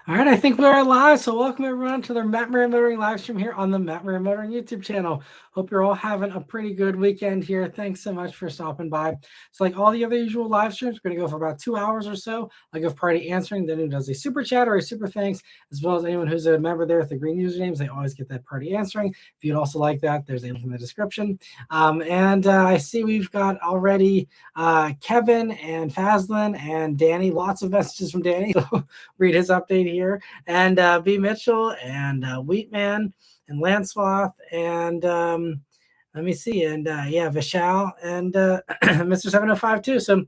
All right, I think we're live. So welcome everyone to the Matt Maran Motoring live stream here on the Matt Maran Motoring YouTube channel. Hope you're all having a pretty good weekend here. Thanks so much for stopping by. So like all the other usual live streams, we're going to go for about 2 hours or so. I give party answering, then who does a super chat or a super thanks, as well as anyone who's a member there with the green usernames. They always get that party answering. If you'd also like that, there's a link in the description. I see we've got already Kevin and Fazlin and Danny. Lots of messages from Danny. So read his update here, and B. Mitchell and Wheatman and Lanceloth and let me see, and Vishal and Mr. 705 too. So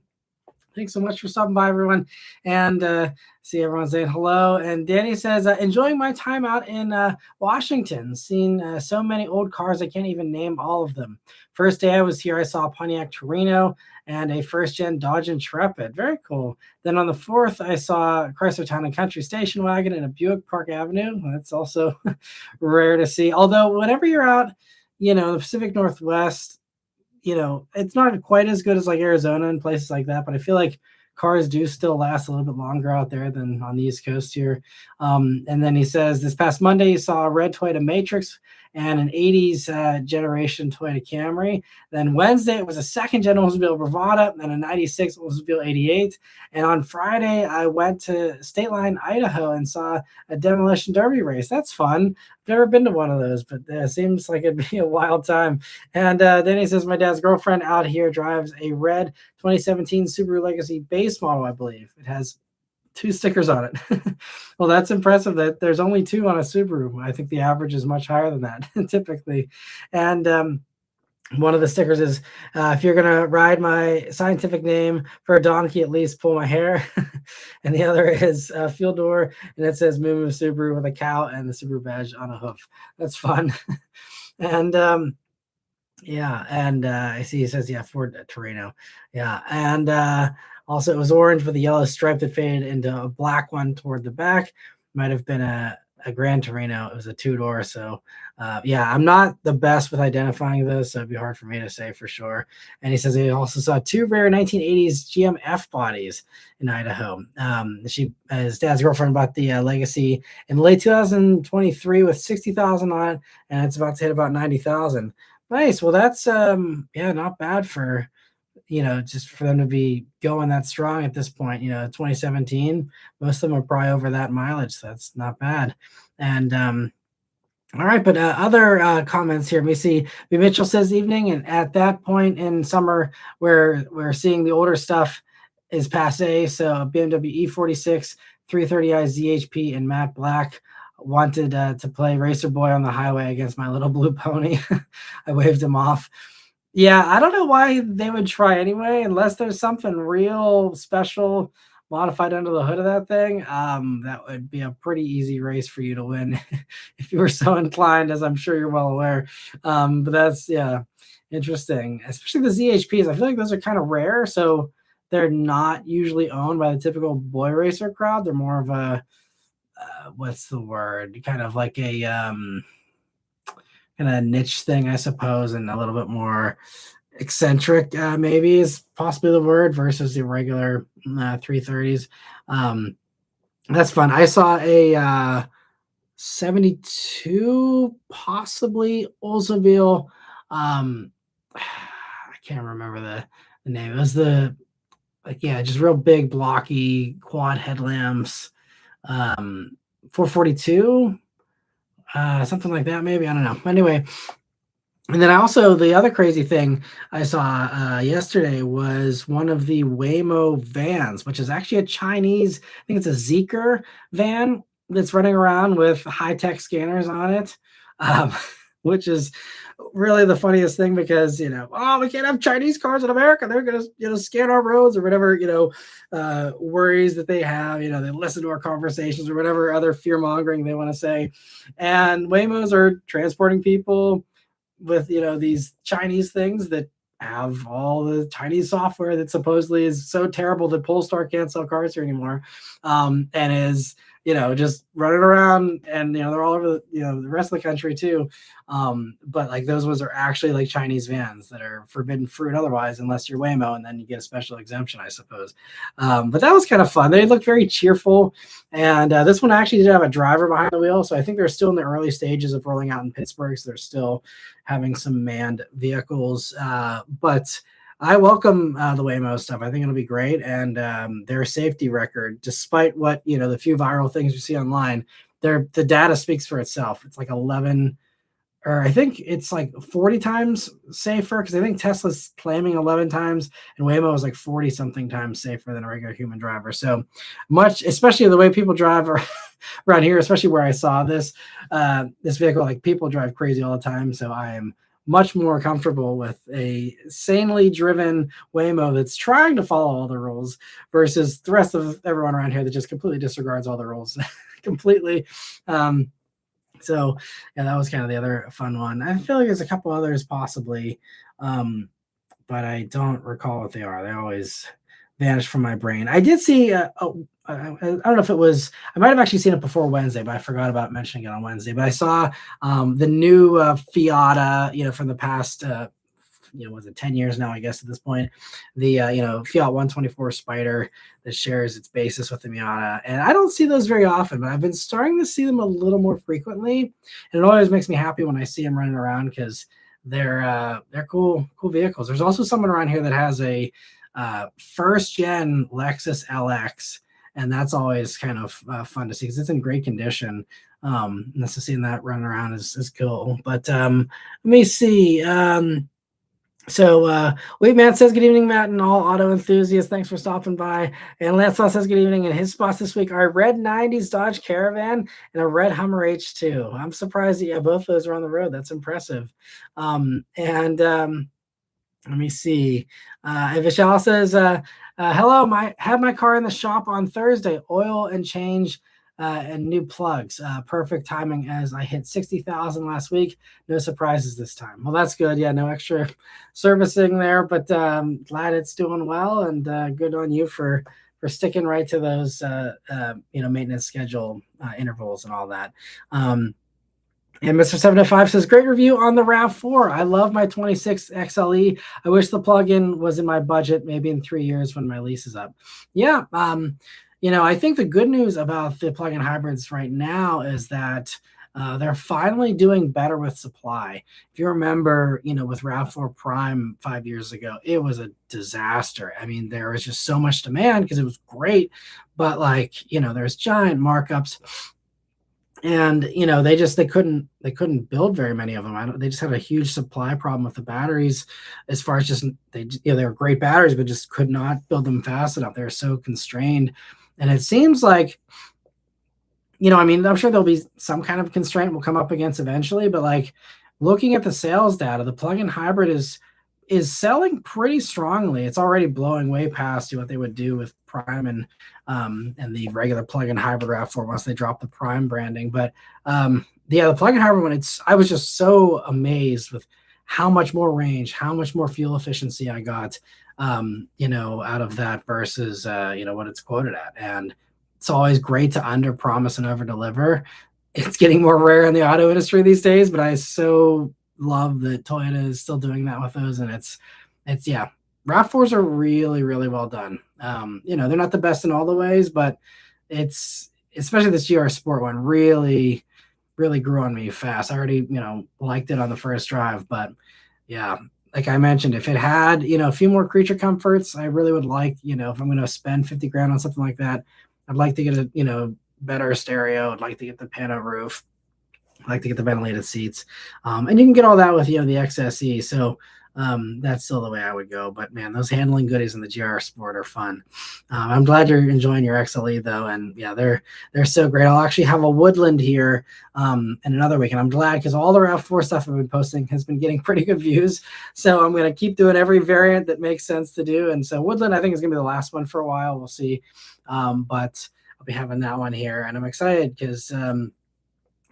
thanks so much for stopping by, everyone. And see everyone saying hello. And Danny says, enjoying my time out in Washington, seeing so many old cars, I can't even name all of them. First day I was here, I saw a Pontiac Torino and a first-gen Dodge Intrepid. Very cool. Then on the 4th, I saw a Chrysler Town and Country station wagon and a Buick Park Avenue. That's also rare to see. Although whenever you're out, the Pacific Northwest, it's not quite as good as like Arizona and places like that, but I feel like cars do still last a little bit longer out there than on the East Coast here. And then he says, this past Monday, he saw a red Toyota Matrix and an 80s generation Toyota Camry. Then Wednesday, it was a second gen Oldsmobile Bravada and a 96 Oldsmobile 88. And on Friday, I went to State Line, Idaho and saw a demolition derby race. That's fun. I've never been to one of those, but it seems like it'd be a wild time. And then he says, my dad's girlfriend out here drives a red 2017 Subaru Legacy base model, I believe. It has 2 stickers on it. Well, that's impressive that there's only 2 on a Subaru. I think the average is much higher than that typically. And one of the stickers is, if you're going to ride my scientific name for a donkey, at least pull my hair. And the other is Field Door, and it says Moo Moo Subaru with a cow and the Subaru badge on a hoof. That's fun. And I see he says, Ford Torino. Yeah, and also it was orange with a yellow stripe that faded into a black one toward the back. Might have been a Grand Torino. It was a 2-door. So I'm not the best with identifying those, so it'd be hard for me to say for sure. And he says he also saw 2 rare 1980s GM F bodies in Idaho. His dad's girlfriend bought the Legacy in late 2023 with 60,000 on it, and it's about to hit about 90,000. Nice. Well, that's not bad for just for them to be going that strong at this point. 2017, most of them are probably over that mileage, so that's not bad. And all right, but other comments here. Let me see. B. Mitchell says evening, and at that point in summer, where we're seeing the older stuff is passe. So BMW E46, 330i ZHP, and matte black. Wanted to play Racer Boy on the highway against my little blue pony. I waved him off. Yeah, I don't know why they would try anyway, unless there's something real special modified under the hood of that thing. That would be a pretty easy race for you to win if you were so inclined, as I'm sure you're well aware. But that's, interesting, especially the ZHPs. I feel like those are kind of rare, so they're not usually owned by the typical boy racer crowd. They're more of a what's the word? Kind of like a kind of niche thing, I suppose, and a little bit more eccentric, maybe is possibly the word, versus the regular 330s. That's fun. I saw a 72 possibly Oldsmobile. I can't remember the name. It was just real big, blocky quad headlamps. 442, something like that, maybe. I don't know. Anyway, and then the other crazy thing I saw yesterday was one of the Waymo vans, which is actually a Chinese, I think it's a Zeekr van that's running around with high-tech scanners on it, which is really the funniest thing because, we can't have Chinese cars in America. They're going to, scan our roads or whatever, worries that they have. They listen to our conversations or whatever other fear mongering they want to say. And Waymos are transporting people with, these Chinese things that have all the Chinese software that supposedly is so terrible that Polestar can't sell cars here anymore, and is just running around, and they're all over the rest of the country too. But like those ones are actually like Chinese vans that are forbidden fruit otherwise, unless you're Waymo, and then you get a special exemption, I suppose. But that was kind of fun. They looked very cheerful, and this one actually did have a driver behind the wheel, so I think they're still in the early stages of rolling out in Pittsburgh. So they're still having some manned vehicles, but I welcome the Waymo stuff. I think it'll be great, and their safety record, despite what the few viral things you see online, the data speaks for itself. It's like 11, or I think it's like 40 times safer, because I think Tesla's claiming 11 times, and Waymo is like 40 something times safer than a regular human driver. So much, especially the way people drive around here, especially where I saw this vehicle, like people drive crazy all the time. So I am much more comfortable with a sanely driven Waymo that's trying to follow all the rules versus the rest of everyone around here that just completely disregards all the rules completely. So yeah, that was kind of the other fun one. I feel like there's a couple others possibly, but I don't recall what they are. They always vanish from my brain. I did see. I don't know if it was. I might have actually seen it before Wednesday, but I forgot about mentioning it on Wednesday. But I saw the new Fiat, from the past. Was it 10 years now? I guess at this point, the Fiat 124 Spider that shares its basis with the Miata, and I don't see those very often, but I've been starting to see them a little more frequently, and it always makes me happy when I see them running around because they're cool vehicles. There's also someone around here that has a first gen Lexus LX, and that's always kind of fun to see because it's in great condition. And so seeing that running around is cool. But let me see. Wait Man says good evening, Matt, and all auto enthusiasts. Thanks for stopping by. And Lancelot says good evening. And his spots this week are a red 90s Dodge Caravan and a red Hummer H2. I'm surprised that both those are on the road. That's impressive. Let me see. Vishal says, hello, had my car in the shop on Thursday, oil and change and new plugs. Perfect timing as I hit 60,000 last week. No surprises this time. Well, that's good. Yeah, no extra servicing there, but glad it's doing well, and good on you for sticking right to those maintenance schedule intervals and all that. And Mr. 705 says, great review on the RAV4. I love my 26 XLE. I wish the plug-in was in my budget, maybe in 3 years when my lease is up. Yeah. I think the good news about the plug-in hybrids right now is that they're finally doing better with supply. If you remember, with RAV4 Prime 5 years ago, it was a disaster. I mean, there was just so much demand because it was great, but there's giant markups. And they couldn't build very many of them. They just had a huge supply problem with the batteries, as far as just they were great batteries, but just could not build them fast enough. They're so constrained, and it seems like, I'm sure there'll be some kind of constraint we'll come up against eventually. But looking at the sales data, the plug-in hybrid is selling pretty strongly. It's already blowing way past what they would do with Prime and the regular plug-in hybrid RAV4 once they drop the Prime branding. But the plug-in hybrid I was just so amazed with how much more range, how much more fuel efficiency I got, out of that versus what it's quoted at. And it's always great to under promise and over deliver. It's getting more rare in the auto industry these days, but I so love that Toyota is still doing that with those, and it's RAV4s are really, really well done. They're not the best in all the ways, but it's, especially this GR Sport one, really, really grew on me fast. I already liked it on the first drive, but yeah, like I mentioned, if it had a few more creature comforts, I really would like, if I'm going to spend 50 grand on something like that, I'd like to get a better stereo. I'd like to get the pano roof. I like to get the ventilated seats, and you can get all that with the XSE. So that's still the way I would go. But man, those handling goodies in the GR Sport are fun. I'm glad you're enjoying your XLE though, and yeah, they're so great. I'll actually have a Woodland here in another week, and I'm glad because all the RAV4 stuff I've been posting has been getting pretty good views. So I'm going to keep doing every variant that makes sense to do. And so Woodland, I think, is going to be the last one for a while. We'll see, but I'll be having that one here, and I'm excited because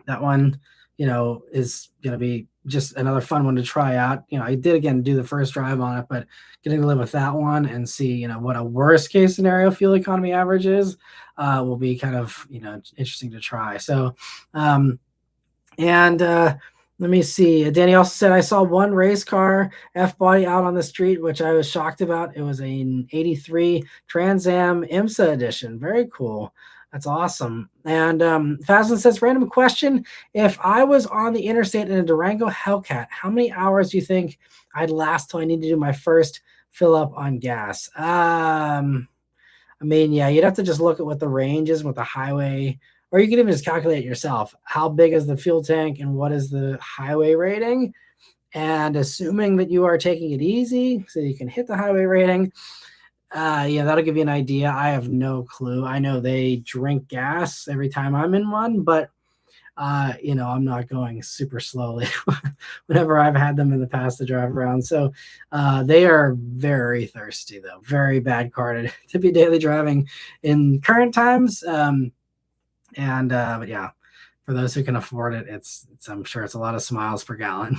that one, is going to be just another fun one to try out. I did again do the first drive on it, but getting to live with that one and see, what a worst case scenario fuel economy average is, will be kind of, interesting to try. So, and let me see. Danny also said, I saw one race car F body out on the street, which I was shocked about. It was an 83 Trans Am IMSA edition. Very cool. That's awesome. And Fazlin says, random question. If I was on the interstate in a Durango Hellcat, how many hours do you think I'd last till I need to do my first fill up on gas? I mean, yeah, you'd have to just look at what the range is with the highway, or you can even just calculate it yourself. How big is the fuel tank and what is the highway rating? And assuming that you are taking it easy so you can hit the highway rating, yeah, that'll give you an idea. I have no clue. I know they drink gas every time I'm in one, but I'm not going super slowly whenever I've had them in the past to drive around. So they are very thirsty, though. Very bad car to be daily driving in current times. But yeah, for those who can afford it, it's I'm sure it's a lot of smiles per gallon,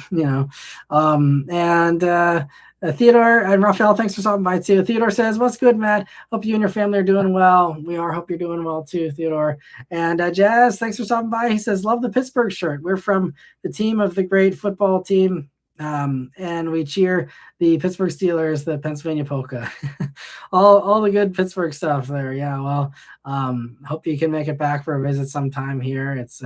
Theodore and Raphael, thanks for stopping by too. Theodore says, what's good, Matt? Hope you and your family are doing well. We are. Hope you're doing well too, Theodore. And Jazz, thanks for stopping by. He says, love the Pittsburgh shirt. We're from the team of the great football team. And we cheer the Pittsburgh Steelers, the Pennsylvania Polka, all the good Pittsburgh stuff there. Yeah. Well, hope you can make it back for a visit sometime here. It's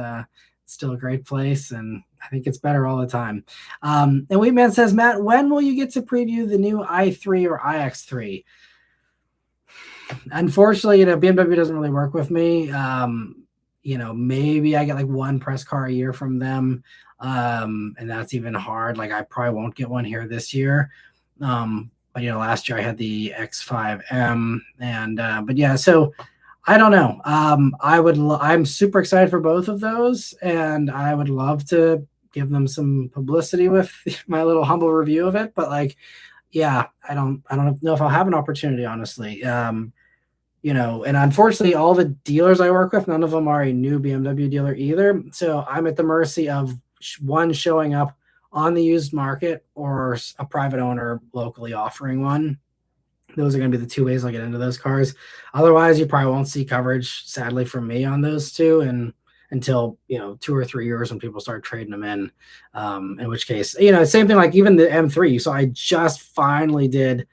still a great place, and I think it's better all the time. And Wheatman says, Matt, when will you get to preview the new i3 or iX3? Unfortunately, BMW doesn't really work with me. Maybe I get like one press car a year from them. And that's even hard. Like I probably won't get one here this year. But last year I had the X5M but yeah, so I don't know. I'm super excited for both of those, and I would love to give them some publicity with my little humble review of it. But yeah, I don't know if I'll have an opportunity, honestly. And unfortunately, all the dealers I work with, none of them are a new BMW dealer either. So I'm at the mercy of one showing up on the used market or a private owner locally offering one. Those are going to be the two ways I'll get into those cars. Otherwise, you probably won't see coverage, sadly, from me on those two, and until 2 or 3 years when people start trading them in which case, same thing like even the M3. So I just finally did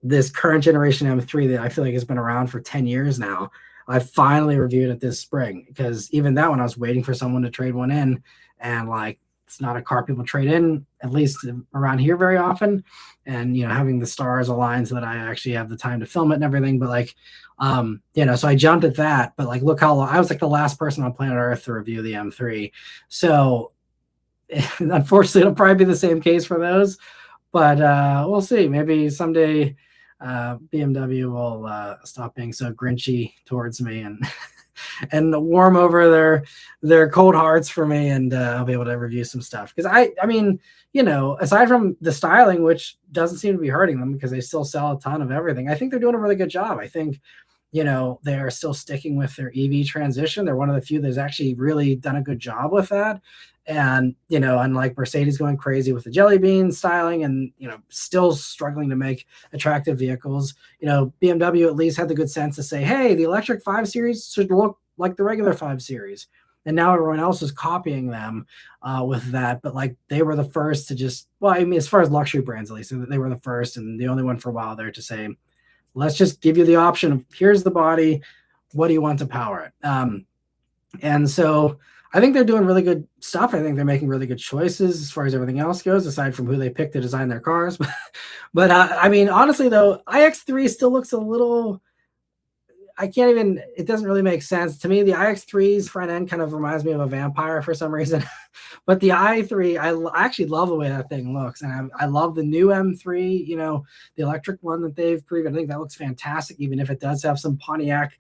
this current generation M3 that I feel like has been around for 10 years now. I finally reviewed it this spring, because even that one I was waiting for someone to trade one in, and it's not a car people trade in, at least around here, very often. And, having the stars aligned so that I actually have the time to film it and everything. But so I jumped at that, but look how long I was the last person on planet Earth to review the M3. So unfortunately, it'll probably be the same case for those, but we'll see. Maybe someday BMW will stop being so grinchy towards me and and warm over their cold hearts for me, and I'll be able to review some stuff. Because I mean, aside from the styling, which doesn't seem to be hurting them because they still sell a ton of everything, I think they're doing a really good job. I think, they are still sticking with their EV transition. They're one of the few that's actually really done a good job with that. And, unlike Mercedes going crazy with the jelly bean styling and, still struggling to make attractive vehicles, BMW at least had the good sense to say, hey, the electric 5 Series should look like the regular 5 Series. And now everyone else is copying them with that. But they were the first to as far as luxury brands, at least, they were the first and the only one for a while there to say, let's just give you the option of, here's the body, what do you want to power it? And so I think they're doing really good stuff. I think they're making really good choices as far as everything else goes, aside from who they pick to design their cars. But I mean, honestly, though, iX3 still looks a little, it doesn't really make sense. To me, the iX3's front end kind of reminds me of a vampire for some reason. But the i3, I actually love the way that thing looks. And I love the new M3, the electric one that they've proven. I think that looks fantastic, even if it does have some Pontiac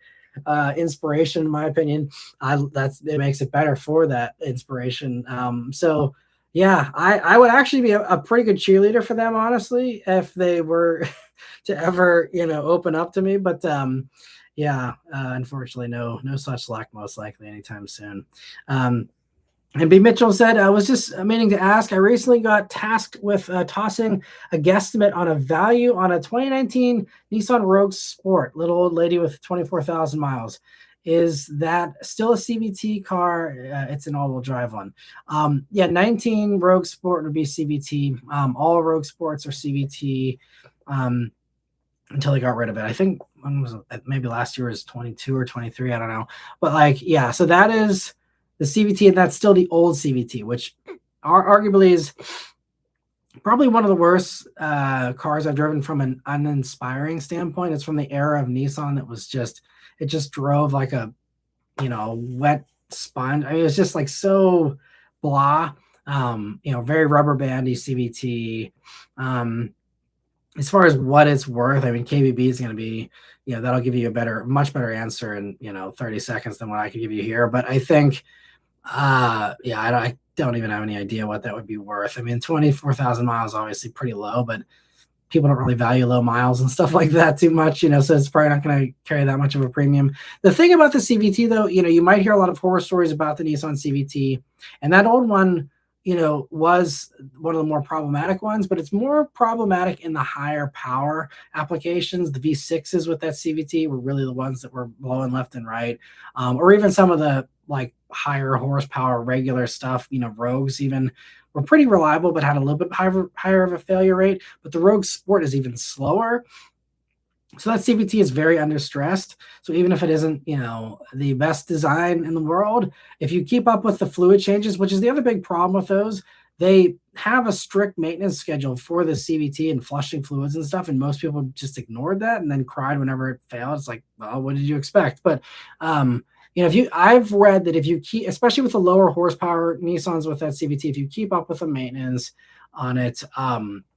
inspiration, in my opinion. It makes it better for that inspiration. So yeah, I would actually be a pretty good cheerleader for them, honestly, if they were to ever open up to me. But yeah, unfortunately, no such luck, most likely anytime soon. And B. Mitchell said, I was just meaning to ask, I recently got tasked with tossing a guesstimate on a value on a 2019 Nissan Rogue Sport, little old lady with 24,000 miles. Is that still a CVT car? It's an all-wheel drive one. Yeah, 19 Rogue Sport would be CVT. All Rogue Sports are CVT until they got rid of it. I think when was it? Maybe last year was 22 or 23. I don't know. But like, yeah, so that is the CVT, and that's still the old CVT, which arguably is probably one of the worst cars I've driven from an uninspiring standpoint. It's from the era of Nissan that was just, it just drove like a, wet sponge. I mean, it was just like so blah, very rubber bandy CVT. As far as what it's worth, I mean, KBB is going to be, that'll give you much better answer in, 30 seconds than what I could give you here. But I think, I don't even have any idea what that would be worth. I mean, 24,000 miles, obviously pretty low, but people don't really value low miles and stuff like that too much, so it's probably not going to carry that much of a premium. The thing about the CVT though, you might hear a lot of horror stories about the Nissan CVT, and that old one, was one of the more problematic ones, but it's more problematic in the higher power applications. The V6s with that CVT were really the ones that were blowing left and right, or even some of the like higher horsepower regular stuff, Rogues even were pretty reliable, but had a little bit higher of a failure rate. But the Rogue Sport is even slower. So that CVT is very understressed. So even if it isn't, the best design in the world, if you keep up with the fluid changes, which is the other big problem with those, they have a strict maintenance schedule for the CVT and flushing fluids and stuff. And most people just ignored that and then cried whenever it failed. It's like, well, what did you expect? But, I've read that if you keep, especially with the lower horsepower Nissans with that CVT, if you keep up with the maintenance on it,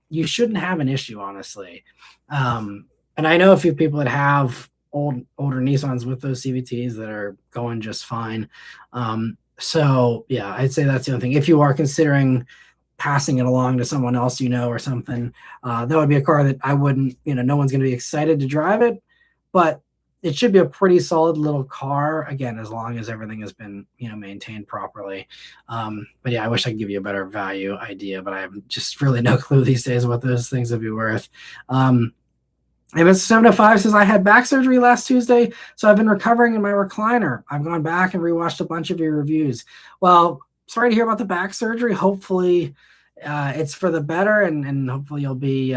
you shouldn't have an issue, honestly. And I know a few people that have older Nissans with those CVTs that are going just fine. So yeah, I'd say that's the only thing. If you are considering passing it along to someone else, or something, that would be a car that I wouldn't, no one's going to be excited to drive it, but it should be a pretty solid little car, again, as long as everything has been, maintained properly. But yeah, I wish I could give you a better value idea, but I have just really no clue these days what those things would be worth. MS705 says, I had back surgery last Tuesday, so I've been recovering in my recliner. I've gone back and rewatched a bunch of your reviews. Well, sorry to hear about the back surgery. Hopefully it's for the better, and hopefully you'll be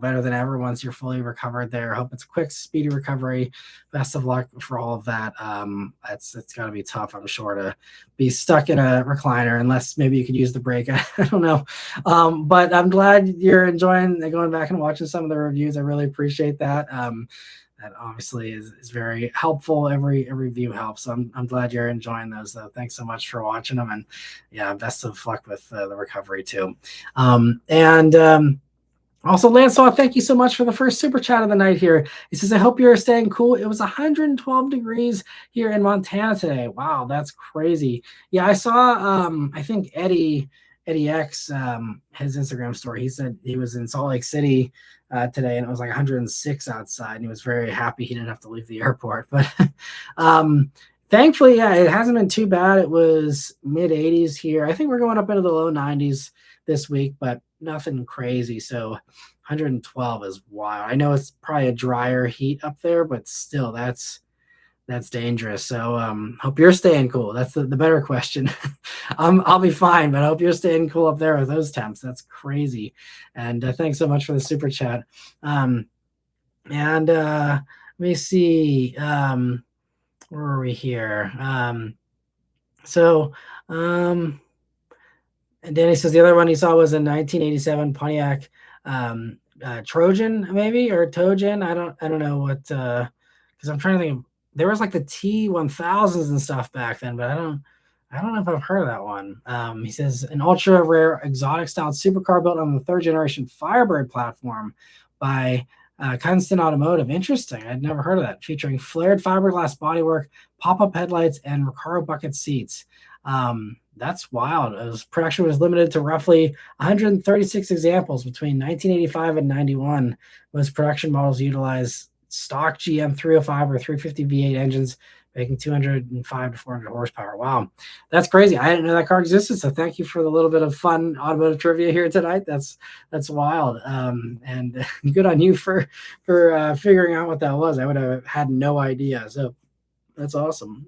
better than ever once you're fully recovered there. Hope it's a quick, speedy recovery. Best of luck for all of that. It's got to be tough, I'm sure, to be stuck in a recliner, unless maybe you could use the brake. I don't know. But I'm glad you're enjoying going back and watching some of the reviews. I really appreciate that. That obviously is very helpful. Every review helps. So I'm glad you're enjoying those, though. Thanks so much for watching them. And yeah, best of luck with the recovery too. Also, Lancelot, thank you so much for the first super chat of the night here. He says, I hope you're staying cool. It was 112 degrees here in Montana today. Wow, that's crazy. Yeah, I saw, I think Eddie X, his Instagram story, he said he was in Salt Lake City today, and it was like 106 outside, and he was very happy he didn't have to leave the airport. But thankfully, yeah, it hasn't been too bad. It was mid-80s here. I think we're going up into the low 90s this week, but nothing crazy. So 112 is wild. I know it's probably a drier heat up there, but still that's dangerous. So hope you're staying cool. That's the better question. I'll be fine, but I hope you're staying cool up there with those temps. That's crazy. And thanks so much for the super chat. Let me see. Where are we here? And Danny says the other one he saw was a 1987 Pontiac Trojan, maybe, or Tojan. I don't know what, because I'm trying to think of, there was like the T1000s and stuff back then, but I don't know if I've heard of that one. He says an ultra rare exotic style supercar built on the third generation Firebird platform by Constant Automotive. Interesting. I'd never heard of that. Featuring flared fiberglass bodywork, pop-up headlights, and Recaro bucket seats. That's wild. Production was limited to roughly 136 examples between 1985 and 91. Most production models utilize stock GM 305 or 350 V8 engines making 205 to 400 horsepower. Wow, that's crazy. I didn't know that car existed. So thank you for the little bit of fun automotive trivia here tonight. That's wild. And good on you for figuring out what that was. I would have had no idea. So that's awesome.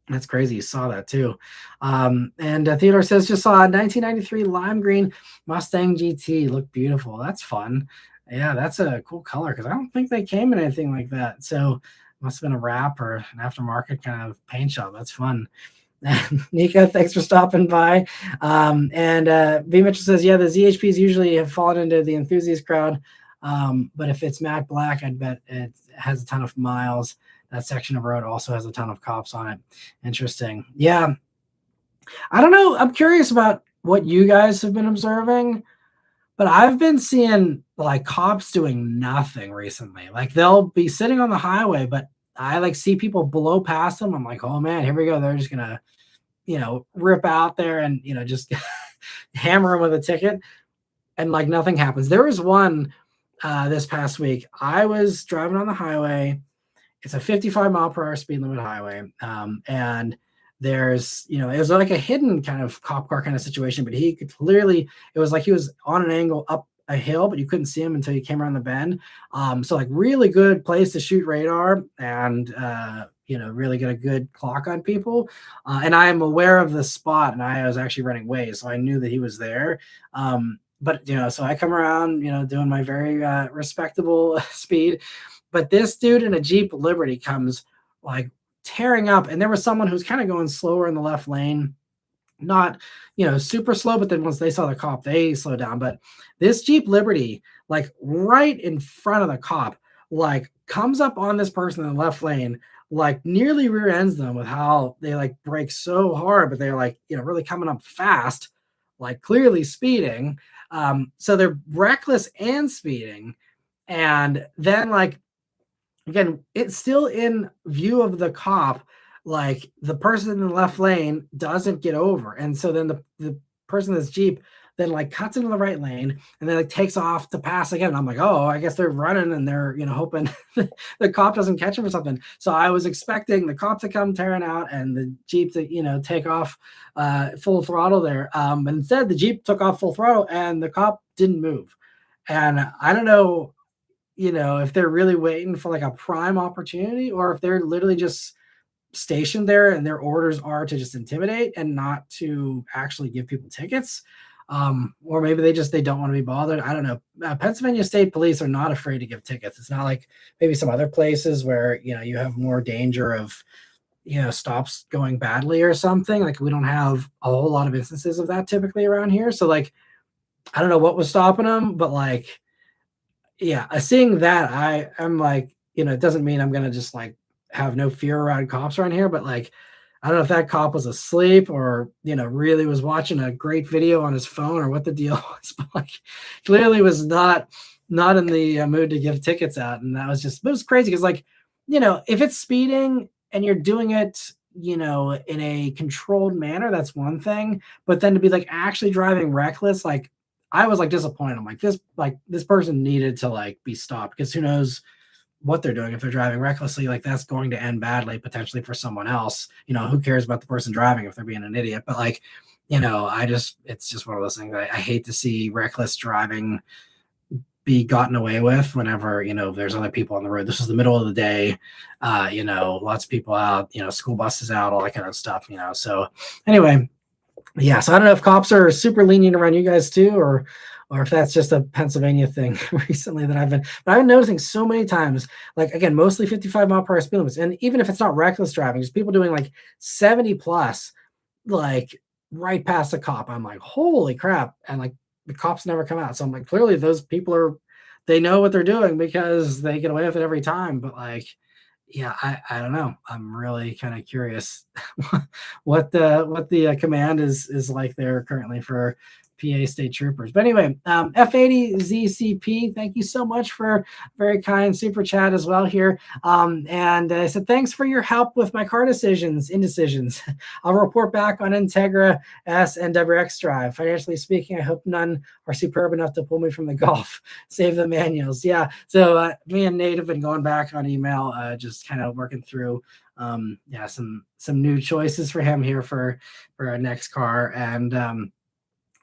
That's crazy. You saw that too. And Theodore says, just saw a 1993 lime green Mustang GT. Look beautiful. That's fun. Yeah, that's a cool color because I don't think they came in anything like that. So must have been a wrap or an aftermarket kind of paint job. That's fun. Nika, thanks for stopping by. And B. Mitchell says, yeah, the ZHPs usually have fallen into the enthusiast crowd. But if it's matte black, I'd bet it has a ton of miles. That section of road also has a ton of cops on it. Interesting. Yeah. I don't know. I'm curious about what you guys have been observing, but I've been seeing like cops doing nothing recently. Like they'll be sitting on the highway, but I like see people blow past them. I'm like, oh man, here we go. They're just gonna, rip out there and just hammer them with a ticket, and like nothing happens. There was one this past week. I was driving on the highway. It's a 55-mile-per-hour speed limit highway. And there's, it was like a hidden kind of cop car kind of situation, but he could clearly, it was like he was on an angle up a hill, but you couldn't see him until you came around the bend. So like really good place to shoot radar and, really get a good clock on people. And I'm aware of the spot, and I was actually running Waze, so I knew that he was there. But, so I come around, doing my very respectable speed. But this dude in a Jeep Liberty comes like tearing up, and there was someone who's kind of going slower in the left lane, not super slow, but then once they saw the cop, they slowed down. But this Jeep Liberty, like right in front of the cop, like comes up on this person in the left lane, like nearly rear ends them with how they like brake so hard, but they're like really coming up fast, like clearly speeding. So they're reckless and speeding, and then like again, it's still in view of the cop. Like the person in the left lane doesn't get over. And so then the person in this Jeep then like cuts into the right lane and then like takes off to pass again. And I'm like, oh, I guess they're running and they're, hoping the cop doesn't catch him or something. So I was expecting the cop to come tearing out and the Jeep to, take off full throttle there. But instead the Jeep took off full throttle and the cop didn't move. And I don't know, if they're really waiting for like a prime opportunity or if they're literally just stationed there and their orders are to just intimidate and not to actually give people tickets. Or maybe they don't want to be bothered. I don't know. Pennsylvania State Police are not afraid to give tickets. It's not like maybe some other places where, you have more danger of, stops going badly or something. Like we don't have a whole lot of instances of that typically around here. So like, I don't know what was stopping them, but like, yeah, seeing that, I'm like, it doesn't mean I'm gonna just like have no fear around cops around here, but like, I don't know if that cop was asleep or really was watching a great video on his phone or what the deal was, but like, clearly was not in the mood to give tickets out, and that was just it was crazy because like, if it's speeding and you're doing it, in a controlled manner, that's one thing, but then to be like actually driving reckless, like I was like disappointed. I'm like this person needed to like be stopped because who knows what they're doing if they're driving recklessly. Like that's going to end badly potentially for someone else. Who cares about the person driving if they're being an idiot? But like, it's just one of those things. I hate to see reckless driving be gotten away with whenever there's other people on the road. This is the middle of the day, lots of people out, school buses out, all that kind of stuff. So anyway. Yeah, so I don't know if cops are super lenient around you guys too, or if that's just a Pennsylvania thing recently that but I've been noticing so many times, like again, mostly 55-mile-per-hour speed limits, and even if it's not reckless driving, just people doing like 70 plus, like right past a cop. I'm like, holy crap, and like the cops never come out. So I'm like, clearly those people they know what they're doing because they get away with it every time. But like, yeah, I don't know. I'm really kind of curious what the command is like there currently for PA state troopers. But anyway, F80ZCP, thank you so much for very kind super chat as well here. And I said, thanks for your help with my car indecisions. I'll report back on Integra S and WX Drive. Financially speaking, I hope none are superb enough to pull me from the Gulf. Save the manuals. Yeah. So me and Nate have been going back on email, just kind of working through Yeah, some new choices for him here for our next car, and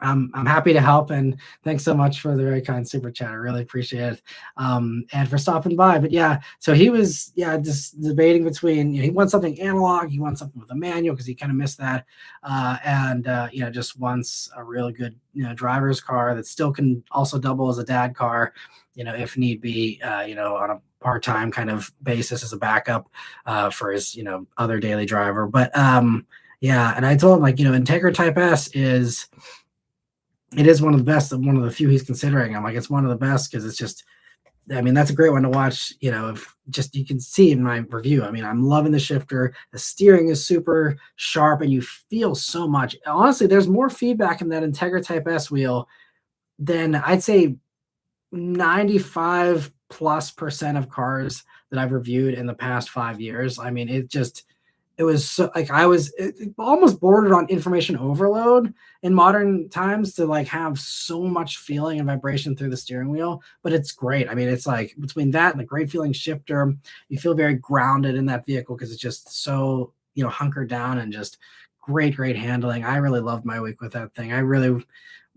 I'm happy to help, and thanks so much for the very kind super chat. I really appreciate it, and for stopping by. But yeah, so he was just debating between, he wants something analog, he wants something with a manual because he kind of missed that, and just wants a really good driver's car that still can also double as a dad car, if need be, on a part-time kind of basis as a backup for his other daily driver. But yeah, and I told him, like, Integra Type S is one of the best, one of the few he's considering. I'm like, it's one of the best because it's just, I mean, that's a great one to watch. If just, you can see in my review. I mean, I'm loving the shifter. The steering is super sharp, and you feel so much. Honestly, there's more feedback in that Integra Type S wheel than I'd say 95 plus percent of cars that I've reviewed in the past 5 years. I mean, it was so, like, it almost bordered on information overload in modern times to like have so much feeling and vibration through the steering wheel. But it's great. I mean, it's like between that and the great feeling shifter, you feel very grounded in that vehicle because it's just so, hunkered down, and just great handling. I really loved my week with that thing. I really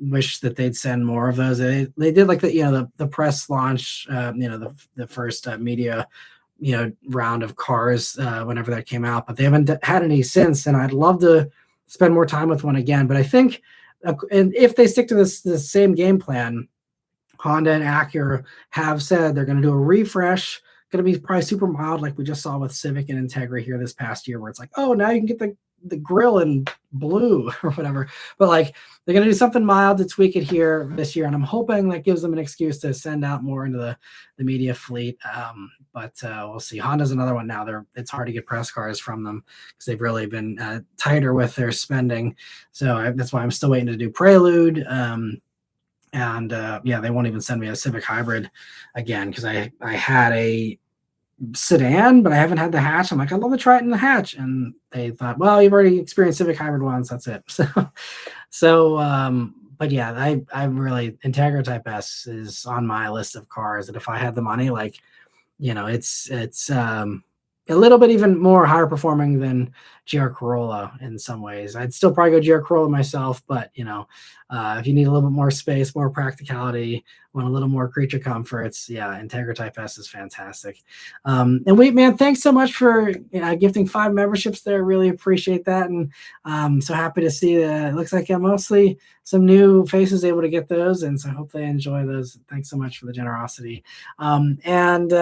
wish that they'd send more of those. They did like the press launch, the first media round of cars whenever that came out, but they haven't had any since, and I'd love to spend more time with one again. But I think, and if they stick to this same game plan, Honda and Acura have said they're going to do a refresh, going to be probably super mild, like we just saw with Civic and Integra here this past year, where it's like, oh, now you can get the grill in blue or whatever. But like, they're going to do something mild to tweak it here this year, and I'm hoping that gives them an excuse to send out more into the media fleet. But we'll see. Honda's another one now. It's hard to get press cars from them because they've really been tighter with their spending. So that's why I'm still waiting to do Prelude. And they won't even send me a Civic Hybrid again because I had a sedan, but I haven't had the hatch. I'm like, I'd love to try it in the hatch, and they thought, well, you've already experienced Civic Hybrid once, that's it. But yeah, I really, Integra Type S is on my list of cars that if I had the money, like, it's a little bit even more higher performing than GR Corolla in some ways. I'd still probably go GR Corolla myself, but if you need a little bit more space, more practicality, want a little more creature comforts, yeah, Integra Type S is fantastic. And wait, man, thanks so much for gifting 5 memberships there. Really appreciate that, and so happy to see that. It looks like mostly some new faces able to get those, and so I hope they enjoy those. Thanks so much for the generosity. And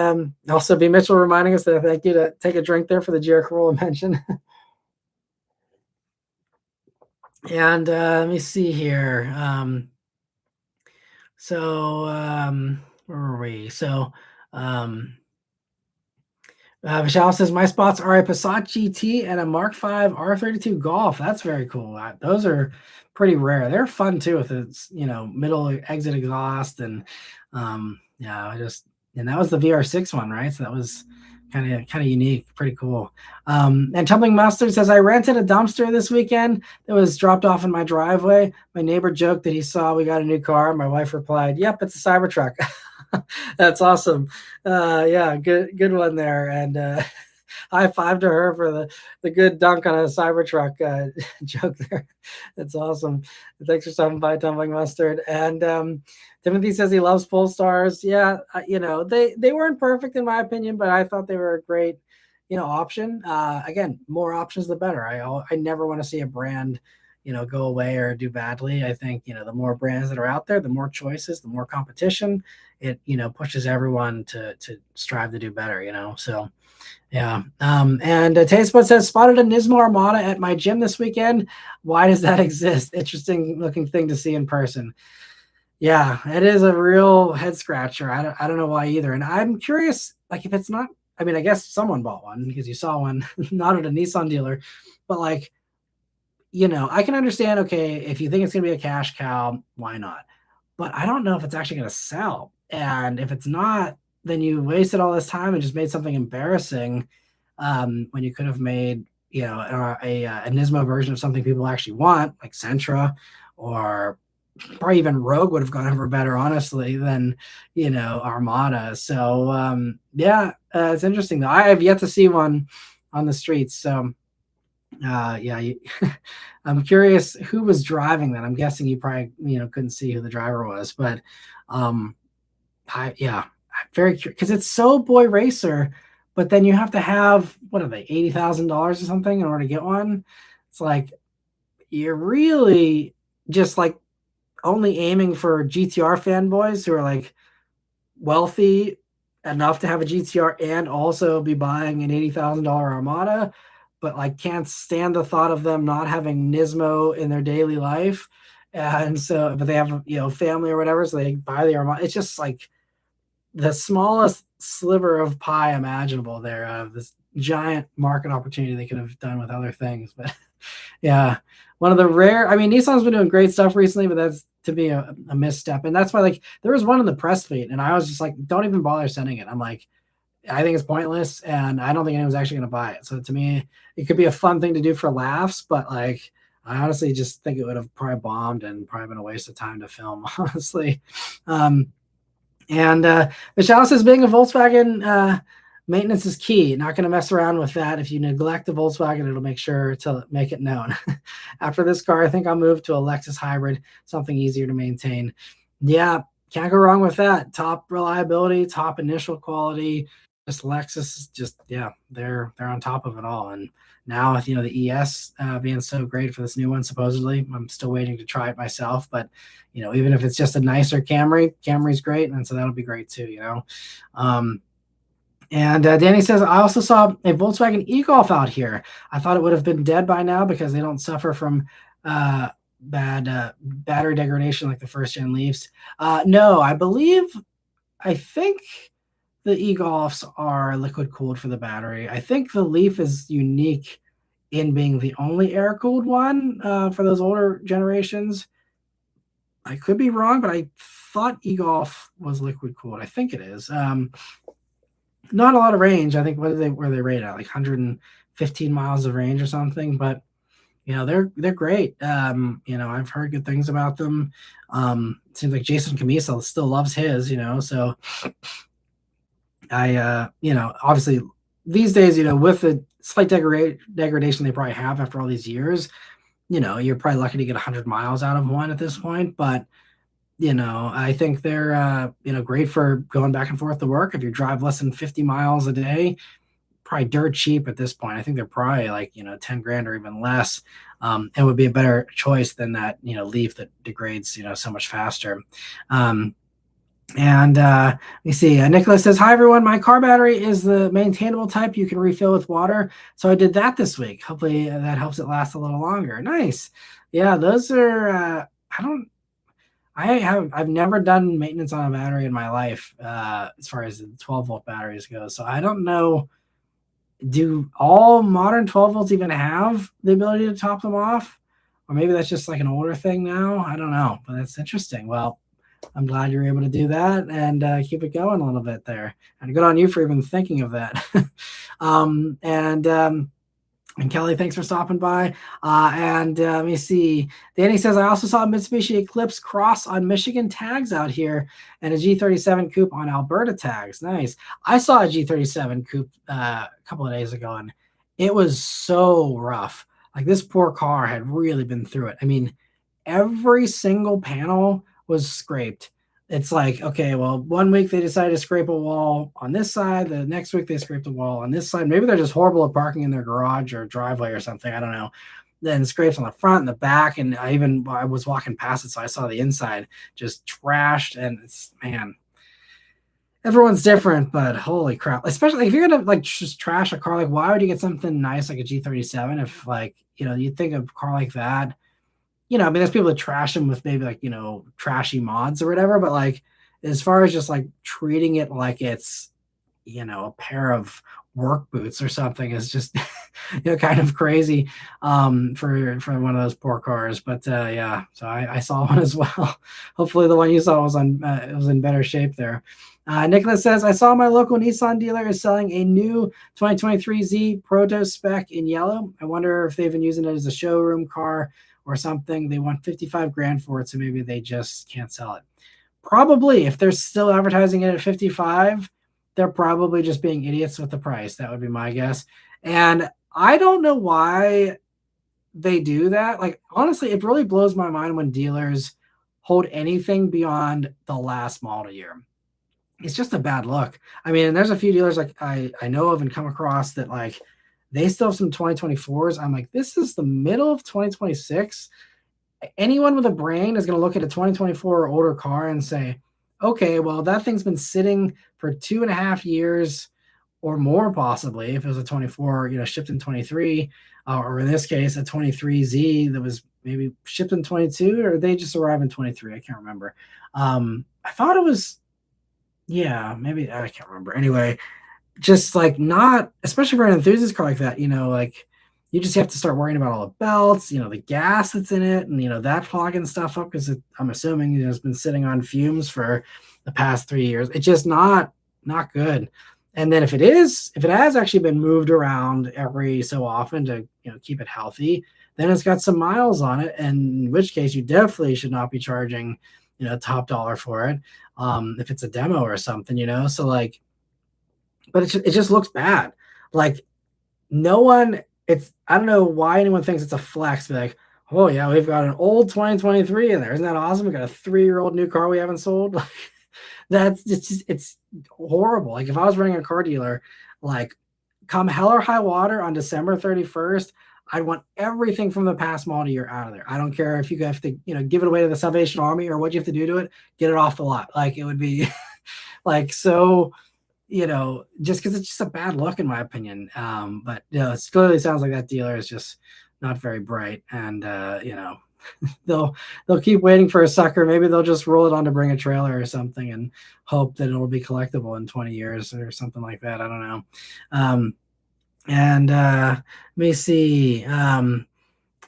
also, B. Mitchell reminding us that thank you to take a drink there for the GR Corolla mention. And let me see here. Where were we? So Michelle says, my spots are a Passat GT and a Mark V R32 Golf. That's very cool. Those are pretty rare. They're fun too with its, middle exit exhaust. And and that was the VR6 one, right? So that was kind of unique, pretty cool. And Tumbling Mustard says, I rented a dumpster this weekend that was dropped off in my driveway. My neighbor joked that he saw we got a new car. My wife replied, yep, it's a Cybertruck. That's awesome. Yeah, good one there. And high five to her for the good dunk on a Cybertruck joke there. That's awesome. Thanks for stopping by, Tumbling Mustard. And Timothy says he loves Polestars. Yeah, they weren't perfect in my opinion, but I thought they were a great, option. Again, more options the better. I never want to see a brand go away or do badly. I think the more brands that are out there, the more choices, the more competition, it pushes everyone to strive to do better. So yeah. And Tastebud says, spotted a Nismo Armada at my gym this weekend. Why does that exist? Interesting looking thing to see in person. Yeah, it is a real head scratcher. I don't know why either. And I'm curious, like, if it's not, I mean, I guess someone bought one because you saw one not at a Nissan dealer, but like, I can understand, okay, if you think it's going to be a cash cow, why not? But I don't know if it's actually going to sell. And if it's not, then you wasted all this time and just made something embarrassing when you could have made, a Nismo version of something people actually want, like Sentra, or probably even Rogue would have gone over better, honestly, than, Armada. So, it's interesting, though. I have yet to see one on the streets. So yeah, I'm curious who was driving that. I'm guessing you probably couldn't see who the driver was, but um, I'm very curious because it's so boy racer, but then you have to have what are they, $80,000 or something in order to get one. It's like you're really just like only aiming for GTR fanboys who are like wealthy enough to have a GTR and also be buying an $80,000 Armada, but like can't stand the thought of them not having Nismo in their daily life. And so, but they have, family or whatever, so they buy the Armada. It's just like the smallest sliver of pie imaginable there of this giant market opportunity they could have done with other things. But yeah, one of the rare. I mean, Nissan's been doing great stuff recently, but that's to me a misstep, and that's why like there was one in the press feed, and I was just like, don't even bother sending it. I'm like, I think it's pointless, and I don't think anyone's actually going to buy it. So to me, it could be a fun thing to do for laughs, but like. I honestly just think it would have probably bombed and probably been a waste of time to film, honestly. And Michelle says being a Volkswagen maintenance is key. Not going to mess around with that. If you neglect the Volkswagen, it'll make sure to make it known. After this car, I think I'll move to a Lexus hybrid, something easier to maintain. Yeah, can't go wrong with that. Top reliability, top initial quality. Just Lexus, they're on top of it all. And now with the ES being so great for this new one, supposedly, I'm still waiting to try it myself. But even if it's just a nicer Camry, Camry's great, and so that'll be great too. And Danny says, I also saw a Volkswagen e-Golf out here. I thought it would have been dead by now because they don't suffer from bad battery degradation like the first gen Leafs. No, I think the e-Golfs are liquid cooled for the battery. I think the Leaf is unique in being the only air cooled one for those older generations. I could be wrong, but I thought e-Golf was liquid cooled. I think it is. Not a lot of range. I think were they rated at like 115 miles of range or something, but they're great. I've heard good things about them. It seems like Jason Camisa still loves his, so I obviously these days, with the slight degradation they probably have after all these years, you're probably lucky to get 100 miles out of one at this point, but I think they're great for going back and forth to work. If you drive less than 50 miles a day, probably dirt cheap at this point. I think they're probably like 10 grand or even less. It would be a better choice than that Leaf that degrades so much faster. And let me see. Nicholas says, hi, everyone. My car battery is the maintainable type you can refill with water. So I did that this week. Hopefully that helps it last a little longer. Nice. Yeah, those are, I've never done maintenance on a battery in my life as far as the 12-volt batteries go. So I don't know. Do all modern 12 volts even have the ability to top them off? Or maybe that's just like an older thing now. I don't know, but that's interesting. Well, I'm glad you're able to do that and keep it going a little bit there. And good on you for even thinking of that. And Kelly, thanks for stopping by. Let me see. Danny says, I also saw a Mitsubishi Eclipse Cross on Michigan tags out here and a G37 Coupe on Alberta tags. Nice. I saw a G37 Coupe a couple of days ago, and it was so rough. Like this poor car had really been through it. I mean, every single panel was scraped. It's like, okay, well, 1 week they decided to scrape a wall on this side. The next week they scraped a wall on this side. Maybe they're just horrible at parking in their garage or driveway or something. I don't know. Then scrapes on the front and the back. And I was walking past it, so I saw the inside just trashed. And it's, man, everyone's different, but holy crap. Especially if you're going to like just trash a car, like why would you get something nice like a G37 if like, you'd think of a car like that. I mean, there's people that trash them with maybe like, trashy mods or whatever, but like, as far as just like treating it like it's, a pair of work boots or something is just, kind of crazy for one of those poor cars. But yeah, so I saw one as well. Hopefully the one you saw was it was in better shape there. Nicholas says, I saw my local Nissan dealer is selling a new 2023 Z Proto spec in yellow. I wonder if they've been using it as a showroom car or something. They want 55 grand for it, so maybe they just can't sell it. Probably, if they're still advertising it at 55, they're probably just being idiots with the price. That would be my guess. And I don't know why they do that. Like, honestly, it really blows my mind when dealers hold anything beyond the last model year. It's just a bad look. I mean, and there's a few dealers like I know of and come across that like they still have some 2024s. I'm like, this is the middle of 2026. Anyone with a brain is going to look at a 2024 or older car and say, okay, well, that thing's been sitting for 2.5 years or more, possibly, if it was a 24, shipped in 23, or in this case, a 23Z that was maybe shipped in 22, or they just arrived in 23. I can't remember. I thought it was, yeah, maybe I can't remember. Anyway, just like not, especially for an enthusiast car like that, like you just have to start worrying about all the belts, the gas that's in it, and that clogging stuff up because I'm assuming it's been sitting on fumes for the past 3 years. It's just not good. And then if it has actually been moved around every so often to keep it healthy, then it's got some miles on it, and in which case you definitely should not be charging top dollar for it, if it's a demo or something, so like, but it just looks bad. Like no one, I don't know why anyone thinks it's a flex. Be like, oh yeah, we've got an old 2023 in there. Isn't that awesome? We got a 3-year-old new car we haven't sold. It's horrible. Like if I was running a car dealer, like come hell or high water on December 31st, I'd want everything from the past model year out of there. I don't care if you have to, give it away to the Salvation Army or what you have to do to it, get it off the lot. Like it would be like so just because it's just a bad look in my opinion. But it clearly sounds like that dealer is just not very bright, and they'll keep waiting for a sucker. Maybe they'll just roll it on to bring a trailer or something and hope that it'll be collectible in 20 years or something like that. I don't know. And let me see.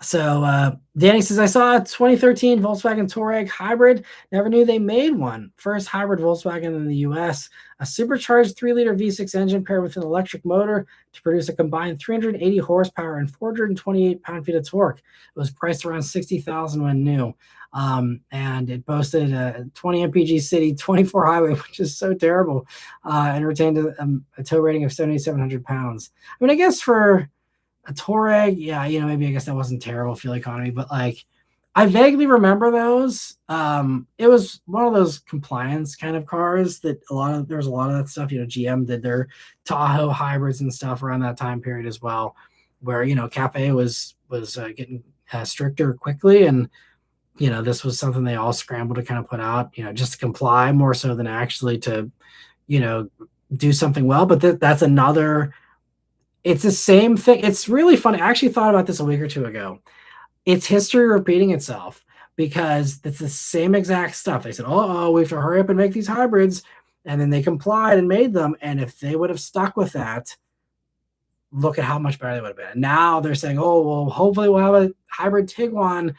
So Danny says, I saw a 2013 Volkswagen Touareg hybrid. Never knew they made one. First hybrid Volkswagen in the US. A supercharged 3-liter V6 engine paired with an electric motor to produce a combined 380 horsepower and 428 pound-feet of torque. It was priced around $60,000 when new. And it boasted a 20 mpg city, 24 highway, which is so terrible, and retained a tow rating of 7,700 pounds. I mean, I guess for a Touareg, yeah, maybe I guess that wasn't terrible fuel economy, but like I vaguely remember those. It was one of those compliance kind of cars that there was a lot of that stuff. GM did their Tahoe hybrids and stuff around that time period as well, where CAFE was getting stricter quickly, and this was something they all scrambled to kind of put out, just to comply more so than actually to, do something well. But that's another. It's the same thing. It's really funny. I actually thought about this a week or two ago. It's history repeating itself because it's the same exact stuff. They said, oh, we have to hurry up and make these hybrids. And then they complied and made them. And if they would have stuck with that, look at how much better they would have been. And now they're saying, oh, well, hopefully we'll have a hybrid Tiguan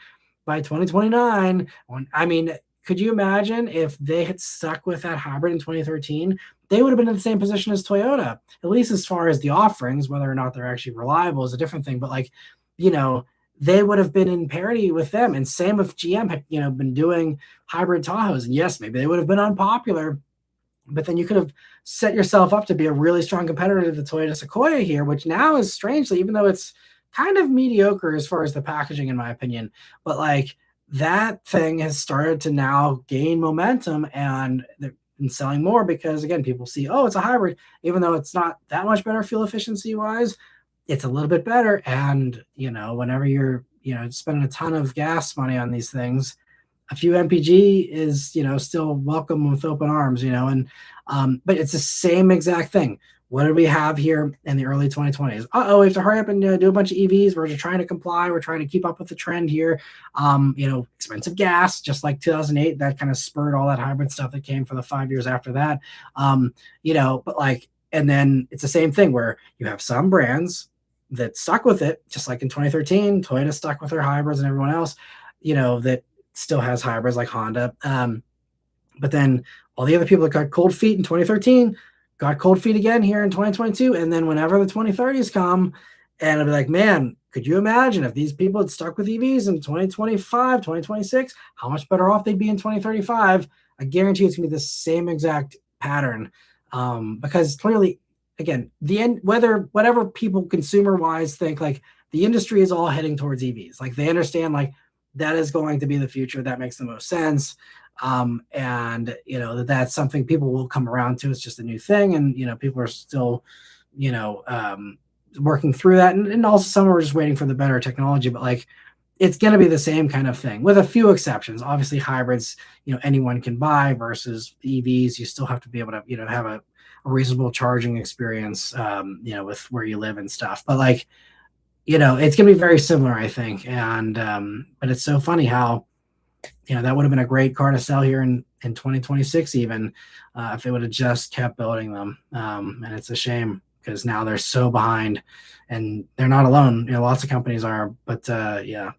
by 2029. I mean, could you imagine if they had stuck with that hybrid in 2013? They would have been in the same position as Toyota, at least as far as the offerings. Whether or not they're actually reliable is a different thing. But like, they would have been in parity with them. And same if GM had, been doing hybrid Tahoes. And yes, maybe they would have been unpopular, but then you could have set yourself up to be a really strong competitor to the Toyota Sequoia here, which now is strangely, even though it's kind of mediocre as far as the packaging, in my opinion, but like that thing has started to now gain momentum and selling more because again, people see, oh, it's a hybrid, even though it's not that much better fuel efficiency wise, it's a little bit better. And whenever you're spending a ton of gas money on these things, a few MPG is still welcome with open arms, and but it's the same exact thing. What did we have here in the early 2020s? We have to hurry up and do a bunch of EVs. We're just trying to comply. We're trying to keep up with the trend here. Expensive gas, just like 2008, that kind of spurred all that hybrid stuff that came for the 5 years after that. But like, and then it's the same thing where you have some brands that stuck with it, just like in 2013, Toyota stuck with their hybrids and everyone else, that still has hybrids like Honda. But then all the other people that got cold feet in 2013 got cold feet again here in 2022. And then whenever the 2030s come, and I'll be like, man, could you imagine if these people had stuck with EVs in 2025, 2026, how much better off they'd be in 2035? I guarantee it's going to be the same exact pattern, because clearly again, the end, whatever people consumer wise think, like the industry is all heading towards EVs. Like they understand like that is going to be the future. That makes the most sense. And that's something people will come around to. It's just a new thing, and people are still, you know, working through that, and also some are just waiting for the better technology. But like it's going to be the same kind of thing with a few exceptions. Obviously, hybrids, anyone can buy versus EVs. You still have to be able to, have a reasonable charging experience, with where you live and stuff. But like, it's going to be very similar, I think. And, but it's so funny how, that would have been a great car to sell here in 2026, even if they would have just kept building them. And it's a shame because now they're so behind, and they're not alone. Lots of companies are, but yeah.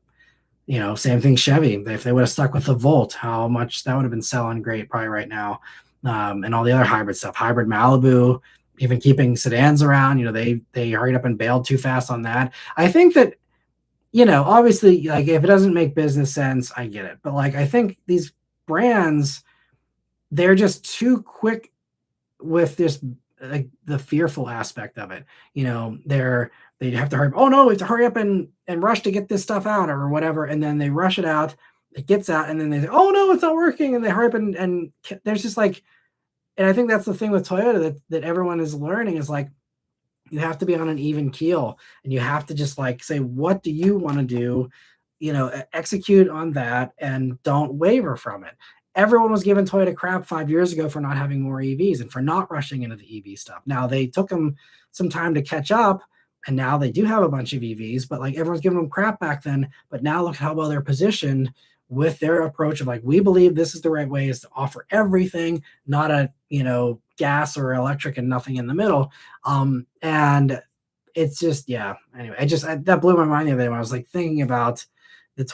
Same thing Chevy. If they would have stuck with the Volt, how much that would have been selling great probably right now. And all the other hybrid stuff, hybrid Malibu, even keeping sedans around, they hurried up and bailed too fast on that. I think that, obviously, like if it doesn't make business sense, I get it. But like, I think these brands, they're just too quick with this, like the fearful aspect of it. They have to hurry. Oh no, we have to hurry up and rush to get this stuff out or whatever. And then they rush it out, it gets out, and then they say, oh no, it's not working. And they hurry up and there's just like, and I think that's the thing with Toyota that everyone is learning is like, you have to be on an even keel, and you have to just like say, what do you want to do? Execute on that and don't waver from it. Everyone was giving Toyota crap 5 years ago for not having more EVs and for not rushing into the EV stuff. Now they took them some time to catch up, and now they do have a bunch of EVs, but like everyone's giving them crap back then. But now look at how well they're positioned with their approach of like, we believe this is the right way, is to offer everything, not a, gas or electric and nothing in the middle. And it's just, yeah, anyway, that blew my mind the other day when I was like thinking about the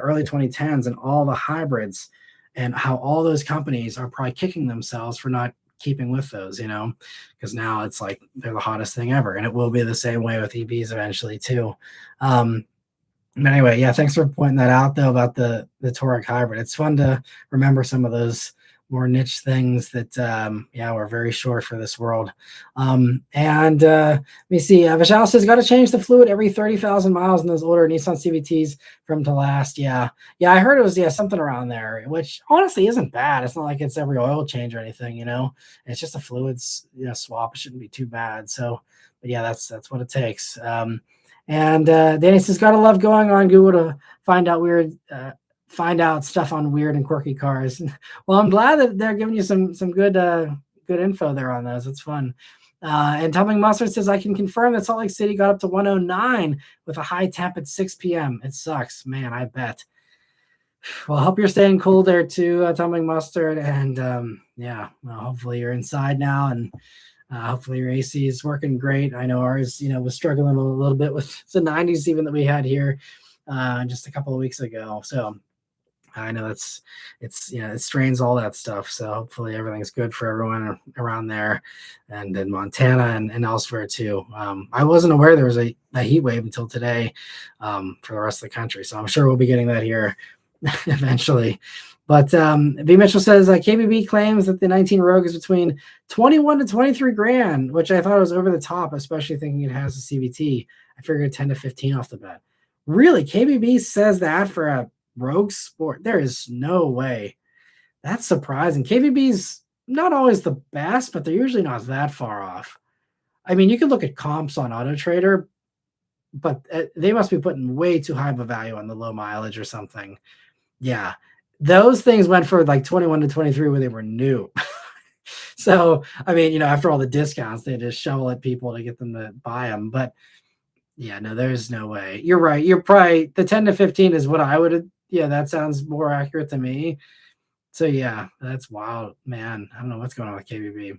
early 2010s and all the hybrids and how all those companies are probably kicking themselves for not keeping with those, because now it's like they're the hottest thing ever, and it will be the same way with EVs eventually too. But anyway, yeah, thanks for pointing that out though about the Touareg hybrid. It's fun to remember some of those more niche things that we're very short for this world. And let me see, Vishal says got to change the fluid every 30,000 miles in those older Nissan CVTs from to last. Yeah, I heard it was something around there, which honestly isn't bad. It's not like it's every oil change or anything, it's just a fluids swap. It shouldn't be too bad. So but yeah, that's what it takes. And Danny says gotta love going on Google to find out stuff on weird and quirky cars. Well, I'm glad that they're giving you some good info there on those. It's fun. And Tumbling Mustard says, I can confirm that Salt Lake City got up to 109 with a high temp at 6 p.m. It sucks, man, I bet. Well, I hope you're staying cool there too, Tumbling Mustard. And hopefully you're inside now, and hopefully your AC is working great. I know ours, was struggling a little bit with the 90s even that we had here just a couple of weeks ago. So I know it strains all that stuff. So hopefully everything's good for everyone around there and in Montana and elsewhere too. I wasn't aware there was a heat wave until today for the rest of the country. So I'm sure we'll be getting that here eventually. But B. Mitchell says KBB claims that the 19 Rogue is between 21 to 23 grand, which I thought was over the top, especially thinking it has a CVT. I figured 10 to 15 off the bat. Really? KBB says that for a Rogue Sport? There is no way. That's surprising. KBB's not always the best, but they're usually not that far off. I mean, you can look at comps on Auto Trader, but they must be putting way too high of a value on the low mileage or something. Yeah, those things went for like 21 to 23 when they were new. So, I mean, after all the discounts, they just shovel at people to get them to buy them. But yeah, no, there's no way. You're right. You're probably the 10 to 15 is what I would have. Yeah, that sounds more accurate to me. So yeah, that's wild, man. I don't know what's going on with KBB.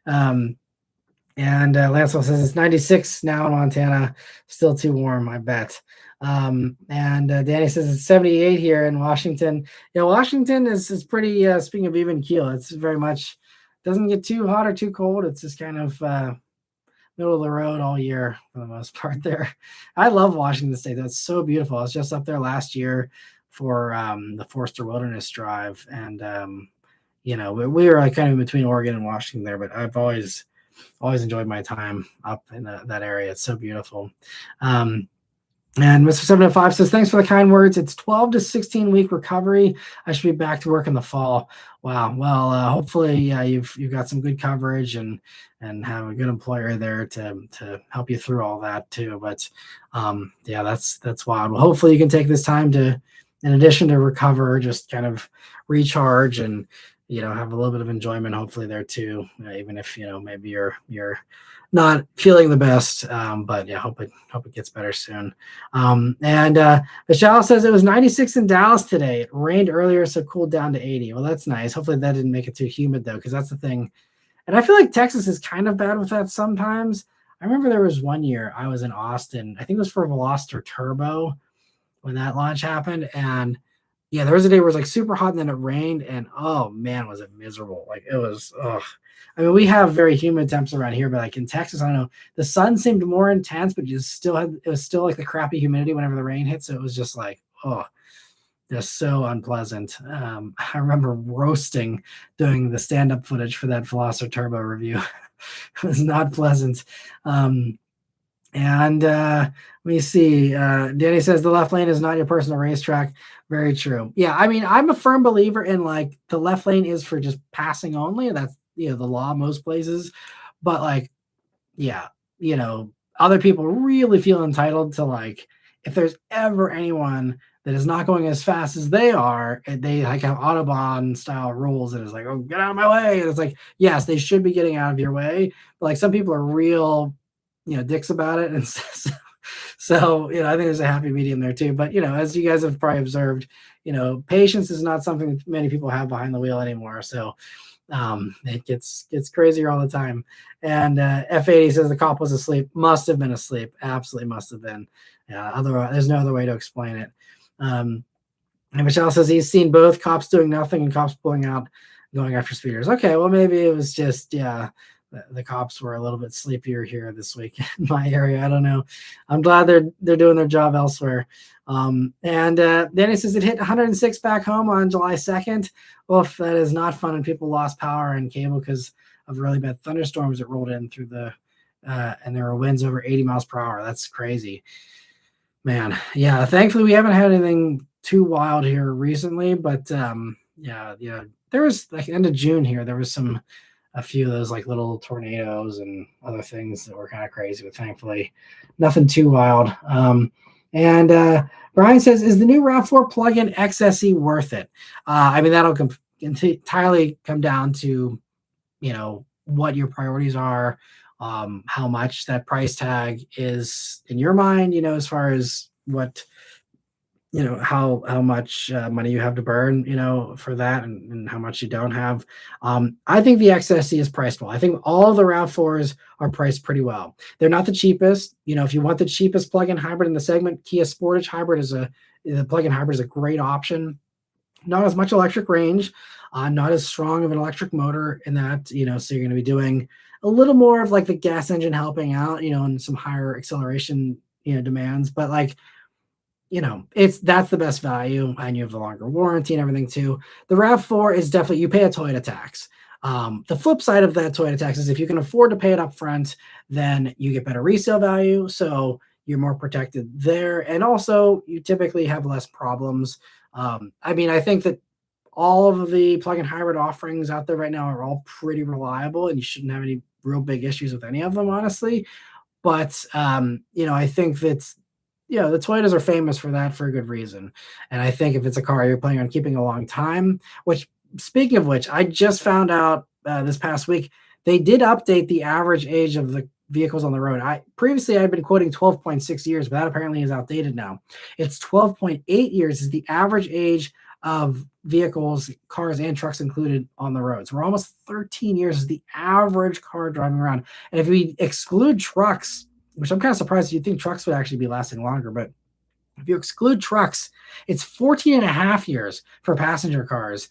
And Lancel says it's 96 now in Montana, still too warm, I bet. And Danny says it's 78 here in Washington. Washington is pretty, speaking of even keel, it's very much, doesn't get too hot or too cold. It's just kind of middle of the road all year for the most part there. I love Washington State. That's so beautiful. I was just up there last year for the Forster Wilderness Drive. And, we were like kind of in between Oregon and Washington there, but I've always always enjoyed my time up in that area. It's so beautiful. Um, and Mr. 705 says, thanks for the kind words. It's 12 to 16 week recovery. I should be back to work in the fall. Wow. Well, hopefully, you've got some good coverage and have a good employer there to help you through all that too. But yeah, that's wild. Well, hopefully you can take this time to, in addition to recover, just kind of recharge and have a little bit of enjoyment hopefully there too, even if maybe you're not feeling the best. But yeah, hope it gets better soon. And Michelle says it was 96 in Dallas today. It rained earlier, so cooled down to 80. Well, that's nice. Hopefully that didn't make it too humid though, because that's the thing. And I feel like Texas is kind of bad with that sometimes. I remember there was one year I was in Austin. I think it was for Veloster Turbo when that launch happened. And yeah, there was a day where it was like super hot and then it rained, and oh man, was it miserable. Like it was, ugh. I mean, we have very humid temps around here, but like in Texas, I don't know. The sun seemed more intense, but it was still like the crappy humidity whenever the rain hit. So it was just like, oh, just so unpleasant. I remember roasting doing the stand-up footage for that Veloster Turbo review. It was not pleasant. And let me see. Danny says the left lane is not your personal racetrack. Very true. Yeah, I mean, I'm a firm believer in like the left lane is for just passing only. That's the law most places. But like, yeah, other people really feel entitled to like if there's ever anyone that is not going as fast as they are, and they like have Autobahn style rules, and it's like, oh, get out of my way. And it's like, yes, they should be getting out of your way. But like some people are real dicks about it. And so, I think there's a happy medium there too. But, as you guys have probably observed, patience is not something that many people have behind the wheel anymore. So it gets crazier all the time. And F80 says the cop was asleep. Must have been asleep. Absolutely must have been. Yeah. Otherwise, there's no other way to explain it. And Michelle says he's seen both cops doing nothing and cops pulling out, going after speeders. Okay, well, maybe it was just, the cops were a little bit sleepier here this week in my area. I don't know. I'm glad they're doing their job elsewhere. And Danny says it hit 106 back home on July 2nd. Oof, that is not fun. And people lost power and cable because of really bad thunderstorms that rolled in through and there were winds over 80 miles per hour. That's crazy, man. Yeah, thankfully we haven't had anything too wild here recently, but yeah, there was like end of June here. There was a few of those like little tornadoes and other things that were kind of crazy, but thankfully nothing too wild. And Brian says, is the new RAV4 plug-in XSE worth it? I mean, that'll entirely come down to, what your priorities are, how much that price tag is in your mind, as far as what, how much money you have to burn, for that, and how much you don't have. I think the XSE is priced well. I think all the RAV4s are priced pretty well. They're not the cheapest. If you want the cheapest plug-in hybrid in the segment, Kia Sportage Hybrid the plug-in hybrid is a great option. Not as much electric range, not as strong of an electric motor in that, so you're going to be doing a little more of like the gas engine helping out, and some higher acceleration, demands, but like, that's the best value, and you have the longer warranty and everything too. The RAV4 is definitely, you pay a Toyota tax. The flip side of that Toyota tax is if you can afford to pay it up front, then you get better resale value. So you're more protected there. And also you typically have less problems. I mean, I think that all of the plug-in hybrid offerings out there right now are all pretty reliable, and you shouldn't have any real big issues with any of them, honestly. But, I think that's, the Toyotas are famous for that for a good reason. And I think if it's a car you're planning on keeping a long time, which, speaking of which, I just found out this past week, they did update the average age of the vehicles on the road. Previously I'd been quoting 12.6 years, but that apparently is outdated now. It's 12.8 years is the average age of vehicles, cars and trucks included on the roads. We're almost 13 years is the average car driving around. And if we exclude trucks, which I'm kind of surprised, you'd think trucks would actually be lasting longer, but if you exclude trucks, it's 14 and a half years for passenger cars.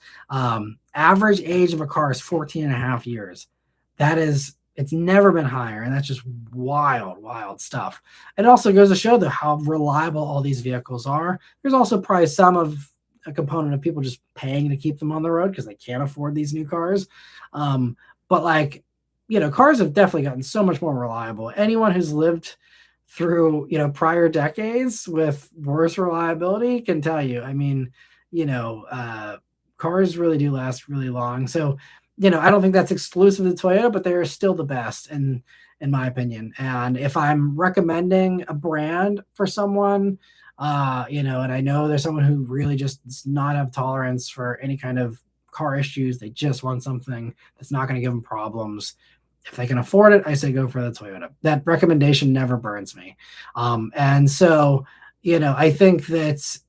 Average age of a car is 14 and a half years. It's never been higher, and that's just wild stuff. It also goes to show how reliable all these vehicles are. There's also probably a component of people just paying to keep them on the road because they can't afford these new cars. But like, cars have definitely gotten so much more reliable. Anyone who's lived through, prior decades with worse reliability can tell you. I mean, cars really do last really long. So, I don't think that's exclusive to Toyota, but they're still the best in my opinion. And if I'm recommending a brand for someone, and I know there's someone who really just does not have tolerance for any kind of car issues, they just want something that's not going to give them problems. If they can afford it, I say go for the Toyota. That recommendation never burns me. And so, I think that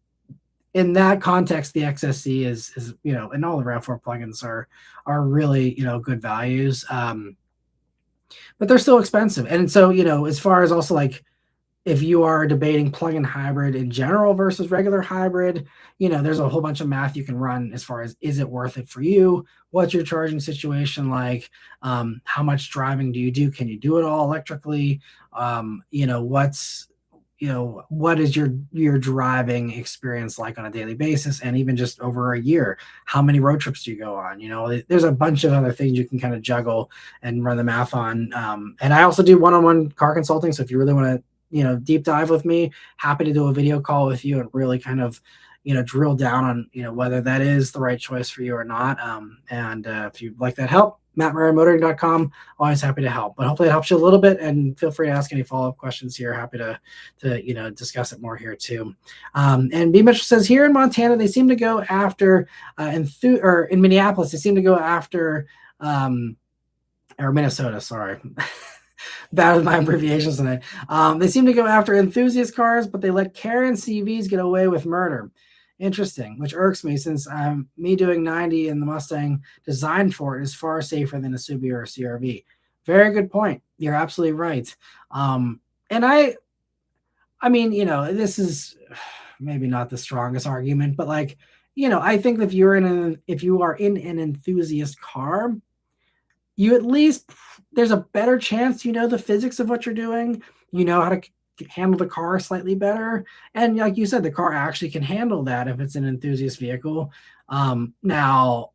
in that context, the XSC is and all the RAV4 plugins are really good values. But they're still expensive. And so, as far as also like if you are debating plug-in hybrid in general versus regular hybrid, there's a whole bunch of math you can run as far as is it worth it for you? What's your charging situation like? How much driving do you do? Can you do it all electrically? What is your driving experience like on a daily basis, and even just over a year? How many road trips do you go on? There's a bunch of other things you can kind of juggle and run the math on. And I also do one-on-one car consulting. So if you really want to deep dive with me, happy to do a video call with you and really kind of drill down on whether that is the right choice for you or not. And if you'd like that help, mattmaranmotoring.com, always happy to help. But hopefully it helps you a little bit, and feel free to ask any follow-up questions here. Happy to discuss it more here too. And B Mitchell says here in Montana they seem to go after or in Minneapolis they seem to go after or Minnesota, sorry. Bad with my abbreviations tonight. They seem to go after enthusiast cars, but they let Karen CVs get away with murder. Interesting, which irks me, since me doing 90 in the Mustang designed for it is far safer than a Subaru or a CRV. Very good point. You're absolutely right. And I mean, this is maybe not the strongest argument, but like, I think if you are in an enthusiast car, you at least, there's a better chance the physics of what you're doing, how to handle the car slightly better. And like you said, the car actually can handle that if it's an enthusiast vehicle. Now,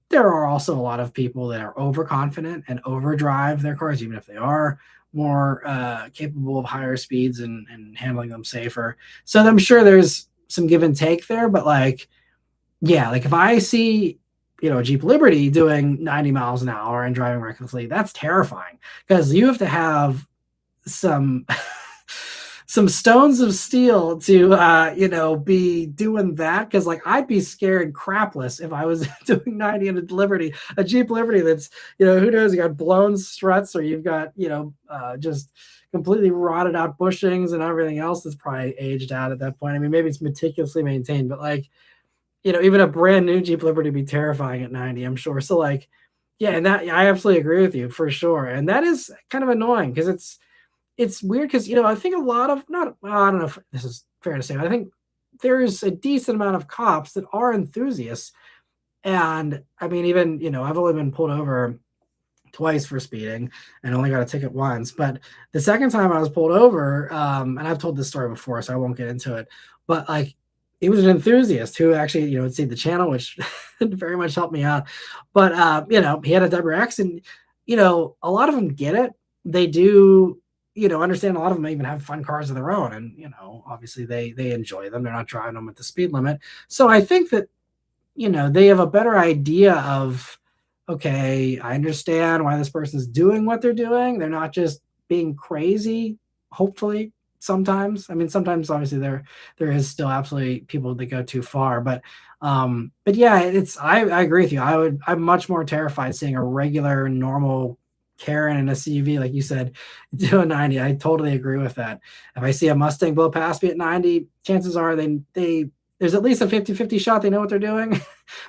there are also a lot of people that are overconfident and overdrive their cars, even if they are more capable of higher speeds and handling them safer. So I'm sure there's some give and take there, but like, yeah, like if I see a Jeep Liberty doing 90 miles an hour and driving recklessly, that's terrifying, because you have to have some some stones of steel to be doing that, because like I'd be scared crapless if I was doing 90 in a Jeep Liberty that's who knows, you got blown struts, or you've got just completely rotted out bushings and everything else that's probably aged out at that point. I mean, maybe it's meticulously maintained, but like even a brand new Jeep Liberty would be terrifying at 90, I'm sure. So like, yeah, and that I absolutely agree with you for sure. And that is kind of annoying, because it's weird, because I think a lot of, not, I don't know if this is fair to say, but I think there's a decent amount of cops that are enthusiasts. And I mean, even I've only been pulled over twice for speeding and only got a ticket once. But the second time I was pulled over, and I've told this story before, so I won't get into it, but like, it was an enthusiast who actually, had seen the channel, which very much helped me out. But, he had a WRX, and, a lot of them get it. They do, understand. A lot of them even have fun cars of their own. And, obviously they enjoy them. They're not driving them at the speed limit. So I think that, they have a better idea of, okay, I understand why this person's doing what they're doing. They're not just being crazy, hopefully. Sometimes, I mean, sometimes obviously there is still absolutely people that go too far, but yeah, I agree with you. I'm much more terrified seeing a regular normal Karen in a CV, like you said, do a 90. I totally agree with that. If I see a Mustang blow past me at 90, chances are they there's at least a 50-50 shot they know what they're doing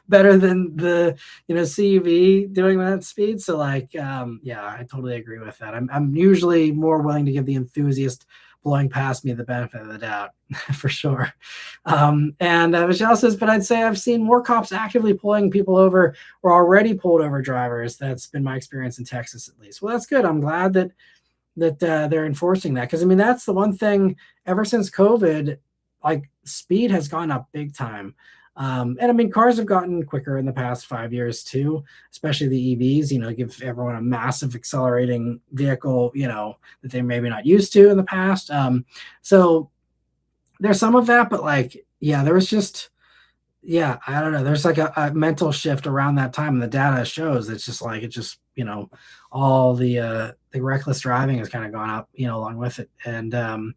better than the CUV doing that speed. So like, yeah, I totally agree with that. I'm usually more willing to give the enthusiast blowing past me the benefit of the doubt for sure. And Michelle says, but I'd say I've seen more cops actively pulling people over or already pulled over drivers. That's been my experience in Texas, at least. Well, that's good. I'm glad that they're enforcing that, because I mean, that's the one thing ever since COVID, like speed has gone up big time. And I mean, cars have gotten quicker in the past 5 years too, especially the EVs. Give everyone a massive accelerating vehicle, that they maybe not used to in the past. So there's some of that, but like, yeah, there was just, yeah, I don't know. There's like a mental shift around that time, and the data shows it's just like it just all the reckless driving has kind of gone up, along with it, and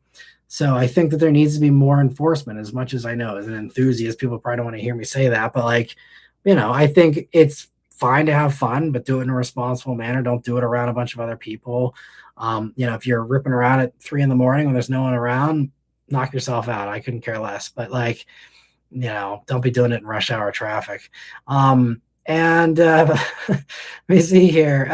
so I think that there needs to be more enforcement. As much as I know, as an enthusiast, people probably don't want to hear me say that, but like, I think it's fine to have fun, but do it in a responsible manner. Don't do it around a bunch of other people. If you're ripping around at 3 in the morning when there's no one around, knock yourself out. I couldn't care less, but like, don't be doing it in rush hour traffic. And let me see here.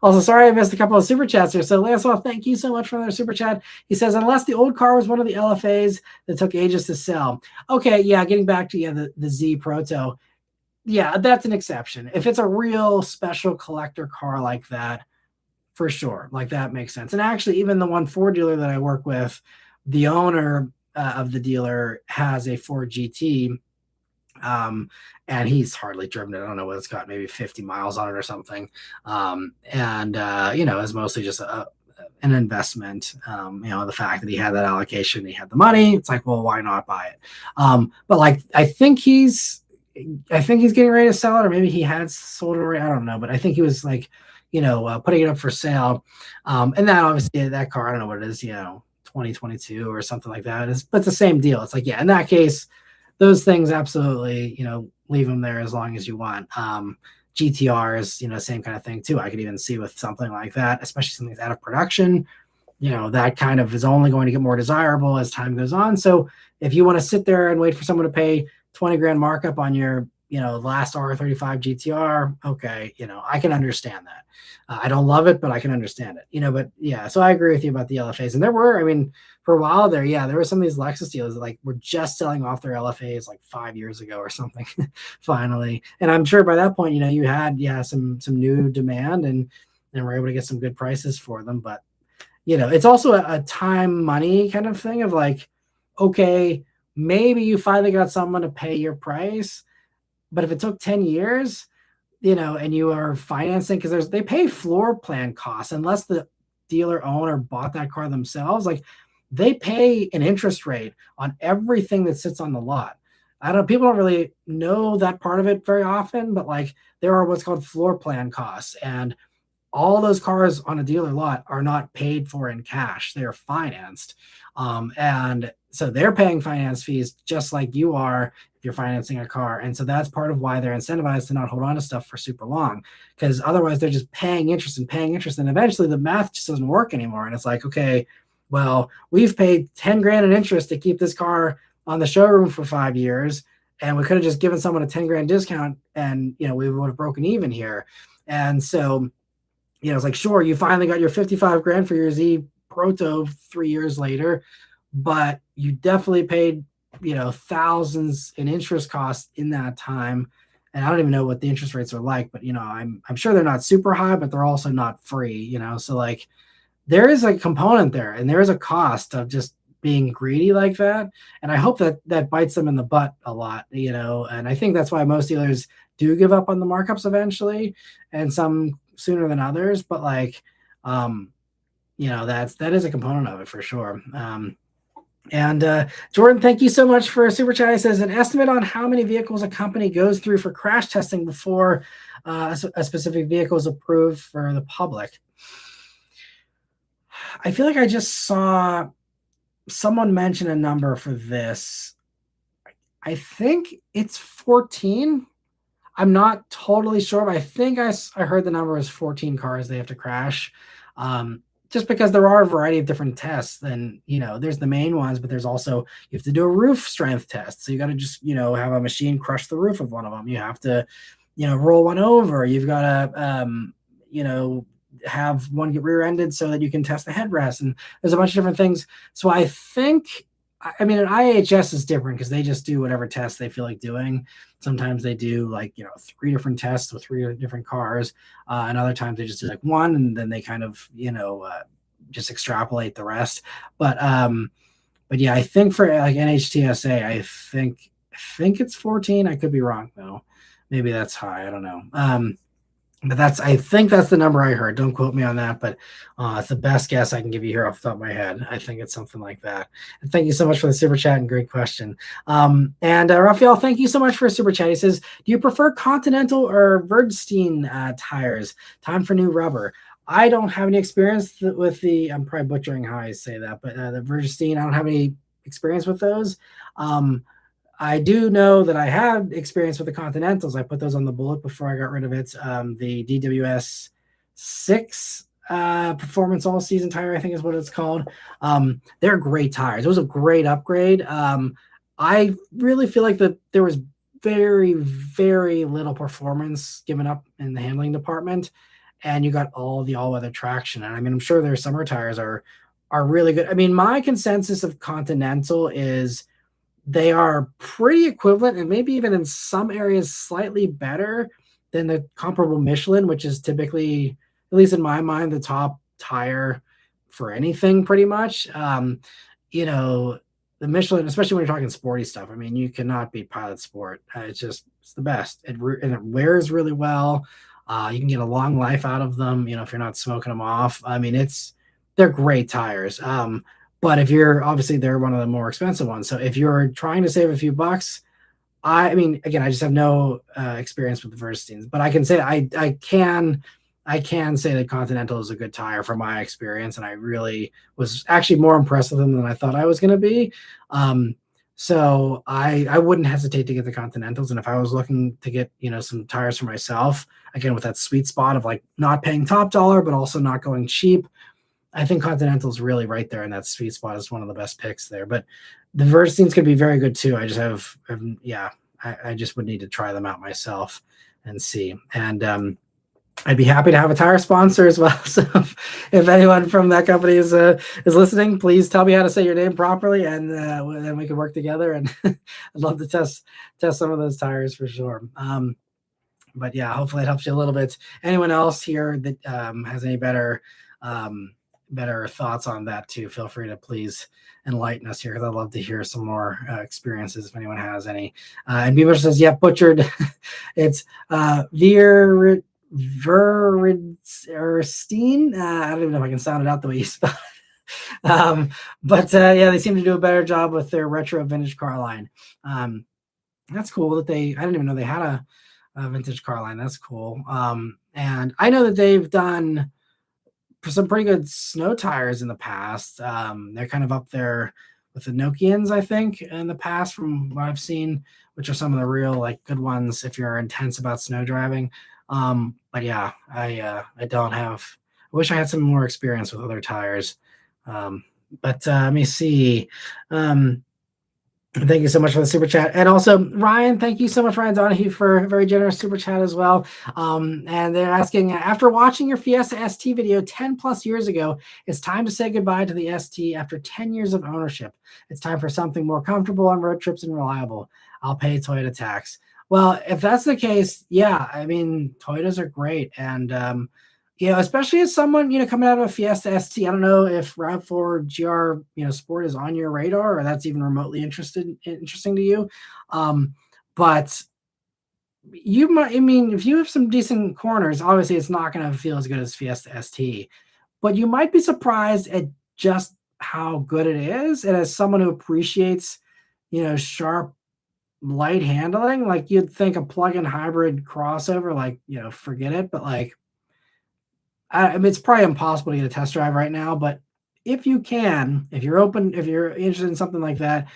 Also, sorry I missed a couple of super chats here. So, Lancelot, thank you so much for their super chat. He says, unless the old car was one of the LFAs that took ages to sell. Okay, yeah, getting back to the Z Proto. Yeah, that's an exception. If it's a real special collector car like that, for sure, like that makes sense. And actually, even the one Ford dealer that I work with, the owner of the dealer has a Ford GT, and he's hardly driven it. I don't know what it's got, maybe 50 miles on it or something. And it's mostly just an investment. The fact that he had that allocation, he had the money. It's like, well, why not buy it? But like, I think he's getting ready to sell it, or maybe he had sold it already. I don't know, but I think he was like, putting it up for sale. And that obviously that car, I don't know what it is, 2022 or something like that. But it's the same deal. It's like, yeah, in that case, those things absolutely, leave them there as long as you want. GTRs, same kind of thing too. I could even see with something like that, especially something that's out of production, that kind of is only going to get more desirable as time goes on. So if you want to sit there and wait for someone to pay 20 grand markup on your, last R35 GTR, okay, I can understand that. I don't love it, but I can understand it, but yeah, so I agree with you about the LFAs. And there were, I mean, for a while there, yeah, there were some of these Lexus dealers that like were just selling off their LFAs like 5 years ago or something, finally. And I'm sure by that point, you had, some new demand and were able to get some good prices for them. But, it's also a time money kind of thing of like, okay, maybe you finally got someone to pay your price, but if it took 10 years, and you are financing, because they pay floor plan costs unless the dealer owner bought that car themselves. Like they pay an interest rate on everything that sits on the lot. People don't really know that part of it very often, but like there are what's called floor plan costs, and all those cars on a dealer lot are not paid for in cash. They're financed. And so they're paying finance fees just like you are if you're financing a car. And so that's part of why they're incentivized to not hold on to stuff for super long, because otherwise they're just paying interest and paying interest. And eventually the math just doesn't work anymore. And it's like, okay, well, we've paid 10 grand in interest to keep this car on the showroom for 5 years. And we could have just given someone a 10 grand discount and, we would have broken even here. And so, it's like, sure, you finally got your 55 grand for your Z Proto 3 years later, but you definitely paid, thousands in interest costs in that time. And I don't even know what the interest rates are like, but, I'm sure they're not super high, but they're also not free, so like there is a component there and there is a cost of just being greedy like that. And I hope that bites them in the butt a lot, and I think that's why most dealers do give up on the markups eventually, and some sooner than others, but like, that is a component of it for sure. And Jordan, thank you so much for a super chat. It says an estimate on how many vehicles a company goes through for crash testing before a specific vehicle is approved for the public. I feel like I just saw someone mention a number for this. I think it's 14. I'm not totally sure, but I think I heard the number is 14 cars they have to crash. Just because there are a variety of different tests. And, there's the main ones, but there's also, you have to do a roof strength test. So you got to just, have a machine crush the roof of one of them. You have to, roll one over. You've got to, have one get rear-ended so that you can test the headrest. And there's a bunch of different things. So I think, an IHS is different because they just do whatever tests they feel like doing. Sometimes they do like, 3 different tests with 3 different cars. And other times they just do like one, and then they kind of, just extrapolate the rest. But yeah, I think for like NHTSA, I think think it's 14. I could be wrong though. Maybe that's high. I don't know. But I think that's the number I heard. Don't quote me on that, but it's the best guess I can give you here off the top of my head. I think it's something like that. And thank you so much for the super chat and great question. And Raphael, thank you so much for a super chat. He says, do you prefer Continental or Bridgestone tires? Time for new rubber. I don't have any experience with I'm probably butchering how I say that, but the Bridgestone, I don't have any experience with those. I do know that I had experience with the Continentals. I put those on the bullet before I got rid of it. The DWS 6 Performance All Season tire, I think is what it's called. They're great tires. It was a great upgrade. I really feel like that there was very, very little performance given up in the handling department, and you got all the all-weather traction. And I mean, I'm sure their summer tires are really good. I mean, my consensus of Continental is they are pretty equivalent and maybe even in some areas slightly better than the comparable Michelin, which is typically, at least in my mind, the top tire for anything pretty much. You know, the Michelin, especially when you're talking sporty stuff, I mean, you cannot beat Pilot Sport. It's the best. And it wears really well. You can get a long life out of them, you know, if you're not smoking them off. I mean, they're great tires. But if you're obviously they're one of the more expensive ones. So if you're trying to save a few bucks, I mean, again, I just have no experience with the Versteins, but I can say I can say that Continental is a good tire from my experience, and I really was actually more impressed with them than I thought I was going to be. So I wouldn't hesitate to get the Continentals, and if I was looking to get some tires for myself, again with that sweet spot of like not paying top dollar but also not going cheap, I think Continental's really right there in that sweet spot. Is one of the best picks there. But the Versteins could be very good too. I just I just would need to try them out myself and see. And I'd be happy to have a tire sponsor as well. So if anyone from that company is listening, please tell me how to say your name properly, and then we can work together. And I'd love to test some of those tires for sure. But yeah, hopefully it helps you a little bit. Anyone else here that has any better thoughts on that too, feel free to please enlighten us here, because I'd love to hear some more experiences if anyone has any. And Beaver says, yeah, butchered. It's Verstein. I don't even know if I can sound it out the way you spell it. But yeah, they seem to do a better job with their retro vintage car line. That's cool that I didn't even know they had a vintage car line. That's cool. And I know that they've done some pretty good snow tires in the past. They're kind of up there with the Nokians, I think, in the past from what I've seen, which are some of the real like good ones if you're intense about snow driving. But yeah, I wish I had some more experience with other tires. But let me see. Thank you so much for the super chat. And also, Ryan, thank you so much, Ryan Donahue, for a very generous super chat as well. And they're asking, after watching your Fiesta ST video 10 plus years ago, it's time to say goodbye to the ST after 10 years of ownership. It's time for something more comfortable on road trips and reliable. I'll pay Toyota tax. Well, if that's the case, yeah, I mean, Toyotas are great. And, especially as someone, coming out of a Fiesta ST, I don't know if RAV4 GR, Sport is on your radar or that's even remotely interesting to you. But you might, if you have some decent corners, obviously it's not going to feel as good as Fiesta ST, but you might be surprised at just how good it is. And as someone who appreciates, sharp, light handling, like you'd think a plug-in hybrid crossover, like, forget it. But like, I mean, it's probably impossible to get a test drive right now, but if you're interested in something like that,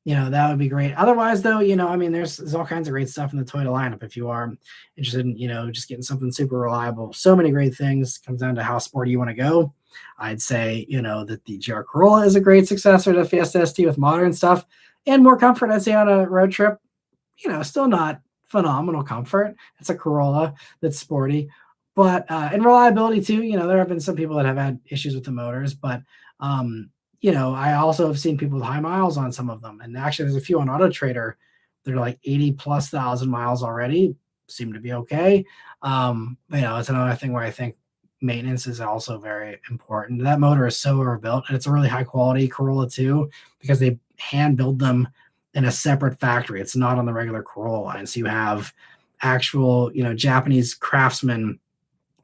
that would be great. Otherwise though, there's all kinds of great stuff in the Toyota lineup. If you are interested in, just getting something super reliable, so many great things. Comes down to how sporty you want to go. I'd say, that the GR Corolla is a great successor to Fiesta ST with modern stuff and more comfort. I'd say on a road trip, still not phenomenal comfort. It's a Corolla that's sporty. But and reliability too, there have been some people that have had issues with the motors, but I also have seen people with high miles on some of them. And actually there's a few on Auto Trader that are like 80,000+ miles already, seem to be okay. It's another thing where I think maintenance is also very important. That motor is so overbuilt, and it's a really high quality Corolla too, because they hand build them in a separate factory. It's not on the regular Corolla line. So you have actual, Japanese craftsmen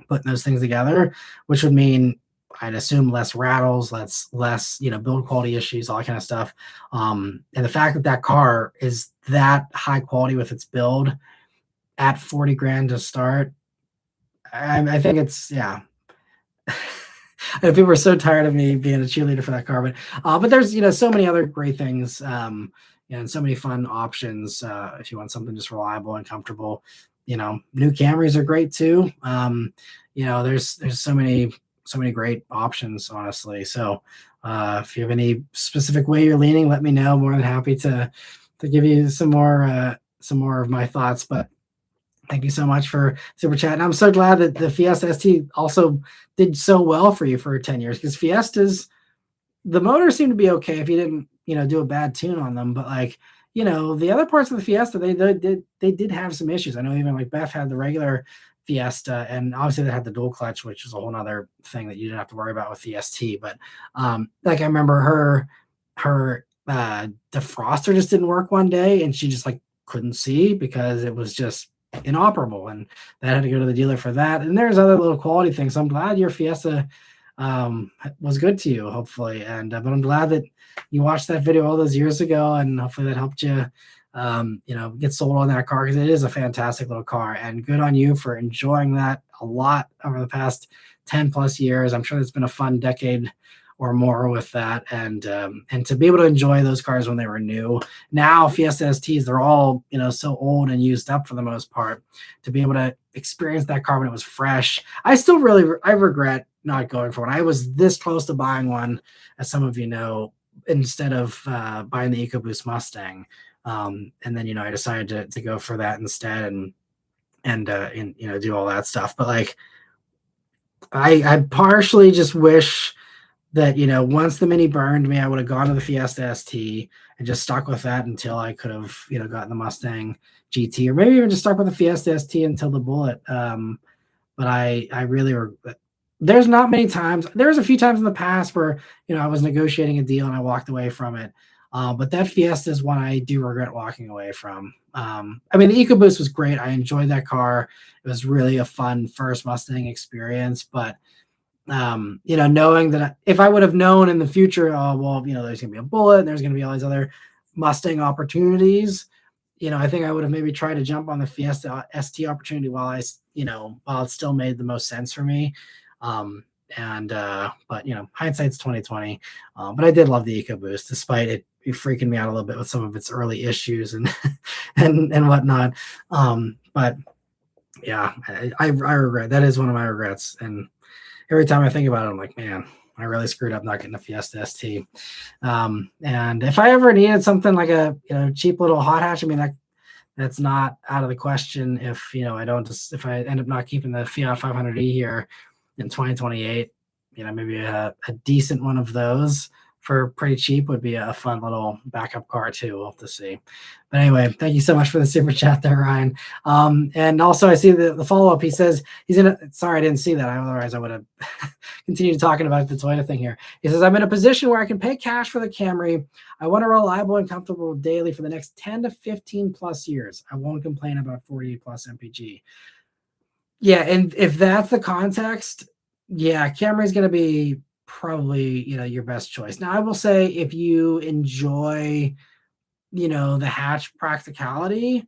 putting those things together, which would mean I'd assume less rattles, less, build quality issues, all that kind of stuff. And the fact that that car is that high quality with its build at 40 grand to start, I think it's, yeah. And people are so tired of me being a cheerleader for that car, but there's, so many other great things, and so many fun options. If you want something just reliable and comfortable, new Camrys are great too. There's so many great options, honestly. So, if you have any specific way you're leaning, let me know. More than happy to give you some more of my thoughts. But thank you so much for super chat. And I'm so glad that the Fiesta ST also did so well for you for 10 years, because Fiestas, the motors seem to be okay if you didn't, do a bad tune on them. But like, the other parts of the Fiesta, they did have some issues. I know even like Beth had the regular Fiesta, and obviously they had the dual clutch, which is a whole nother thing that you didn't have to worry about with the ST. But like I remember her defroster just didn't work one day, and she just like couldn't see because it was just inoperable, and that had to go to the dealer for that. And there's other little quality things. So I'm glad your Fiesta was good to you, hopefully. And but I'm glad that you watched that video all those years ago, and hopefully that helped you get sold on that car, because it is a fantastic little car. And good on you for enjoying that a lot over the past 10 plus years. I'm sure it's been a fun decade or more with that, and to be able to enjoy those cars when they were new. Now Fiesta STs, they're all so old and used up for the most part. To be able to experience that car when it was fresh, I regret not going for one. I was this close to buying one, as some of you know, instead of buying the EcoBoost Mustang, and then I decided to go for that instead, and do all that stuff. But like, I partially just wish that once the Mini burned me, I would have gone to the Fiesta ST and just stuck with that until I could have gotten the Mustang GT, or maybe even just stuck with the Fiesta ST until the Bullet. But I really there's not many times. There's a few times in the past where I was negotiating a deal and I walked away from it. But that Fiesta is one I do regret walking away from. I mean, the EcoBoost was great. I enjoyed that car. It was really a fun first Mustang experience, but knowing that if I would have known in the future, there's going to be a Bullet, and there's going to be all these other Mustang opportunities, I think I would have maybe tried to jump on the Fiesta ST opportunity while it still made the most sense for me. But hindsight's 2020. But I did love the EcoBoost, despite it freaking me out a little bit with some of its early issues and and whatnot. But yeah, I regret. That is one of my regrets. And every time I think about it, I'm like, man, I really screwed up not getting a Fiesta ST. And if I ever needed something like a cheap little hot hatch, I mean, that's not out of the question. If if I end up not keeping the Fiat 500e here in 2028, maybe a decent one of those for pretty cheap would be a fun little backup car too. We'll have to see. But anyway, thank you so much for the super chat there, Ryan. And also I see the follow-up. He says sorry, I didn't see that. Otherwise I would have continued talking about the Toyota thing here. He says, I'm in a position where I can pay cash for the Camry. I want a reliable and comfortable daily for the next 10 to 15 plus years. I won't complain about 40 plus MPG. Yeah, and if that's the context, yeah, Camry is going to be probably your best choice. Now I will say, if you enjoy the hatch practicality,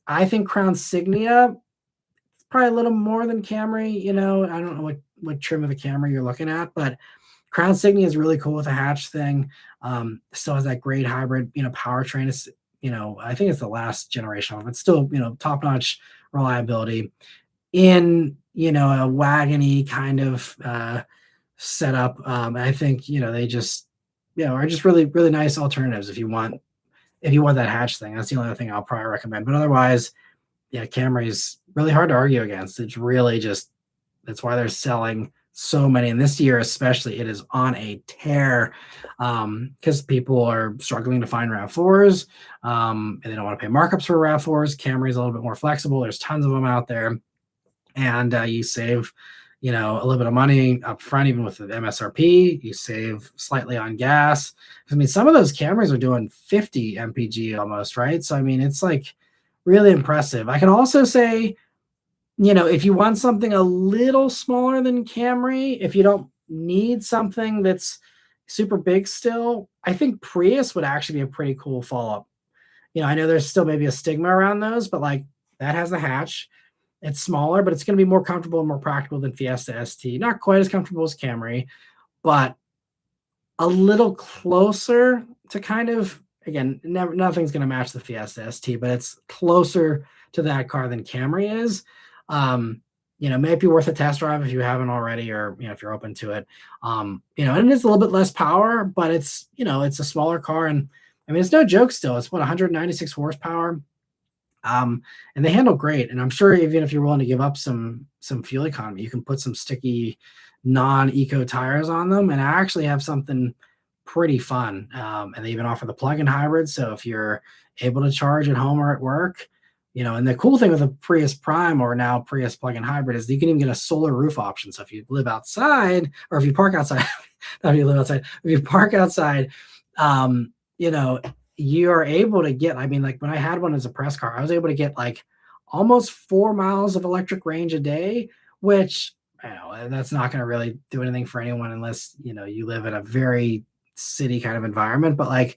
I think Crown Signia is probably a little more than Camry. I don't know what trim of the Camry you're looking at, but Crown Signia is really cool with the hatch thing. Still has that great hybrid powertrain. It's I think it's the last generation of it, but still top-notch reliability in a wagony kind of setup. I think they just are just really, really nice alternatives if you want that hatch thing. That's the only other thing I'll probably recommend. But otherwise, yeah, Camry's really hard to argue against. It's really just, that's why they're selling so many. And this year especially, it is on a tear, because people are struggling to find RAV4s, and they don't want to pay markups for RAV4s. Camry's a little bit more flexible. There's tons of them out there, and you save a little bit of money up front, even with the MSRP. You save slightly on gas. I mean, some of those cameras are doing 50 mpg almost, right? So I mean, it's like really impressive. I can also say, if you want something a little smaller than Camry, if you don't need something that's super big still, I think Prius would actually be a pretty cool follow-up. I know there's still maybe a stigma around those, but like that has the hatch. It's smaller, but it's going to be more comfortable and more practical than Fiesta ST. Not quite as comfortable as Camry, but a little closer to kind of, again, nothing's going to match the Fiesta ST, but it's closer to that car than Camry is. May be worth a test drive if you haven't already, or if you're open to it. And it's a little bit less power, but it's it's a smaller car, and I mean it's no joke. Still, it's 196 horsepower. And they handle great. And I'm sure even if you're willing to give up some fuel economy, you can put some sticky non-eco tires on them and actually have something pretty fun. And they even offer the plug-in hybrid. So if you're able to charge at home or at work, and the cool thing with a Prius Prime or now Prius plug-in hybrid is you can even get a solar roof option. So if you live outside, or if you park outside, not if you live outside, if you park outside, you are able to get, I mean, like when I had one as a press car, I was able to get like almost 4 miles of electric range a day, which that's not going to really do anything for anyone unless, you live in a very city kind of environment, but like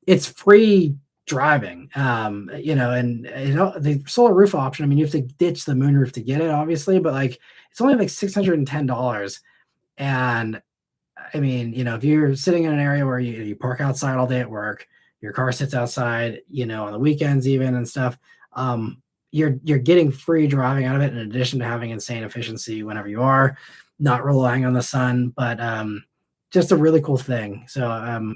it's free driving, and the solar roof option, I mean, you have to ditch the moonroof to get it, obviously, but like it's only like $610. And I mean, if you're sitting in an area where you park outside all day at work, your car sits outside, on the weekends even and stuff, you're getting free driving out of it in addition to having insane efficiency whenever you are not relying on the sun. But just a really cool thing. So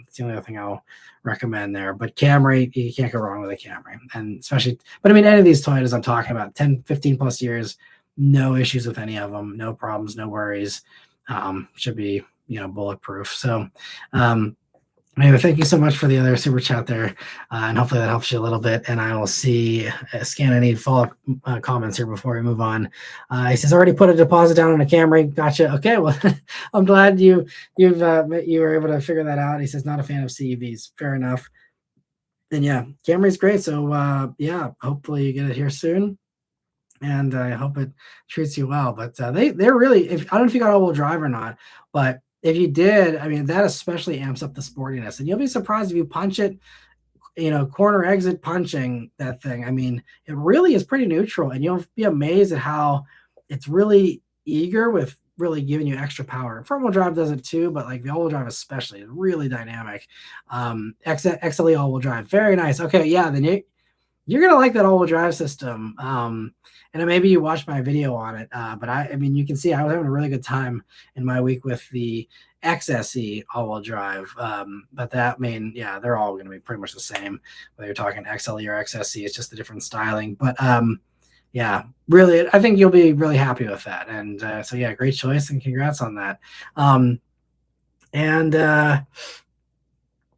it's the only other thing I'll recommend there. But Camry, you can't go wrong with a Camry. And especially, but I mean, any of these Toyotas I'm talking about, 10, 15 plus years, no issues with any of them, no problems, no worries. Should be, bulletproof. So anyway, thank you so much for the other super chat there. And hopefully that helps you a little bit. And I will scan any follow-up comments here before we move on. He says, already put a deposit down on a Camry. Gotcha. Okay, well, I'm glad you were able to figure that out. He says, not a fan of CEVs. Fair enough. And yeah, Camry's great. So yeah, hopefully you get it here soon. And I hope it treats you well. But they're really, I don't know if you got all-wheel drive or not, but if you did, I mean, that especially amps up the sportiness. And you'll be surprised if you punch it, corner exit punching that thing. I mean, it really is pretty neutral, and you'll be amazed at how it's really eager with really giving you extra power. Front-wheel drive does it too, but like the all-wheel drive especially is really dynamic. XLE all-wheel drive, very nice. Okay, yeah, then you're gonna like that all-wheel drive system. And maybe you watched my video on it, but I mean, you can see I was having a really good time in my week with the XSE all-wheel drive. But that, I mean, yeah, they're all going to be pretty much the same, whether you're talking XLE or XSE. It's just a different styling. But yeah, really, I think you'll be really happy with that. And so yeah, great choice, and congrats on that. And let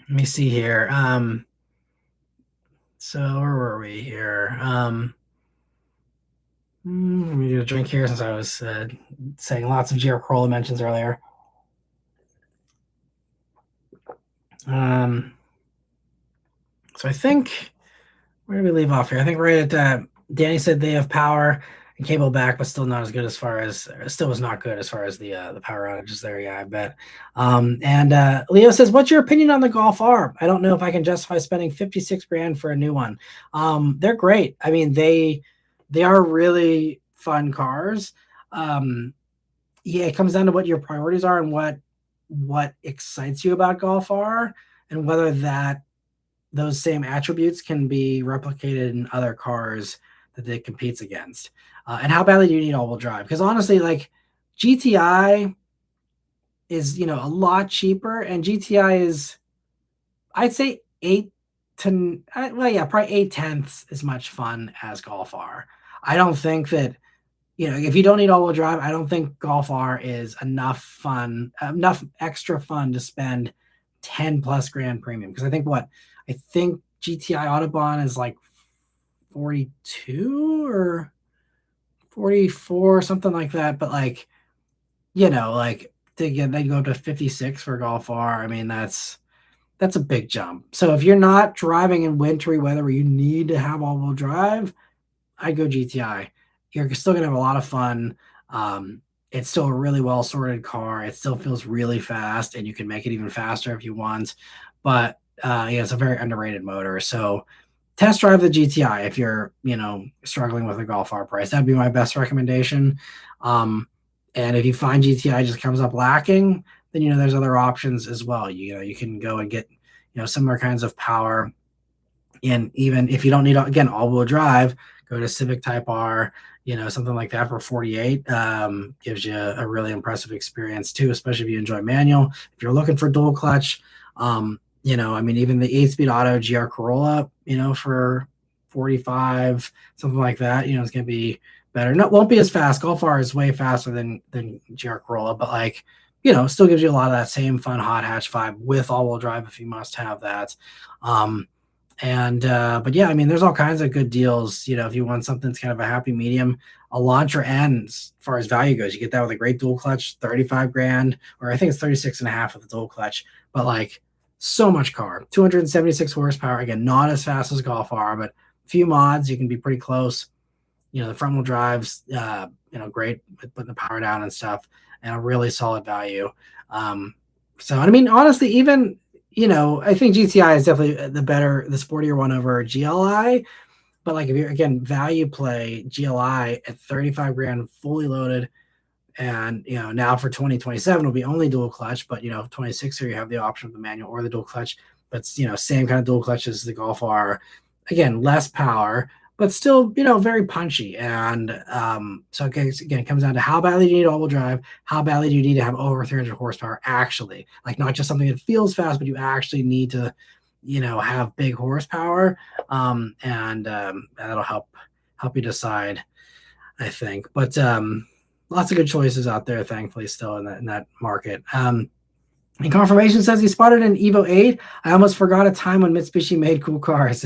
me see here. So where were we here? Let me do a drink here since I was saying lots of Gio Corolla mentions earlier. So I think, where did we leave off here? I think right at Danny said they have power and cable back, but still not as good still was not good as far as the power outages there. Yeah, I bet. And Leo says, what's your opinion on the Golf R? I don't know if I can justify spending 56 grand for a new one. They're great. I mean, they are really fun cars. Yeah, it comes down to what your priorities are and what excites you about Golf R, and whether those same attributes can be replicated in other cars that it competes against. And how badly do you need all-wheel drive? Because honestly, like GTI is, a lot cheaper, and GTI is, I'd say probably 8/10 as much fun as Golf R. I don't think that, if you don't need all-wheel drive, I don't think Golf R is enough extra fun to spend 10 plus grand premium. Because I think GTI Autobahn is like 42 or 44, something like that. But like, like they go up to 56 for Golf R. I mean, that's a big jump. So if you're not driving in wintry weather where you need to have all-wheel drive, I go GTI. You're still gonna have a lot of fun. Um, it's still a really well sorted car. It still feels really fast, and you can make it even faster if you want. But yeah, it's a very underrated motor. So test drive the GTI if you're struggling with a Golf R price. That'd be my best recommendation. Um, and if you find GTI just comes up lacking, then there's other options as well. You can go and get similar kinds of power, and even if you don't need, again, all-wheel drive, go to Civic Type R, something like that for 48. Gives you a really impressive experience too, especially if you enjoy manual. If you're looking for dual clutch, I mean, even the 8-speed auto GR Corolla, for 45, something like that, it's going to be better. No, it won't be as fast. Golf R is way faster than GR Corolla, but still gives you a lot of that same fun hot hatch vibe with all-wheel drive if you must have that. But yeah, I mean, there's all kinds of good deals. If you want something that's kind of a happy medium, Elantra N, as far as value goes, you get that with a great dual clutch, 35 grand, or I think it's 36 and a half with the dual clutch, but so much car, 276 horsepower. Again, not as fast as Golf R, but few mods, you can be pretty close. The front wheel drives, great with putting the power down and stuff, and a really solid value. So, I mean, honestly, even I think GTI is definitely the sportier one over GLI. But if you're, again, value play, GLI at 35 grand, fully loaded, and now for 2027 will be only dual clutch, but 26 here you have the option of the manual or the dual clutch, but same kind of dual clutch as the Golf R. Again, less power, but still very punchy. And so again, it comes down to how badly do you need all-wheel drive, how badly do you need to have over 300 horsepower actually, not just something that feels fast, but you actually need to have big horsepower. And that'll help you decide, I think. But lots of good choices out there, thankfully, still in that market. And Confirmation says he spotted an Evo 8. I almost forgot a time when Mitsubishi made cool cars.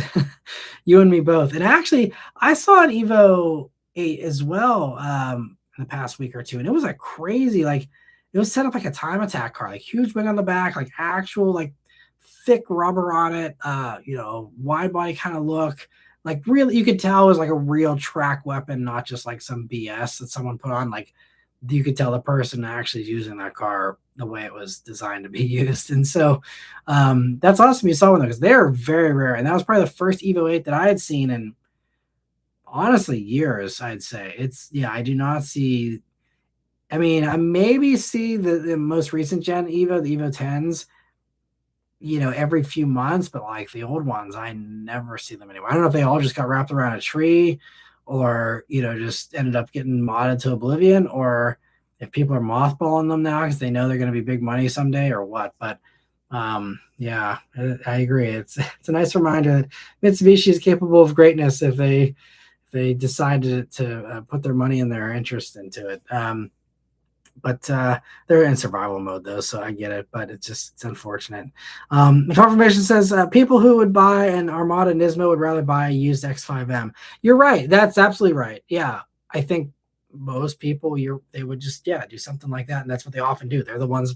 You and me both. And actually, I saw an Evo 8 as well in the past week or two, and it was crazy. It was set up like a time attack car, huge wing on the back, actual thick rubber on it, wide body kind of look. Really, you could tell it was a real track weapon, not just some BS that someone put on. You could tell the person actually using that car the way it was designed to be used. And so that's awesome you saw one, because they're very rare. And that was probably the first Evo 8 that I had seen in, honestly, years, I'd say. I do not see, I mean, I maybe see the most recent gen Evo, the Evo 10s, every few months, but the old ones, I never see them anymore. I don't know if they all just got wrapped around a tree, or just ended up getting modded to oblivion, or if people are mothballing them now because they know they're going to be big money someday, or what. But yeah, I agree. It's a nice reminder that Mitsubishi is capable of greatness if they decide to put their money and their interest into it. But they're in survival mode though, so I get it. But it's unfortunate. The Confirmation says people who would buy an Armada Nismo would rather buy a used X5M. You're right. That's absolutely right. Yeah, I think most people they would just do something like that, and that's what they often do. They're the ones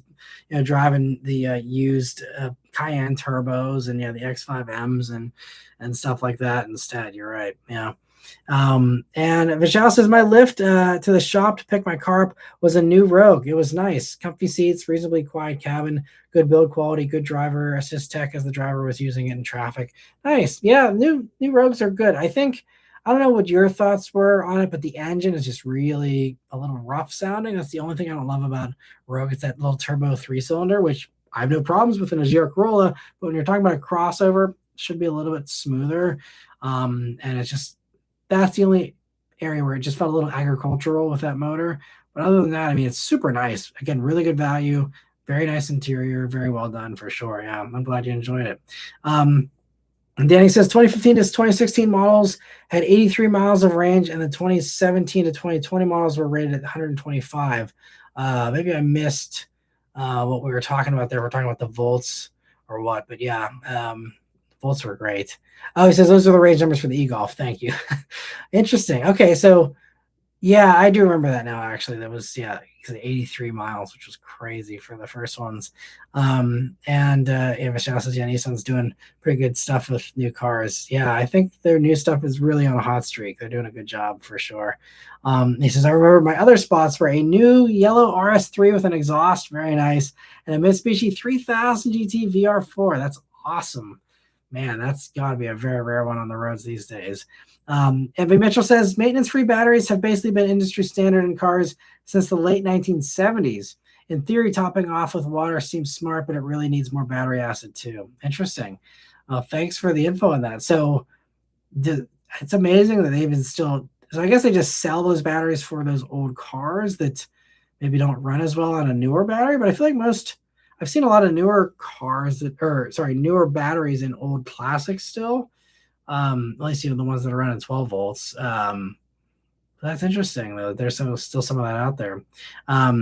driving the used Cayenne turbos and the X5Ms and stuff like that instead. You're right. Yeah. And Vishal says my lift to the shop to pick my car up was a new Rogue. It was nice, comfy seats, reasonably quiet cabin, good build quality, good driver assist tech as the driver was using it in traffic. Nice. Yeah, new Rogues are good. I think, I don't know what your thoughts were on it, but the engine is just really a little rough sounding. That's the only thing I don't love about Rogue. It's that little turbo 3-cylinder, which I have no problems with in a GR Corolla, but when you're talking about a crossover, it should be a little bit smoother. And it's just, that's the only area where it just felt a little agricultural with that motor. But other than that, I mean, it's super nice. Again, really good value, very nice interior, very well done for sure. Yeah, I'm glad you enjoyed it. And Danny says 2015 to 2016 models had 83 miles of range, and the 2017 to 2020 models were rated at 125. Maybe I missed what we were talking about there. We're talking about the volts or what, but yeah, volts were great. Oh, he says those are the range numbers for the e-Golf. Thank you. Interesting. Okay, so yeah, I do remember that now. Actually, that was because 83 miles, which was crazy for the first ones. Michelle says, yeah, Nissan's doing pretty good stuff with new cars. Yeah, I think their new stuff is really on a hot streak. They're doing a good job for sure. He says, I remember my other spots were a new yellow RS3 with an exhaust, very nice, and a Mitsubishi 3000 GT VR4. That's awesome. Man, that's got to be a very rare one on the roads these days. Envy Mitchell says maintenance-free batteries have basically been industry standard in cars since the late 1970s. In theory, topping off with water seems smart, but it really needs more battery acid too. Interesting. Thanks for the info on that. So it's amazing that they even still. So I guess they just sell those batteries for those old cars that maybe don't run as well on a newer battery. But I feel like I've seen a lot of newer cars newer batteries in old classics still. At least the ones that are running 12 volts. That's interesting though. There's still some of that out there. Let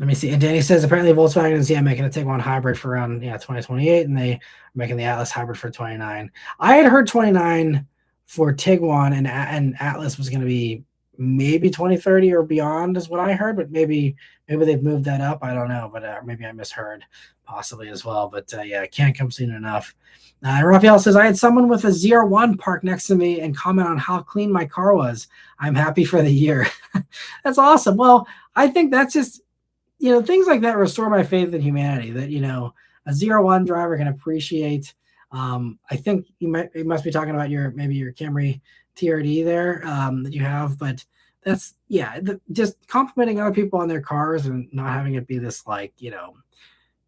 me see. And Danny says apparently Volkswagen is making a Tiguan hybrid for around 2028, and they are making the Atlas hybrid for 29. I had heard 29 for Tiguan, and Atlas was going to be maybe 2030 or beyond is what I heard, but maybe they've moved that up. I don't know, but maybe I misheard possibly as well. But it can't come soon enough. Raphael says, I had someone with a ZR1 parked next to me and comment on how clean my car was. I'm happy for the year. That's awesome. Well, I think that's just, things like that restore my faith in humanity, that, a ZR1 driver can appreciate. I think you must be talking about your Camry TRD there that you have, but that's, just complimenting other people on their cars and not having it be this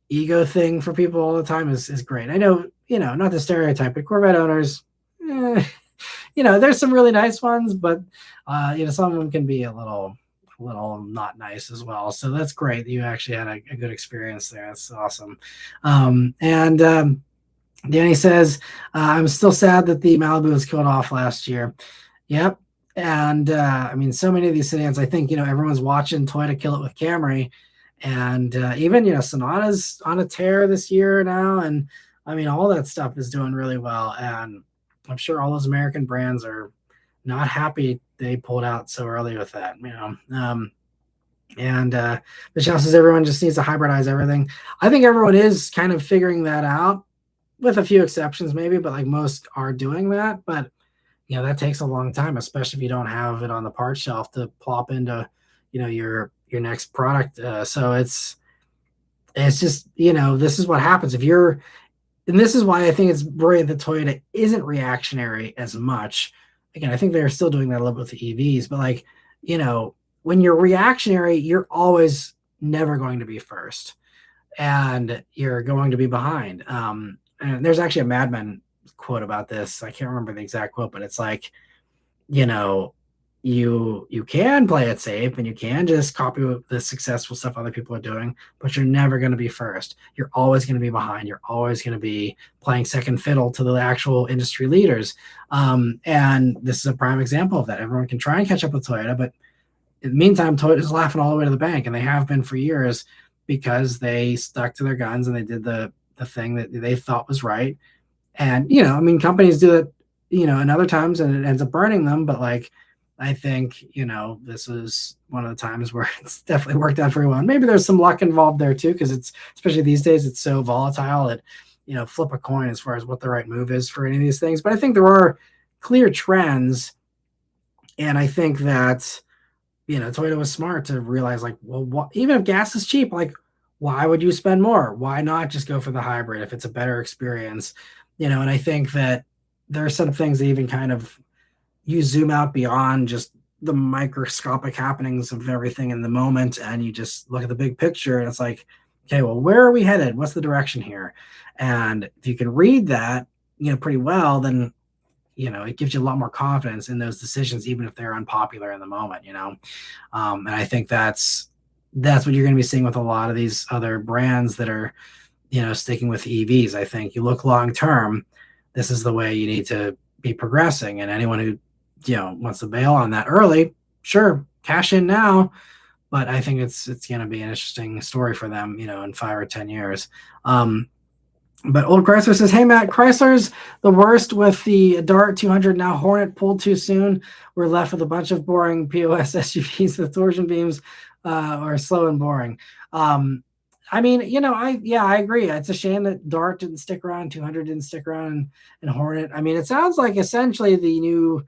ego thing for people all the time is great. I know, not the stereotype, but Corvette owners, there's some really nice ones, but some of them can be a little not nice as well. So that's great that you actually had a good experience there. That's awesome. Danny says, I'm still sad that the Malibu was killed off last year. Yep. And so many of these sedans, I think, everyone's watching Toyota kill it with Camry. And even, Sonata's on a tear this year now. And all that stuff is doing really well. And I'm sure all those American brands are not happy they pulled out so early with that, Michelle says everyone just needs to hybridize everything. I think everyone is kind of figuring that out, with a few exceptions maybe, but most are doing that. But that takes a long time, especially if you don't have it on the parts shelf to plop into your next product. So it's just this is what happens if you're, and this is why I think it's brilliant that Toyota isn't reactionary as much. Again, I think they're still doing that a little bit with the EVs, but when you're reactionary, you're always never going to be first, and you're going to be behind. And there's actually a Mad Men quote about this. I can't remember the exact quote, but it's you can play it safe and you can just copy the successful stuff other people are doing, but you're never going to be first. You're always going to be behind. You're always going to be playing second fiddle to the actual industry leaders. And this is a prime example of that. Everyone can try and catch up with Toyota, but in the meantime, Toyota's laughing all the way to the bank, and they have been for years because they stuck to their guns and they did the thing that they thought was right. And, companies do it, in other times, and it ends up burning them. But I think, this is one of the times where it's definitely worked out very well. Maybe there's some luck involved there too, because it's, especially these days, it's so volatile that, flip a coin as far as what the right move is for any of these things. But I think there are clear trends. And I think that, Toyota was smart to realize even if gas is cheap, why would you spend more? Why not just go for the hybrid if it's a better experience? And I think that there are some things that even kind of, you zoom out beyond just the microscopic happenings of everything in the moment, and you just look at the big picture, and it's okay, well, where are we headed? What's the direction here? And if you can read that, pretty well, then, it gives you a lot more confidence in those decisions, even if they're unpopular in the moment, and I think that's what you're going to be seeing with a lot of these other brands that are, sticking with EVs. I think you look long-term, this is the way you need to be progressing. And anyone who, wants to bail on that early, sure, cash in now. But I think it's going to be an interesting story for them, in 5 or 10 years. But Old Chrysler says, "Hey Matt, Chrysler's the worst with the Dart 200. Now Hornet pulled too soon. We're left with a bunch of boring POS SUVs with torsion beams, are slow and boring." Um, I mean, I agree. It's a shame that Dart didn't stick around, 200 didn't stick around, and Hornet. I mean, it sounds like essentially the new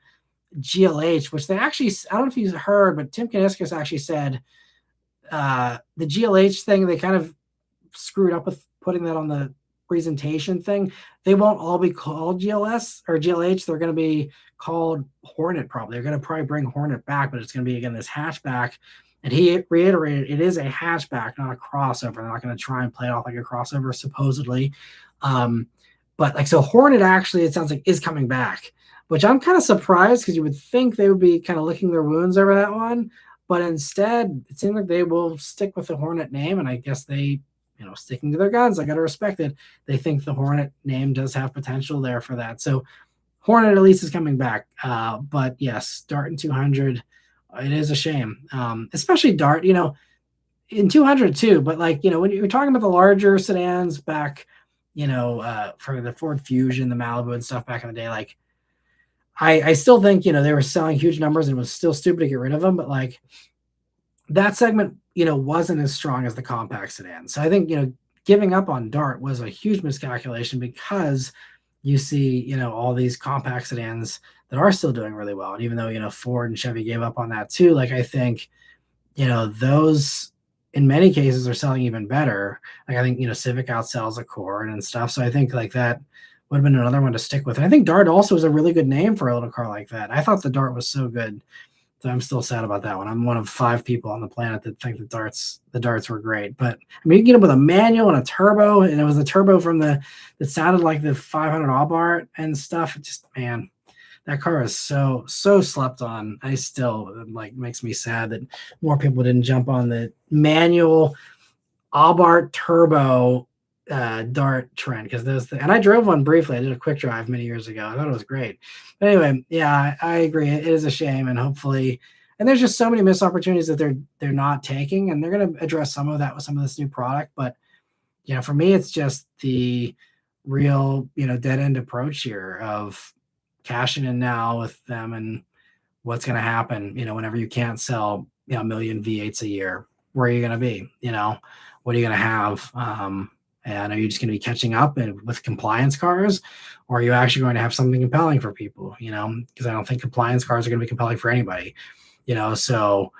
GLH, which they actually, I don't know if you've heard, but Tim Kuniskis actually said the GLH thing, they kind of screwed up with putting that on the presentation thing. They won't all be called GLS or GLH. They're going to be called Hornet probably. They're going to probably bring Hornet back, but it's going to be, again, this hatchback. And he reiterated it is a hatchback, not a crossover. They're not going to try and play it off like a crossover, supposedly. But like, so Hornet actually, it sounds like, is coming back, which I'm kind of surprised because you would think they would be kind of licking their wounds over that one. But instead, it seems like they will stick with the Hornet name. And I guess they, sticking to their guns, I got to respect it. They think the Hornet name does have potential there for that. So Hornet at least is coming back. But yes, Dart in 200, it is a shame, especially Dart, in 200 too. But like, when you're talking about the larger sedans back, for the Ford Fusion, the Malibu and stuff back in the day, like I still think, they were selling huge numbers and it was still stupid to get rid of them. But like that segment, wasn't as strong as the compact sedan. So I think, giving up on Dart was a huge miscalculation because you see, all these compact sedans that are still doing really well. And even though, Ford and Chevy gave up on that too, like I think, those in many cases are selling even better. Like I think, Civic outsells Accord and stuff. So I think like that would have been another one to stick with. And I think Dart also is a really good name for a little car like that. I thought the Dart was so good. So I'm still sad about that one. I'm one of 5 people on the planet that think the darts were great. But I mean, you get them with a manual and a turbo, and it was a turbo from that sounded like the 500 Abarth and stuff. It just, man, that car is so slept on. I still, like, makes me sad that more people didn't jump on the manual Abarth turbo Dart trend, because and I drove one briefly. I did a quick drive many years ago. I thought it was great. But anyway, yeah, I agree. It is a shame, and hopefully, and there's just so many missed opportunities that they're not taking, and they're going to address some of that with some of this new product. But for me, it's just the real dead end approach here of cashing in now with them, and what's going to happen. Whenever you can't sell a million V8s a year, where are you going to be? What are you going to have? And are you just going to be catching up with compliance cars, or are you actually going to have something compelling for people? Because I don't think compliance cars are going to be compelling for anybody. So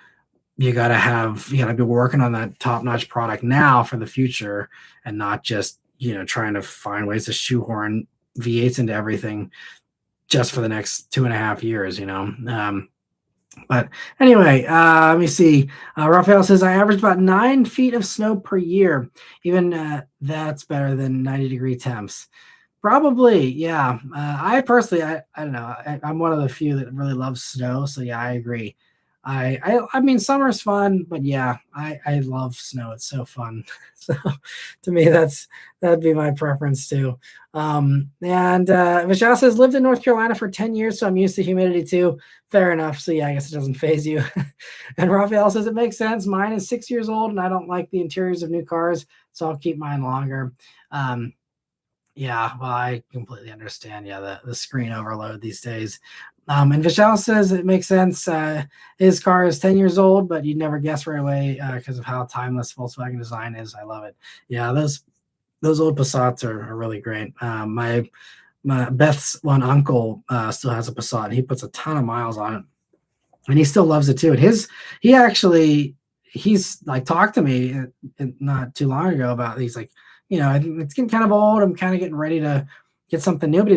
you got to be working on that top-notch product now for the future, and not just trying to find ways to shoehorn V8s into everything just for the next 2.5 years. But anyway, let me see. Raphael says, I average about 9 feet of snow per year. Even that's better than 90-degree temps. Probably, yeah. I personally, I don't know. I'm one of the few that really loves snow. So yeah, I agree. I mean, summer's fun, but yeah, I love snow. It's so fun. So to me, that'd be my preference too. And Vishal says, lived in North Carolina for 10 years, so I'm used to humidity too. Fair enough. So yeah, I guess it doesn't phase you. And Raphael says, it makes sense. Mine is 6 years old and I don't like the interiors of new cars, so I'll keep mine longer. Yeah, well, I completely understand. Yeah, the screen overload these days. And Vishal says it makes sense. His car is 10 years old, but you'd never guess right away because of how timeless Volkswagen design is. I love it. Yeah, those old Passats are really great. My Beth's one uncle still has a Passat, and he puts a ton of miles on it, and he still loves it too. And he's like talked to me not too long ago about, he's like, it's getting kind of old. I'm kind of getting ready to get something new. But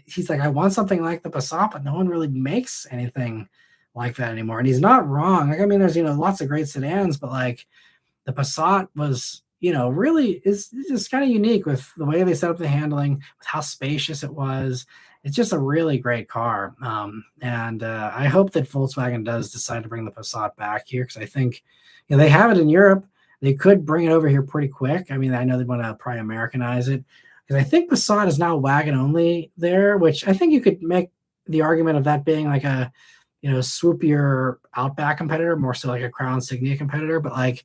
he's like, I want something like the Passat, but no one really makes anything like that anymore. And he's not wrong. Like, I mean, there's, lots of great sedans, but like the Passat was, really is just kind of unique with the way they set up the handling, with how spacious it was. It's just a really great car. And I hope that Volkswagen does decide to bring the Passat back here, because I think, they have it in Europe. They could bring it over here pretty quick. I mean, I know they want to probably Americanize it, because I think Passat is now wagon only there, which I think you could make the argument of that being like a, swoopier Outback competitor, more so like a Crown Signia competitor. But like,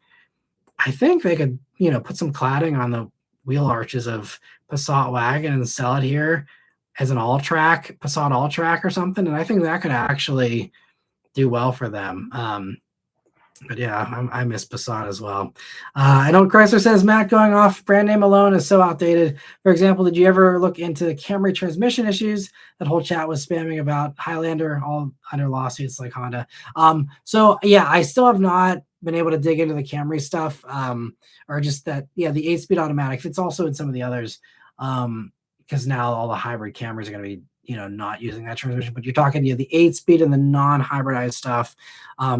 I think they could, put some cladding on the wheel arches of Passat wagon and sell it here as an all track, Passat all track or something. And I think that could actually do well for them. But yeah, I miss Passat as well. I know Chrysler says, Matt, going off brand name alone is so outdated. For example, did you ever look into the Camry transmission issues? That whole chat was spamming about Highlander, all under lawsuits like Honda. So yeah, I still have not been able to dig into the Camry stuff, or just that, yeah, the 8-speed automatic. It's also in some of the others, because now all the hybrid Camrys are going to be, not using that transmission. But you're talking, the 8-speed and the non-hybridized stuff.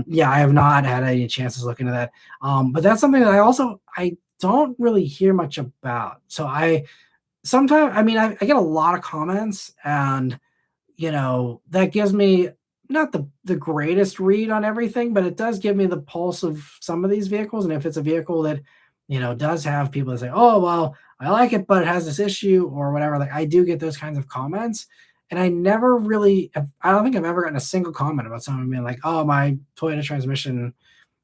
Yeah, I have not had any chances to look into that. But that's something that I don't really hear much about. So sometimes, I get a lot of comments, and that gives me not the greatest read on everything, but it does give me the pulse of some of these vehicles. And if it's a vehicle that, does have people that say, oh, well, I like it, but it has this issue or whatever, like I do get those kinds of comments. And I never really, I don't think I've ever gotten a single comment about someone being like, oh, my Toyota transmission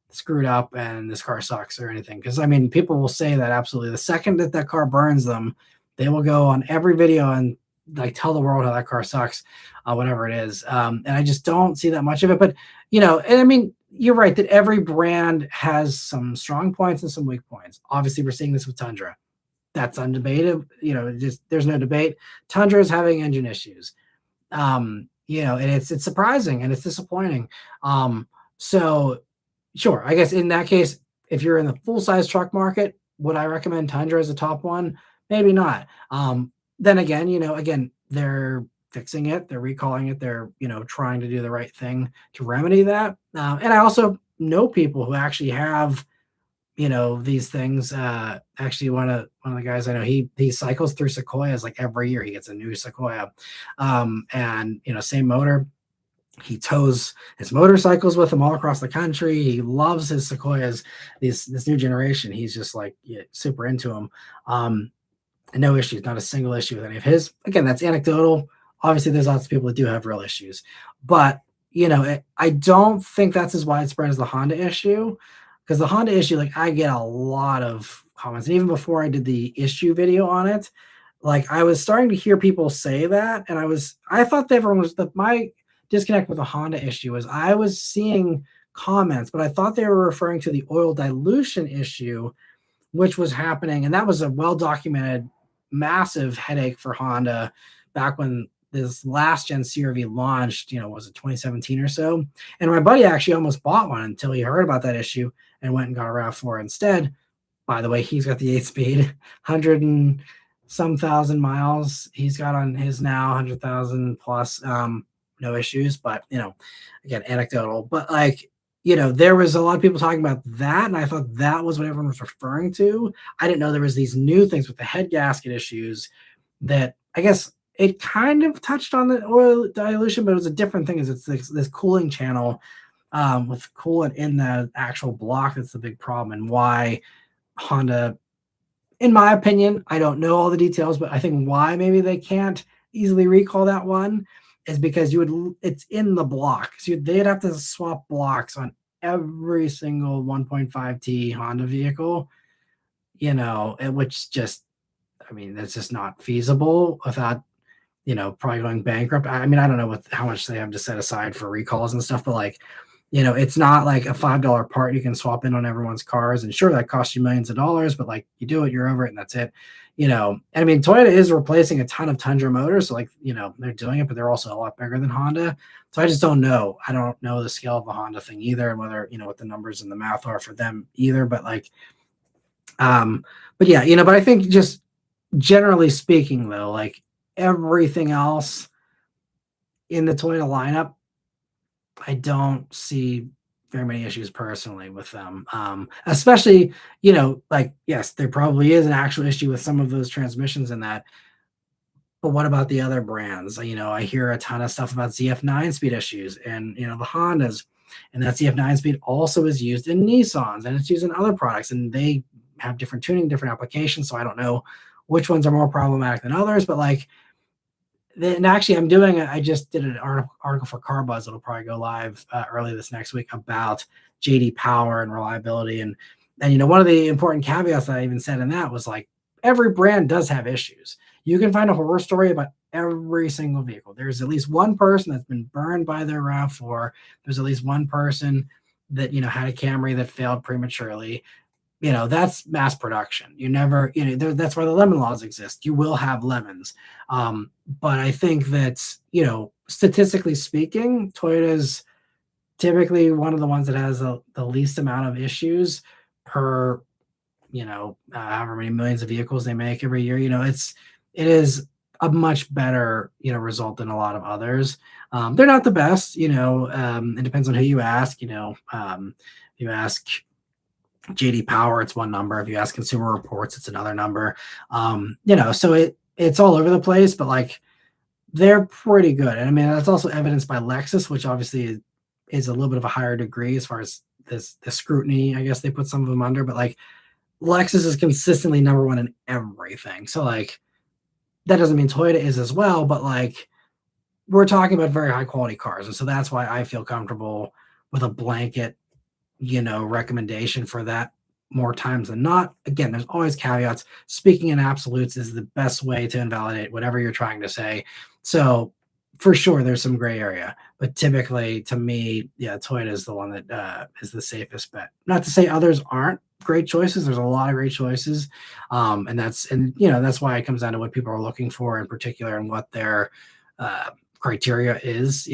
screwed up and this car sucks or anything. Because people will say that absolutely. The second that car burns them, they will go on every video and like tell the world how that car sucks, whatever it is. And I just don't see that much of it. But and you're right that every brand has some strong points and some weak points. Obviously, we're seeing this with Tundra. That's undebated. There's no debate. Tundra is having engine issues. And it's surprising and it's disappointing. So sure, I guess in that case, if you're in the full-size truck market, would I recommend Tundra as a top one? Maybe not. Then again, they're fixing it, they're recalling it, they're trying to do the right thing to remedy that. And I also know people who actually have these things. Actually, one of the guys I know, he cycles through Sequoias like every year. He gets a new Sequoia, and same motor. He tows his motorcycles with him all across the country. He loves his Sequoias. This new generation, he's just like super into them. And no issues, not a single issue with any of his. Again, that's anecdotal. Obviously, there's lots of people that do have real issues, but I don't think that's as widespread as the Honda issue. Because the Honda issue, like I get a lot of comments, and even before I did the issue video on it, like I was starting to hear people say that, and I thought that everyone was my disconnect with the Honda issue was I was seeing comments, but I thought they were referring to the oil dilution issue, which was happening, and that was a well-documented massive headache for Honda back when this last gen CRV launched, was it 2017 or so? And my buddy actually almost bought one until he heard about that issue and went and got a RAV4 instead. By the way, he's got the 8-speed, 100 and some thousand miles. He's got on his now, 100,000 plus, no issues. But, again, anecdotal. But there was a lot of people talking about that, and I thought that was what everyone was referring to. I didn't know there was these new things with the head gasket issues that I guess it kind of touched on the oil dilution, but it was a different thing. Is it's this cooling channel with coolant in the actual block that's the big problem, and why Honda, in my opinion, I don't know all the details, but I think why maybe they can't easily recall that one is because it's in the block. So they'd have to swap blocks on every single 1.5T Honda vehicle, which just, that's just not feasible without, probably going bankrupt. I don't know how much they have to set aside for recalls and stuff, but it's not like a $5 part you can swap in on everyone's cars. And sure, that costs you millions of dollars, but you do it, you're over it, and that's it. Toyota is replacing a ton of Tundra motors. So they're doing it, but they're also a lot bigger than Honda. So I just don't know. I don't know the scale of the Honda thing either, and whether, what the numbers and the math are for them either. But but yeah, but I think just generally speaking though, everything else in the Toyota lineup, I don't see very many issues personally with them. Especially, yes, there probably is an actual issue with some of those transmissions in that. But what about the other brands? I hear a ton of stuff about ZF9 speed issues and, the Hondas. And that ZF9 speed also is used in Nissans, and it's used in other products. And they have different tuning, different applications. So I don't know which ones are more problematic than others. But and actually, I just did an article for Car Buzz. It'll probably go live early this next week about JD Power and reliability. And one of the important caveats that I even said in that was every brand does have issues. You can find a horror story about every single vehicle. There's at least one person that's been burned by their RAV4. There's at least one person that had a Camry that failed prematurely. That's mass production. You never, that's why the lemon laws exist. You will have lemons. But I think that, statistically speaking, Toyota's typically one of the ones that has the least amount of issues per, however many millions of vehicles they make every year. It is a much better, result than a lot of others. They're not the best, it depends on who you ask. You ask JD Power, it's one number. If you ask Consumer Reports, it's another number. So it's all over the place, but like they're pretty good. And I mean, that's also evidenced by Lexus, which obviously is a little bit of a higher degree as far as the scrutiny, I guess they put some of them under, but like Lexus is consistently number one in everything. So like that doesn't mean Toyota is as well, but like we're talking about very high quality cars. And so that's why I feel comfortable with a blanket recommendation for that more times than not. Again, there's always caveats. Speaking in absolutes is the best way to invalidate whatever you're trying to say. So for sure, there's some gray area, but typically to me, yeah, Toyota is the one that is the safest bet. Not to say others aren't great choices. There's a lot of great choices. And that's why it comes down to what people are looking for in particular and what their criteria is,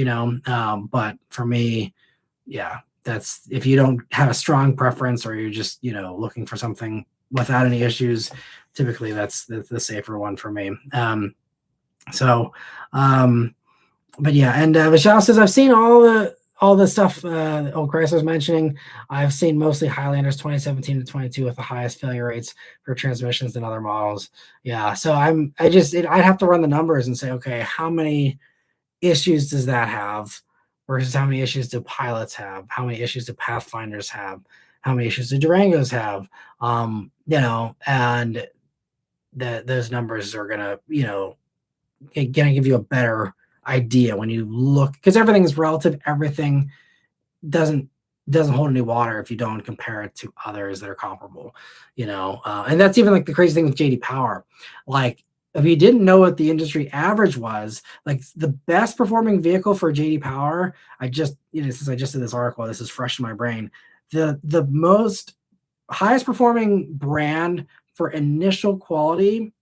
but for me, yeah, that's if you don't have a strong preference or you're just looking for something without any issues, typically that's the safer one for me. But yeah, and Michelle says I've seen all the stuff old Chrysler's mentioning. I've seen mostly Highlanders 2017 to 22 with the highest failure rates for transmissions than other models. Yeah, so I'd have to run the numbers and say, okay, how many issues does that have versus how many issues do pilots have? How many issues do Pathfinders have? How many issues do Durangos have? And those numbers are gonna give you a better idea when you look, because everything is relative. Everything doesn't hold any water if you don't compare it to others that are comparable. And that's even like the crazy thing with JD Power. Like if you didn't know what the industry average was, like the best performing vehicle for JD Power, since I just did this article, this is fresh in my brain. The most highest performing brand for initial quality,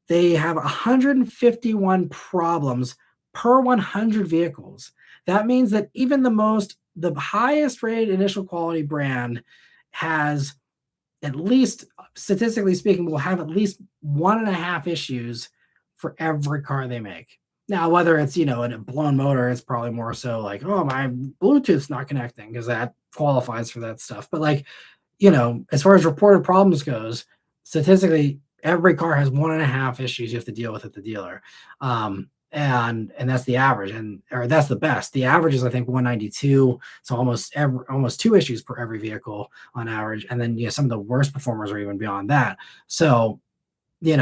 they have 151 problems per 100 vehicles. That means that even the highest rated initial quality brand has at least, statistically speaking, will have at least 1.5 issues for every car they make. Now, whether it's, in a blown motor, it's probably more so like, oh, my Bluetooth's not connecting, because that qualifies for that stuff. But like, as far as reported problems goes, statistically, every car has 1.5 issues you have to deal with at the dealer. And that's the average, or that's the best. The average is I think 192, so almost 2 issues per every vehicle on average. And then some of the worst performers are even beyond that. So even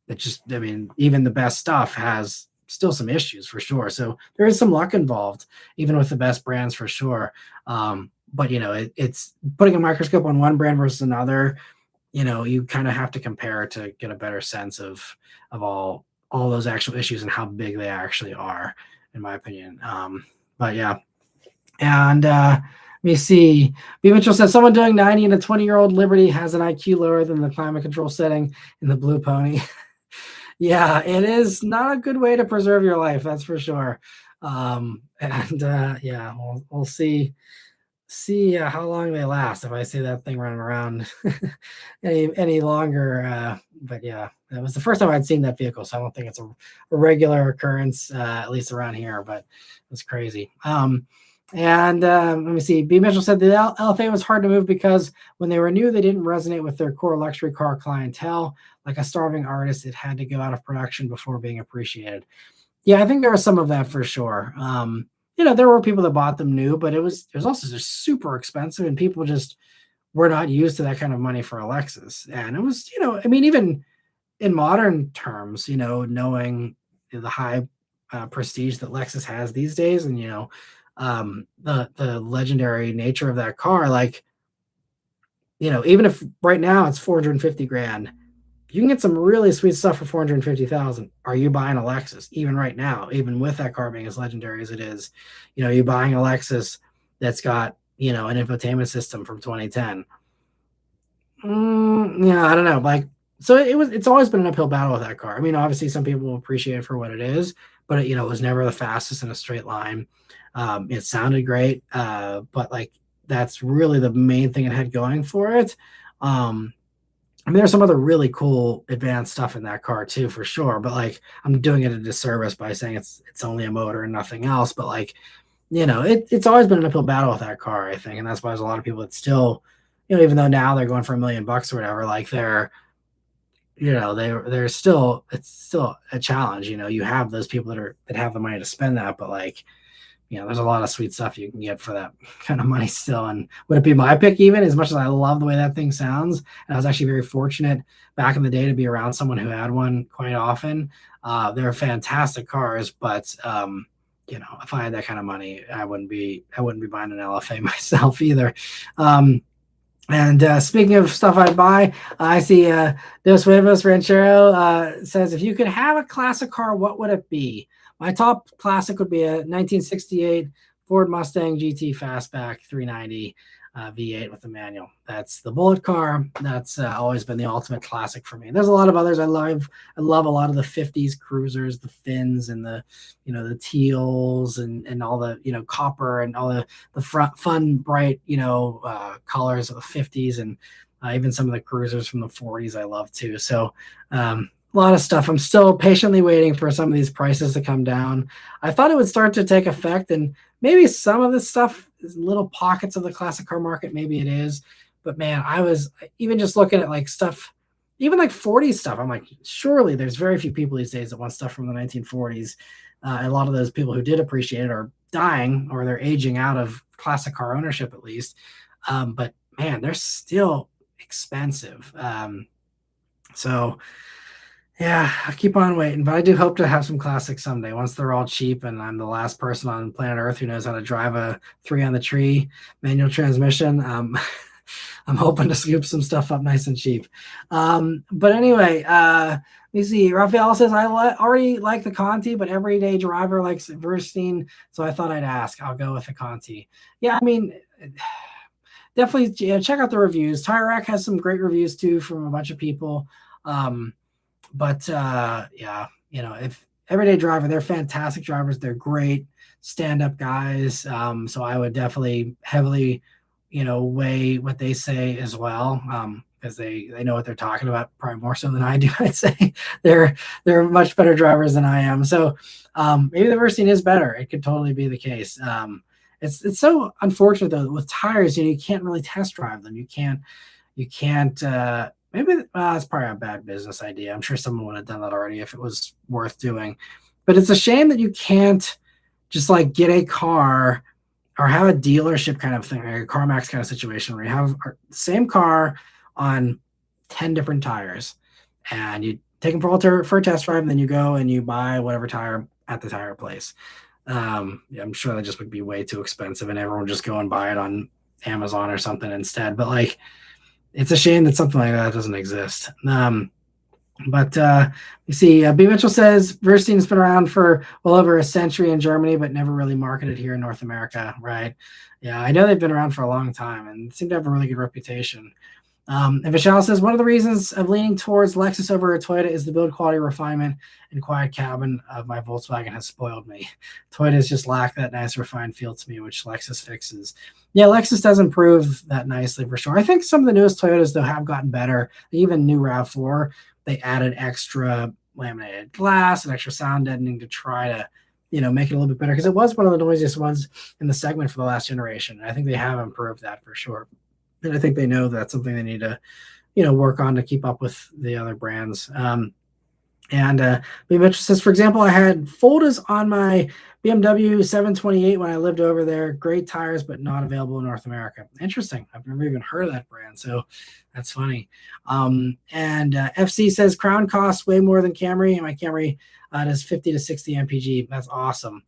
the best stuff has still some issues for sure. So there is some luck involved, even with the best brands for sure. But it's putting a microscope on one brand versus another. You kind of have to compare to get a better sense of all those actual issues and how big they actually are, in my opinion. But yeah. And let me see. B. Mitchell says someone doing 90 in a 20-year-old Liberty has an IQ lower than the climate control setting in the Blue Pony. Yeah, it is not a good way to preserve your life, that's for sure. Yeah, we'll see how long they last if I see that thing running around any longer. But yeah, it was the first time I'd seen that vehicle, so I don't think it's a regular occurrence, at least around here, but it's crazy. Let me see. B. Mitchell said the LFA was hard to move because when they were new, they didn't resonate with their core luxury car clientele. Like a starving artist, it had to go out of production before being appreciated. Yeah, I think there was some of that for sure. There were people that bought them new, but it was also just super expensive, and people just were not used to that kind of money for a Lexus. And it was, even in modern terms, knowing the high prestige that Lexus has these days, and the legendary nature of that car, like, even if right now it's 450 grand, you can get some really sweet stuff for 450,000. Are you buying a Lexus even right now, even with that car being as legendary as it is? You buying a Lexus that's got, an infotainment system from 2010. Yeah, I don't know. Like, so it's always been an uphill battle with that car. I mean, obviously some people will appreciate it for what it is, but it was never the fastest in a straight line. It sounded great. But like, that's really the main thing it had going for it. I mean, there's some other really cool advanced stuff in that car too, for sure. But like, I'm doing it a disservice by saying it's only a motor and nothing else. But like, it's always been an uphill battle with that car, I think, and that's why there's a lot of people that still, even though now they're going for $1 million or whatever, like they're still, it's still a challenge. You have those people that have the money to spend that, but like, there's a lot of sweet stuff you can get for that kind of money still. And would it be my pick even, as much as I love the way that thing sounds? And I was actually very fortunate back in the day to be around someone who had one quite often. They're fantastic cars, but if I had that kind of money, I wouldn't be buying an LFA myself either. And speaking of stuff I'd buy, I see Dos Huevos Ranchero says, if you could have a classic car, what would it be? My top classic would be a 1968 Ford Mustang GT Fastback 390 V8 with a manual. That's the bullet car. That's always been the ultimate classic for me. There's a lot of others I love. I love a lot of the 50s cruisers, the Fins and the teals and all the, copper and all the fun, bright, colors of the 50s, and even some of the cruisers from the 40s I love too. So a lot of stuff. I'm still patiently waiting for some of these prices to come down. I thought it would start to take effect, and maybe some of this stuff is little pockets of the classic car market. Maybe it is, but man, I was even just looking at like stuff, even like 40s stuff. I'm like, surely there's very few people these days that want stuff from the 1940s. A lot of those people who did appreciate it are dying, or they're aging out of classic car ownership at least. But man, they're still expensive. So yeah, I keep on waiting, but I do hope to have some classics someday once they're all cheap and I'm the last person on planet Earth who knows how to drive a 3 on the tree manual transmission. I'm hoping to scoop some stuff up nice and cheap. But anyway, let me see. Raphael says, I already like the Conti, but everyday driver likes Verstein, so I thought I'd ask. I'll go with the Conti. Yeah, I mean, definitely check out the reviews. Tire Rack has some great reviews too from a bunch of people. But yeah, if everyday driver, they're fantastic drivers. They're great stand-up guys. So I would definitely heavily, weigh what they say as well. Because they know what they're talking about, probably more so than I do. I'd say they're much better drivers than I am. So maybe the Verstein is better. It could totally be the case. It's so unfortunate though with tires. You can't really test drive them. You can't. Maybe it's probably a bad business idea. I'm sure someone would have done that already if it was worth doing. But it's a shame that you can't just like get a car or have a dealership kind of thing, like a CarMax kind of situation where you have the same car on 10 different tires and you take them for a test drive, and then you go and you buy whatever tire at the tire place. Yeah, I'm sure that just would be way too expensive and everyone would just go and buy it on Amazon or something instead. But like, it's a shame that something like that doesn't exist. But you see, B. Mitchell says Verstein's been around for well over a century in Germany, but never really marketed here in North America, right? Yeah, I know they've been around for a long time and seem to have a really good reputation. And Vishal says, one of the reasons of leaning towards Lexus over a Toyota is the build quality, refinement, and quiet cabin of my Volkswagen has spoiled me. Toyotas just lack that nice refined feel to me, which Lexus fixes. Yeah, Lexus does improve that nicely for sure. I think some of the newest Toyotas, though, have gotten better. Even new RAV4, they added extra laminated glass and extra sound deadening to try to, make it a little bit better, because it was one of the noisiest ones in the segment for the last generation. And I think they have improved that for sure. And I think they know that's something they need to, work on to keep up with the other brands. And B. Mitchell says, for example, I had Foldas on my BMW 728 when I lived over there. Great tires, but not available in North America. Interesting. I've never even heard of that brand, so that's funny. And FC says, Crown costs way more than Camry, and my Camry does 50 to 60 mpg. That's awesome.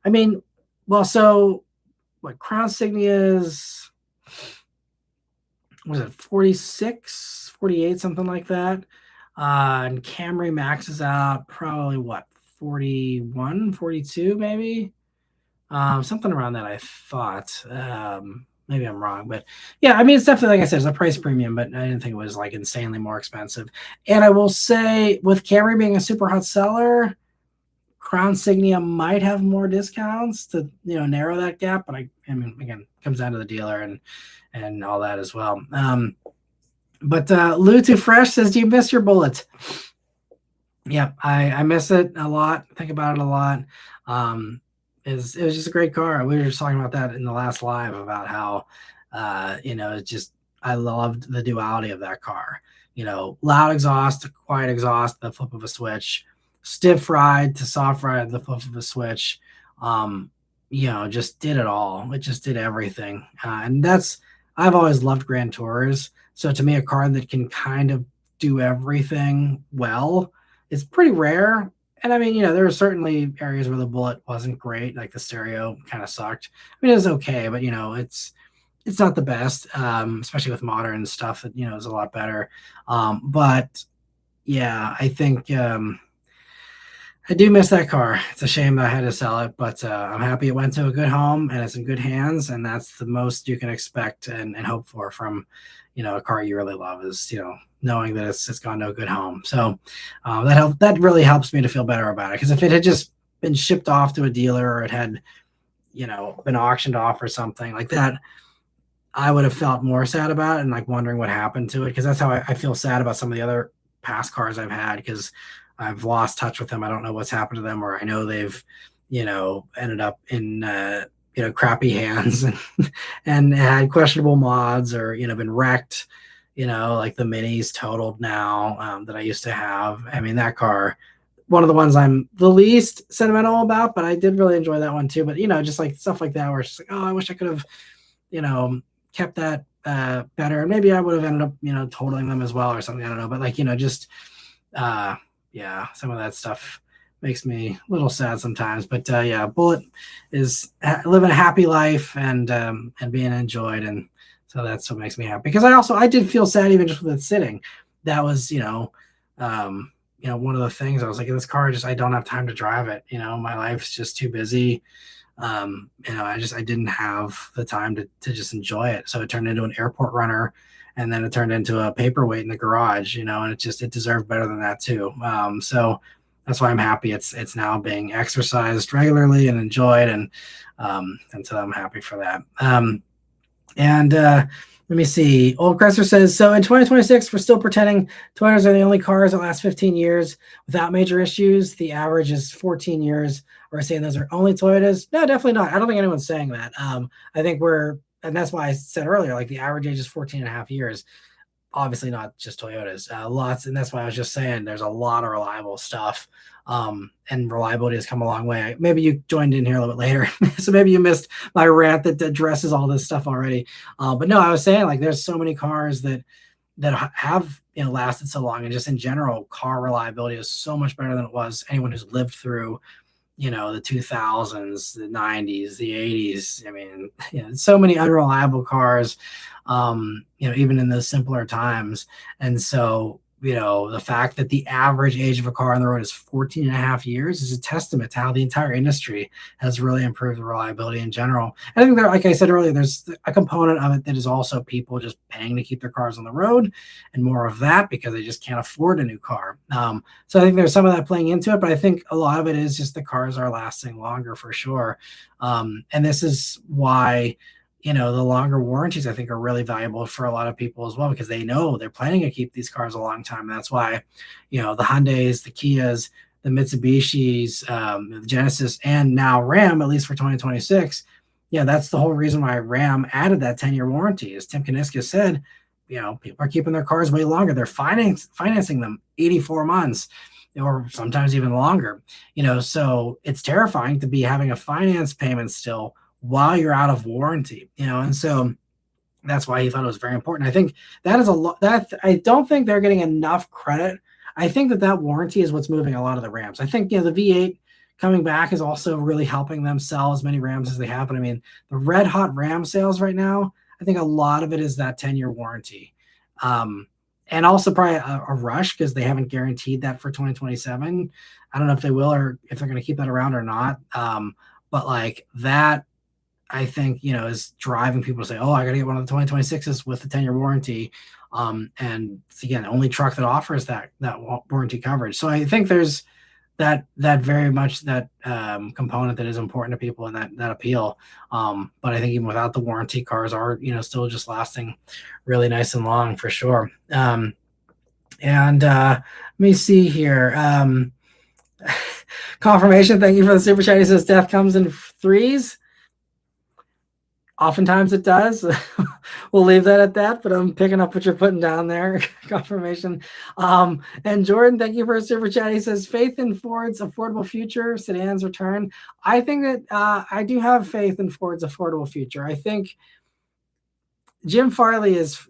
I mean, well, so what Crown Signia's, was it 46, 48, something like that? And Camry maxes out probably what, 41, 42 maybe? Something around that I thought. Maybe I'm wrong, but yeah, I mean, it's definitely, like I said, it's a price premium, but I didn't think it was like insanely more expensive. And I will say, with Camry being a super hot seller, Crown Signia might have more discounts to, narrow that gap. But I mean, again, it comes down to the dealer and all that as well. But Lou Too Fresh says, "Do you miss your Bullet?" Yeah, I miss it a lot. Think about it a lot. It was just a great car. We were just talking about that in the last live about how, it's just, I loved the duality of that car. Loud exhaust to quiet exhaust, the flip of a switch, stiff ride to soft ride, the flip of a switch. Um, just did it all. It just did everything, and I've always loved Grand Tours. So to me, a car that can kind of do everything well, it's pretty rare. And I mean, there were certainly areas where the Bullet wasn't great, like the stereo kind of sucked. I mean, it was okay, but it's not the best, especially with modern stuff that is a lot better. But yeah, I think I do miss that car. It's a shame that I had to sell it, but I'm happy it went to a good home and it's in good hands, and that's the most you can expect and hope for from a car you really love, is knowing that it's gone to a good home. So that really helps me to feel better about it, because if it had just been shipped off to a dealer, or it had been auctioned off or something like that, I would have felt more sad about it and like wondering what happened to it, because that's how I feel sad about some of the other past cars I've had, because I've lost touch with them. I don't know what's happened to them, or I know they've ended up in crappy hands and had questionable mods, or been wrecked, like the Mini's totaled now, that I used to have. I mean, that car, one of the ones I'm the least sentimental about, but I did really enjoy that one too. But just like stuff like that, where it's just like, oh, I wish I could have kept that better, and maybe I would have ended up totaling them as well or something. I don't know, but like just yeah, some of that stuff makes me a little sad sometimes. But yeah, Bullet is living a happy life and being enjoyed, and so that's what makes me happy. Because I did feel sad even just with it sitting. That was one of the things. I was like, this car, I don't have time to drive it. My life's just too busy. I didn't have the time to just enjoy it. So it turned into an airport runner, and then it turned into a paperweight in the garage, and it deserved better than that too. So that's why I'm happy it's now being exercised regularly and enjoyed, and so I'm happy for that. And let me see. Old Chrysler says, so in 2026, we're still pretending Toyotas are the only cars that last 15 years without major issues. The average is 14 years. We're saying those are only Toyotas. No, definitely not. I don't think anyone's saying that. I think and that's why I said earlier, like the average age is 14 and a half years. Obviously not just Toyotas, lots. And that's why I was just saying there's a lot of reliable stuff. And reliability has come a long way. Maybe you joined in here a little bit later, so maybe you missed my rant that addresses all this stuff already. But no, I was saying, like, there's so many cars that have lasted so long, and just in general, car reliability is so much better than it was. Anyone who's lived through the 2000s, the 90s, the 80s. I mean, so many unreliable cars, even in those simpler times. And so, the fact that the average age of a car on the road is 14 and a half years is a testament to how the entire industry has really improved the reliability in general. I think like I said earlier, there's a component of it that is also people just paying to keep their cars on the road, and more of that because they just can't afford a new car. So I think there's some of that playing into it, but I think a lot of it is just the cars are lasting longer for sure. And this is why the longer warranties, I think, are really valuable for a lot of people as well, because they know they're planning to keep these cars a long time. And that's why, the Hyundais, the Kias, the Mitsubishis, the Genesis, and now Ram, at least for 2026. Yeah, that's the whole reason why Ram added that 10-year warranty. As Tim Kaniska said, people are keeping their cars way longer. They're financing them 84 months or sometimes even longer. So it's terrifying to be having a finance payment still while you're out of warranty, and so that's why he thought it was very important. I think that is a lot that I don't think they're getting enough credit. I think that warranty is what's moving a lot of the Rams. I think, the V8 coming back is also really helping them sell as many Rams as they have. But I mean, the red hot Ram sales right now, I think a lot of it is that 10-year warranty. and also probably a rush because they haven't guaranteed that for 2027. I don't know if they will or if they're going to keep that around or not. But like that, I think, is driving people to say, "Oh, I got to get one of the 2026s with the 10-year warranty." And it's, again, the only truck that offers that warranty coverage. So I think there's that very much that component that is important to people and that appeal. But I think even without the warranty, cars are still just lasting really nice and long for sure. And let me see here. Confirmation. Thank you for the super chat. He says death comes in threes. Oftentimes it does. We'll leave that at that, but I'm picking up what you're putting down there. Confirmation. And Jordan, thank you for a super chat. He says, faith in Ford's affordable future, sedans return. I think that I do have faith in Ford's affordable future. I think Jim Farley is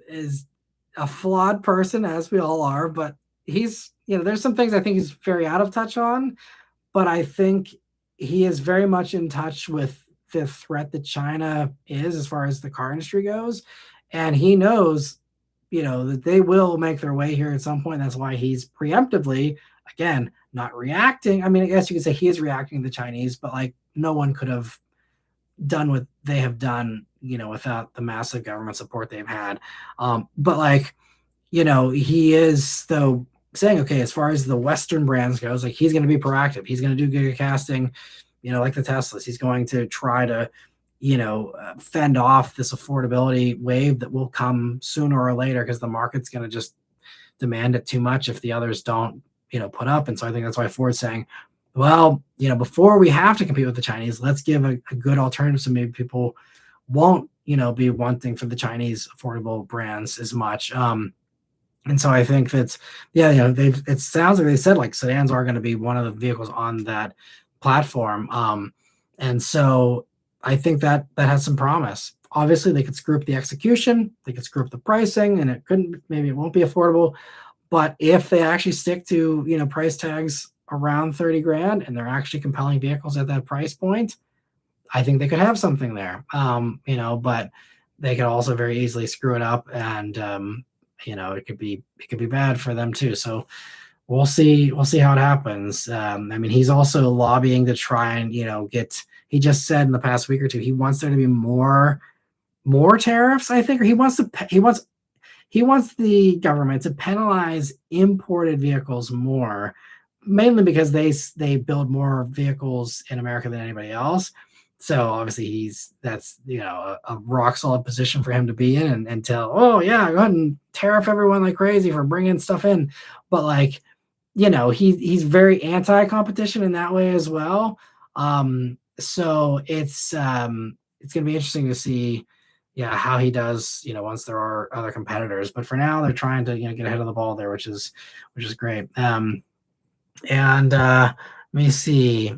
a flawed person, as we all are, but he's, there's some things I think he's very out of touch on, but I think he is very much in touch with the threat that China is as far as the car industry goes. And he knows, that they will make their way here at some point. That's why he's preemptively, again, not reacting. I mean, I guess you could say he is reacting to the Chinese, but like no one could have done what they have done, without the massive government support they've had. But like, he is though saying, okay, as far as the Western brands goes, like he's going to be proactive. He's going to do gigacasting, like the Teslas. He's going to try to, fend off this affordability wave that will come sooner or later because the market's going to just demand it too much if the others don't, put up. And so I think that's why Ford's saying, well, before we have to compete with the Chinese, let's give a good alternative so maybe people won't, be wanting for the Chinese affordable brands as much. And so I think that's, it sounds like they said like sedans are going to be one of the vehicles on that platform. And so I think that has some promise. Obviously they could screw up the execution, they could screw up the pricing, and maybe it won't be affordable. But if they actually stick to, price tags around 30 grand and they're actually compelling vehicles at that price point, I think they could have something there. But they could also very easily screw it up, and it could be bad for them too. So we'll see how it happens. I mean, he's also lobbying to try and he just said in the past week or two he wants there to be more tariffs, I think, or he wants the government to penalize imported vehicles more, mainly because they build more vehicles in America than anybody else. So obviously that's a rock solid position for him to be in and tell, oh yeah, go ahead and tariff everyone like crazy for bringing stuff in. But like, he's very anti-competition in that way as well. So it's going to be interesting to see, how he does, once there are other competitors. But for now, they're trying to get ahead of the ball there, which is great. And let me see.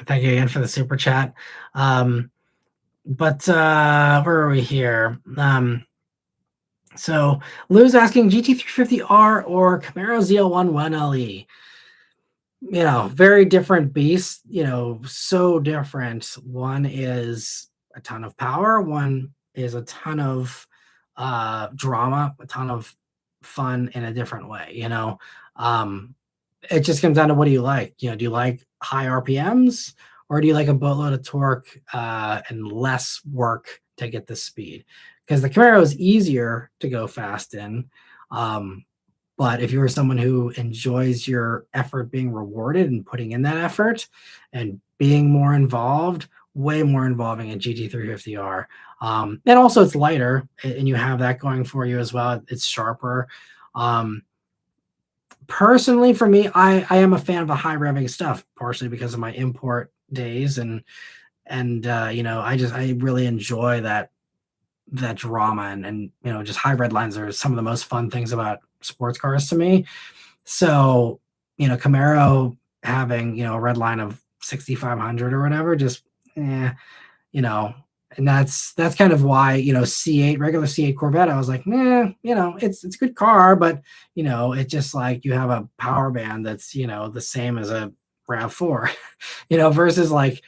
Thank you again for the super chat. But where are we here? So Lou's asking GT350R or Camaro ZL1 1LE. Very different beasts, so different. One is a ton of power. One is a ton of drama, a ton of fun in a different way, it just comes down to what do you like? Do you like high RPMs or do you like a boatload of torque and less work to get the speed? Because the Camaro is easier to go fast in. But if you're someone who enjoys your effort being rewarded and putting in that effort and being more involved, way more involving in GT350R. And also it's lighter and you have that going for you as well. It's sharper. Personally, for me, I am a fan of the high revving stuff, partially because of my import days and I really enjoy that drama and just high red lines are some of the most fun things about sports cars to me. So Camaro having a red line of 6,500 or whatever, just and that's kind of why C8 regular C8 Corvette, I was like, it's a good car, but it's just like you have a power band that's the same as a RAV4, versus like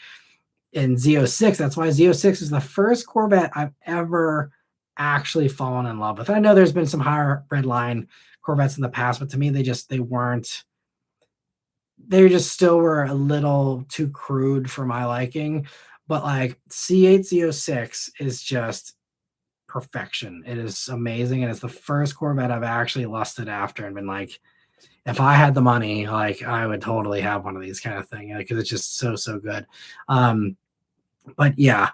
in Z06. That's why Z06 is the first Corvette I've ever actually fallen in love with. And I know there's been some higher red line Corvettes in the past, but to me, they weren't. They just still were a little too crude for my liking. But like C8Z06 is just perfection. It is amazing, and it's the first Corvette I've actually lusted after and been like, if I had the money, like I would totally have one of these kind of thing because it's just so good. Um, but yeah,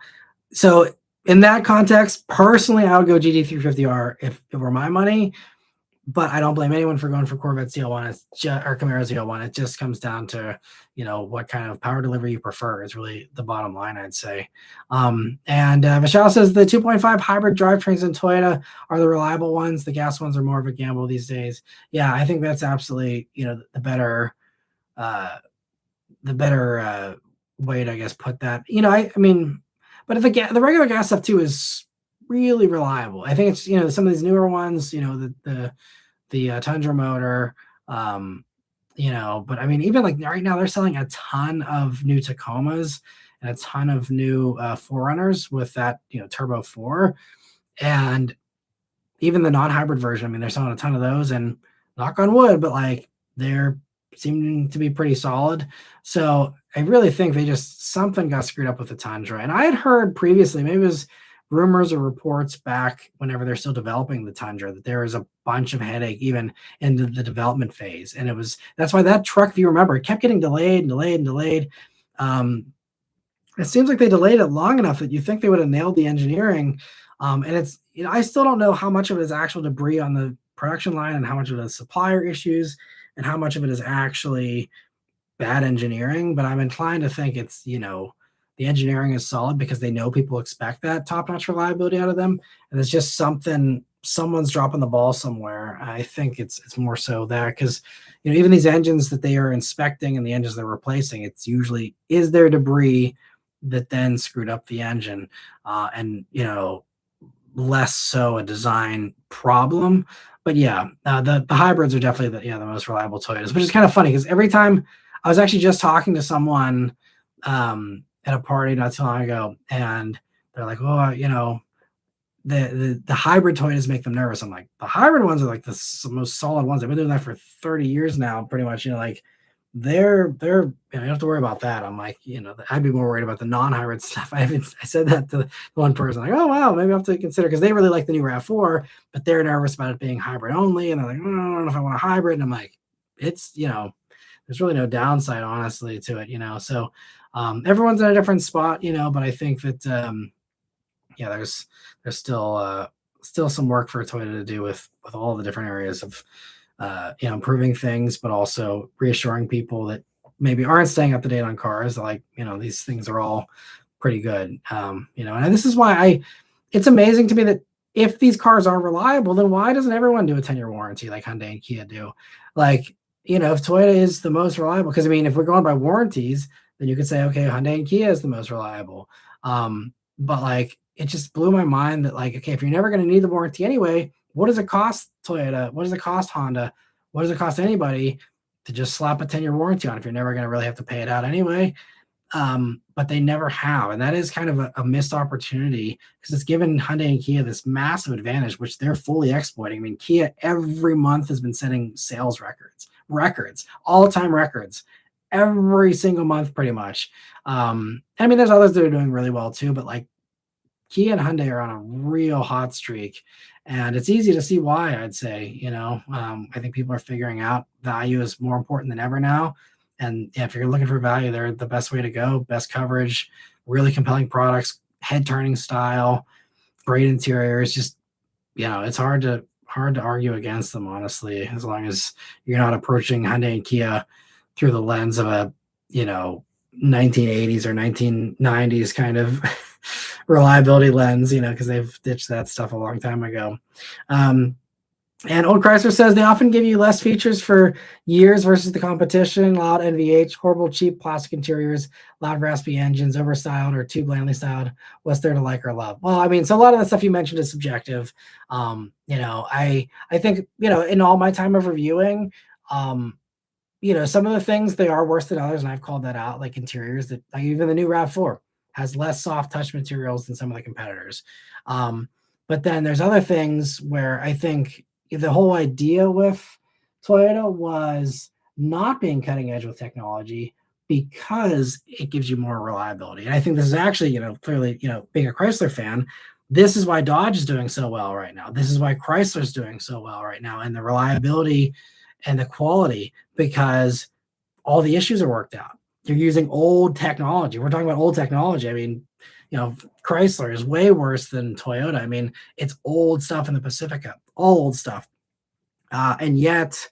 so in that context, personally, I would go GT350R if it were my money. But I don't blame anyone for going for Corvette ZL1. It's just, or Camaro ZL1. It just comes down to, what kind of power delivery you prefer is really the bottom line, I'd say. And Michelle says the 2.5 hybrid drivetrains in Toyota are the reliable ones. The gas ones are more of a gamble these days. Yeah, I think that's absolutely, the better, uh, way to, I guess, put that. I mean, but if the regular gas stuff too is really reliable. I think it's some of these newer ones, the Tundra motor, but I mean, even like right now they're selling a ton of new Tacomas and a ton of new 4Runners with that turbo 4, and even the non-hybrid version. I mean, they're selling a ton of those, and knock on wood, but like they're seeming to be pretty solid. So I really think something got screwed up with the Tundra. And I had heard previously, maybe it was rumors or reports back whenever they're still developing the Tundra, that there was a bunch of headache even in the development phase. And that's why that truck, if you remember, it kept getting delayed and delayed and delayed. It seems like they delayed it long enough that you think they would have nailed the engineering. And it's, I still don't know how much of it is actual debris on the production line and how much of it is supplier issues and how much of it is actually bad engineering. But I'm inclined to think it's, the engineering is solid because they know people expect that top-notch reliability out of them. And it's just someone's dropping the ball somewhere. I think it's more so that because, even these engines that they are inspecting and the engines they're replacing, it's usually, is there debris that then screwed up the engine? And, less so a design problem. But yeah, the hybrids are definitely the most reliable Toyotas, which is kind of funny because every time I was actually just talking to someone at a party not too long ago, and they're like, oh, the hybrid Toyotas make them nervous. I'm like, the hybrid ones are like the most solid ones. I've been doing that for 30 years now, pretty much. Like they're you don't have to worry about that. I'm like, I'd be more worried about the non-hybrid stuff. I said that to one person, like, oh wow, maybe I have to consider, because they really like the new RAV4, but they're nervous about it being hybrid only, and they're like, I don't know if I want a hybrid. And I'm like, it's there's really no downside, honestly, to it. So everyone's in a different spot, but I think that there's still some work for Toyota to do with all the different areas of improving things, but also reassuring people that maybe aren't staying up to date on cars, like, these things are all pretty good. And this is why it's amazing to me that if these cars are reliable, then why doesn't everyone do a 10-year warranty like Hyundai and Kia do? Like, if Toyota is the most reliable, because I mean, if we're going by warranties, then you could say, okay, Hyundai and Kia is the most reliable. But like, it just blew my mind that, like, okay, if you're never going to need the warranty anyway, what does it cost Toyota? What does it cost Honda? What does it cost anybody to just slap a 10-year warranty on if you're never going to really have to pay it out anyway? But they never have. And that is kind of a missed opportunity, because it's given Hyundai and Kia this massive advantage, which they're fully exploiting. I mean, Kia every month has been setting sales records, all-time records, every single month pretty much. I mean, there's others that are doing really well too, but like Kia and Hyundai are on a real hot streak, and it's easy to see why, I'd say. I think people are figuring out value is more important than ever now. And if you're looking for value, they're the best way to go. Best coverage, really compelling products, head turning style, great interiors. Just, it's hard to argue against them, honestly, as long as you're not approaching Hyundai and Kia through the lens of a 1980s or 1990s kind of reliability lens, because they've ditched that stuff a long time ago. And Old Chrysler says they often give you less features for years versus the competition. Loud NVH, horrible cheap plastic interiors, loud raspy engines, overstyled or too blandly styled. What's there to like or love? Well, I mean, so a lot of the stuff you mentioned is subjective. I think, in all my time of reviewing, some of the things, they are worse than others, and I've called that out, like interiors, that like even the new RAV4 has less soft touch materials than some of the competitors. But then there's other things where I think the whole idea with Toyota was not being cutting edge with technology because it gives you more reliability. And I think this is actually, clearly, being a Chrysler fan, this is why Dodge is doing so well right now. This is why Chrysler is doing so well right now, and the reliability and the quality, because all the issues are worked out. You're using old technology. We're talking about old technology. I mean, Chrysler is way worse than Toyota. I mean, it's old stuff in the Pacifica, all old stuff. And yet,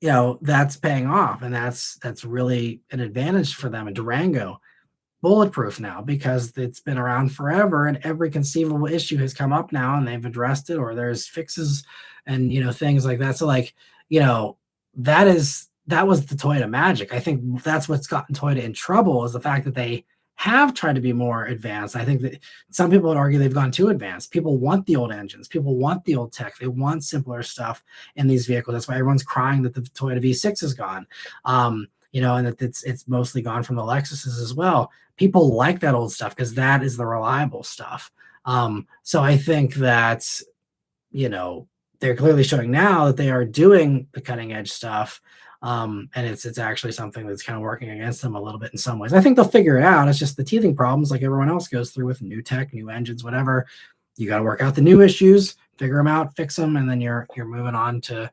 that's paying off. And that's really an advantage for them. And Durango, bulletproof now because it's been around forever and every conceivable issue has come up now and they've addressed it, or there's fixes and things like that. So like, that was the Toyota magic. I think that's what's gotten Toyota in trouble, is the fact that they have tried to be more advanced. I think that some people would argue they've gone too advanced. People want the old engines. People want the old tech. They want simpler stuff in these vehicles. That's why everyone's crying that the Toyota V6 is gone. And that it's mostly gone from the Lexuses as well. People like that old stuff because that is the reliable stuff. So I think that, they're clearly showing now that they are doing the cutting edge stuff. And it's actually something that's kind of working against them a little bit in some ways. I think they'll figure it out. It's just the teething problems like everyone else goes through with new tech, new engines, whatever. You got to work out the new issues, figure them out, fix them, and then you're moving on to,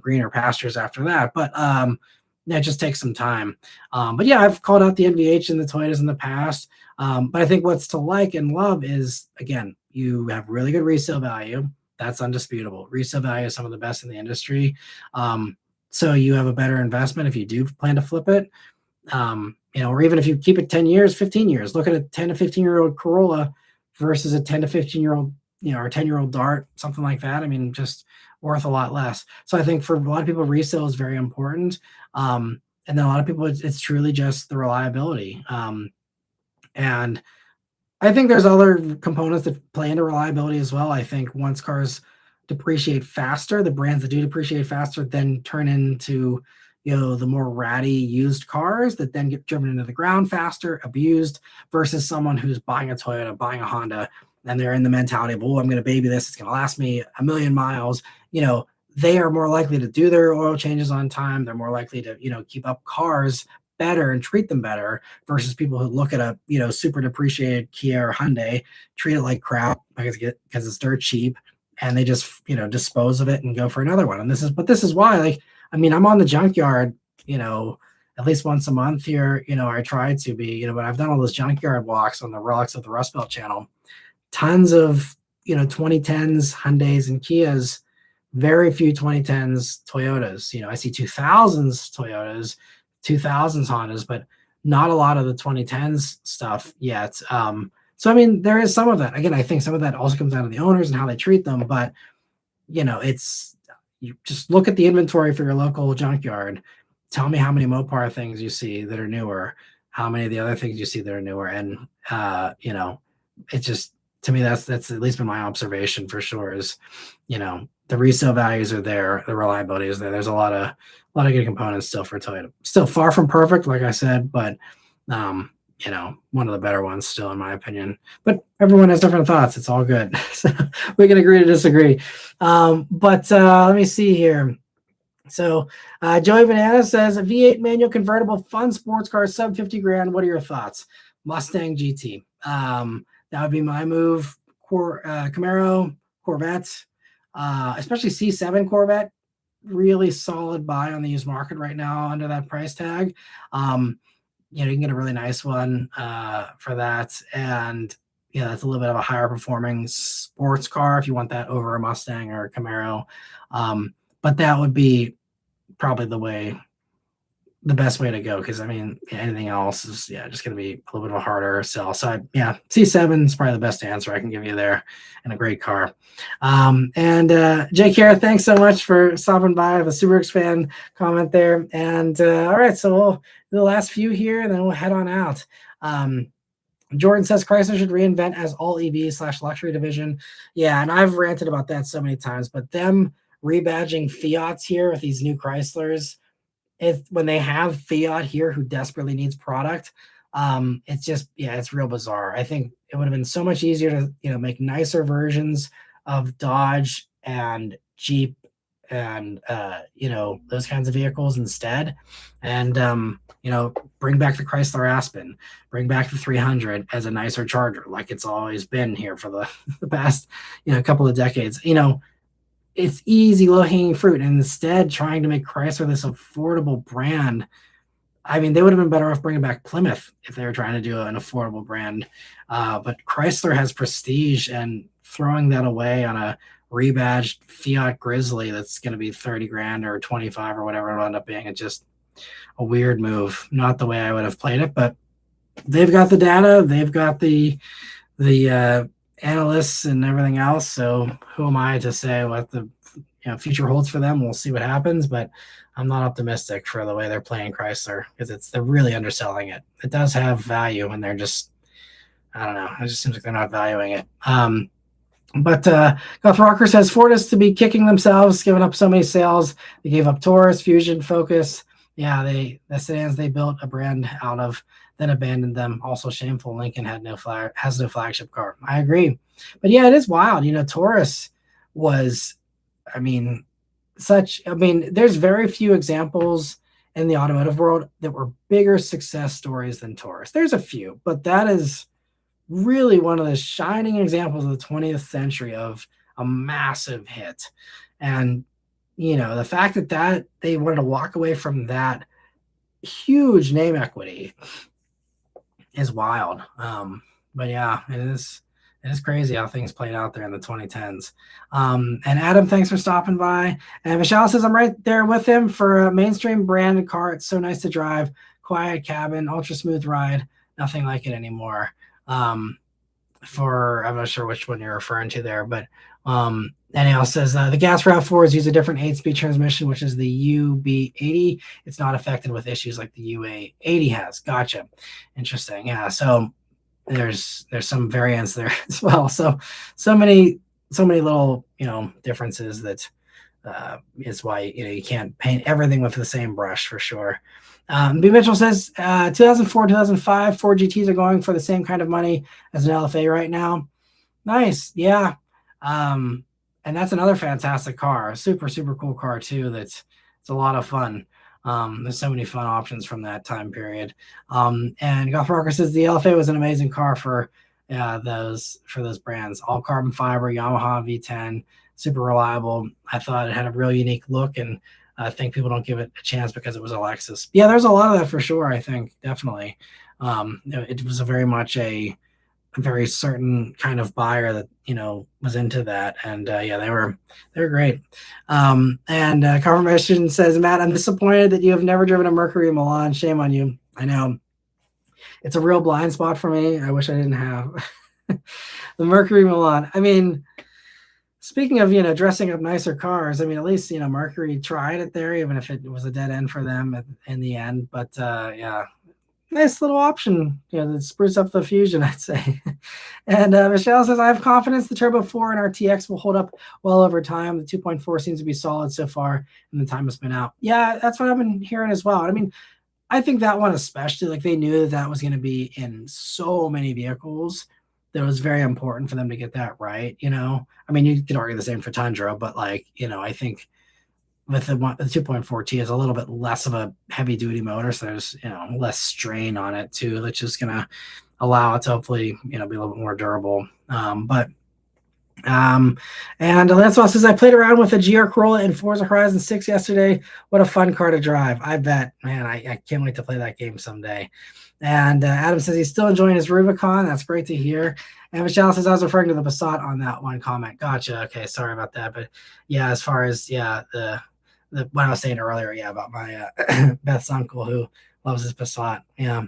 greener pastures after that. But that just takes some time. But yeah, I've called out the NVH and the Toyotas in the past. But I think what's to like and love is, again, you have really good resale value. That's undisputable. Resale value is some of the best in the industry. So you have a better investment if you do plan to flip it. Or even if you keep it 10 years, 15 years, look at a 10 to 15-year-old Corolla versus a 10 to 15-year-old, or 10-year-old Dart, something like that. I mean, just worth a lot less. So I think for a lot of people, resale is very important. And then a lot of people, it's truly just the reliability. And I think there's other components that play into reliability as well. I think once cars depreciate faster, the brands that do depreciate faster then turn into, the more ratty used cars that then get driven into the ground faster, abused, versus someone who's buying a Toyota, buying a Honda, and they're in the mentality of, oh, I'm going to baby this. It's going to last me 1,000,000 miles. They are more likely to do their oil changes on time. They're more likely to, keep up cars better and treat them better versus people who look at a, super depreciated Kia or Hyundai, treat it like crap because it's dirt cheap, and they just, dispose of it and go for another one. And this is why, like, I mean, I'm on the junkyard, at least once a month here. I try to be, but I've done all those junkyard walks on the Relics of the Rust Belt channel. Tons of, 2010s, Hyundais and Kias, very few 2010s Toyotas. I see 2000s Toyotas, 2000s Hondas, but not a lot of the 2010s stuff yet. So, I mean, there is some of that. Again, I think some of that also comes down to the owners and how they treat them. But, you just look at the inventory for your local junkyard. Tell me how many Mopar things you see that are newer, how many of the other things you see that are newer. And, it's just, to me, that's at least been my observation for sure is, the resale values are there. The reliability is there. There's a lot of good components still for Toyota. Still far from perfect, like I said, but, one of the better ones still, in my opinion. But everyone has different thoughts. It's all good. So we can agree to disagree. But let me see here. So Joey Banana says, a V8 manual convertible fun sports car, sub 50 grand. What are your thoughts? Mustang GT. That would be my move. Camaro, Corvette, especially C7 Corvette. Really solid buy on the used market right now under that price tag. You can get a really nice one for that. And, that's a little bit of a higher performing sports car if you want that over a Mustang or a Camaro. But that would be probably the best way to go. Cause I mean, anything else is just going to be a little bit of a harder sell. So C7 is probably the best answer I can give you there, and a great car. And Jake here, thanks so much for stopping by, the Subaru fan comment there. And all right, so we'll do the last few here and then we'll head on out. Jordan says Chrysler should reinvent as all EV/luxury division. Yeah, and I've ranted about that so many times, but them rebadging Fiats here with these new Chryslers, when they have Fiat here who desperately needs product, It's just, yeah, it's real bizarre. I think it would have been so much easier to, make nicer versions of Dodge and Jeep and, those kinds of vehicles instead. And, bring back the Chrysler Aspen, bring back the 300 as a nicer Charger, like it's always been here for the, the past, couple of decades. It's easy, low hanging fruit. And instead, trying to make Chrysler this affordable brand, I mean, they would have been better off bringing back Plymouth if they were trying to do an affordable brand. But Chrysler has prestige, and throwing that away on a rebadged Fiat Grizzly that's going to be 30 grand or 25 or whatever it'll end up being, it's just a weird move. Not the way I would have played it, but they've got the data, they've got the analysts and everything else. So who am I to say what the future holds for them? We'll see what happens, but I'm not optimistic for the way they're playing Chrysler, because they're really underselling it. It does have value, and they're just, I don't know. It just seems like they're not valuing it. But Goth Rocker says Ford is to be kicking themselves, giving up so many sales. They gave up Taurus, Fusion, Focus. Yeah, the sedans they built a brand out of, then abandoned them. Also shameful. Lincoln has no flagship car. I agree. But yeah, it is wild. Taurus was, there's very few examples in the automotive world that were bigger success stories than Taurus. There's a few, but that is really one of the shining examples of the 20th century of a massive hit. And, the fact that they wanted to walk away from that huge name equity is wild. But yeah, it is crazy how things played out there in the 2010s. And Adam, thanks for stopping by. And Michelle says, I'm right there with him for a mainstream branded car. It's so nice to drive. Quiet cabin, ultra smooth ride. Nothing like it anymore. I'm not sure which one you're referring to there, but anyhow, says the gas RAV4s use a different 8-speed transmission, which is the UB80. It's not affected with issues like the UA80 has. Gotcha. Interesting. Yeah. So there's some variance there as well. So many little differences that is why you can't paint everything with the same brush for sure. B. Mitchell says 2004, 2005 Ford GTs are going for the same kind of money as an LFA right now. Nice. Yeah. And that's another fantastic car, a super, super cool car too. It's a lot of fun. There's so many fun options from that time period. And Goth Rocker says the LFA was an amazing car for those brands. All carbon fiber, Yamaha V10, super reliable. I thought it had a real unique look, and I think people don't give it a chance because it was a Lexus. Yeah, there's a lot of that for sure. I think definitely. It was very much a very certain kind of buyer that was into that, and yeah, they were great. And Confirmation says, Matt, I'm disappointed that you have never driven a Mercury Milan. Shame on you. I know it's a real blind spot for me. I wish I didn't have the Mercury Milan. I mean, speaking of dressing up nicer cars, I mean, at least Mercury tried it there, even if it was a dead end for them in the end. But yeah, nice little option, to spruce up the Fusion, I'd say. And Michelle says, I have confidence the Turbo 4 and RTX will hold up well over time. The 2.4 seems to be solid so far in the time it's been out. Yeah, that's what I've been hearing as well. I mean, I think that one especially, like they knew that was going to be in so many vehicles that it was very important for them to get that right. I mean, you could argue the same for Tundra, but I think with the 2.4T is a little bit less of a heavy duty motor, so there's less strain on it too, which is going to allow it to hopefully be a little bit more durable. And Lancelot says, I played around with a GR Corolla in Forza Horizon 6 yesterday. What a fun car to drive. I bet, man, I can't wait to play that game someday. And Adam says he's still enjoying his Rubicon. That's great to hear. And Michelle says I was referring to the Passat on that one comment. Gotcha. Okay, sorry about that. But yeah, as far as the what I was saying earlier, about my Beth's uncle who loves his Passat. Yeah.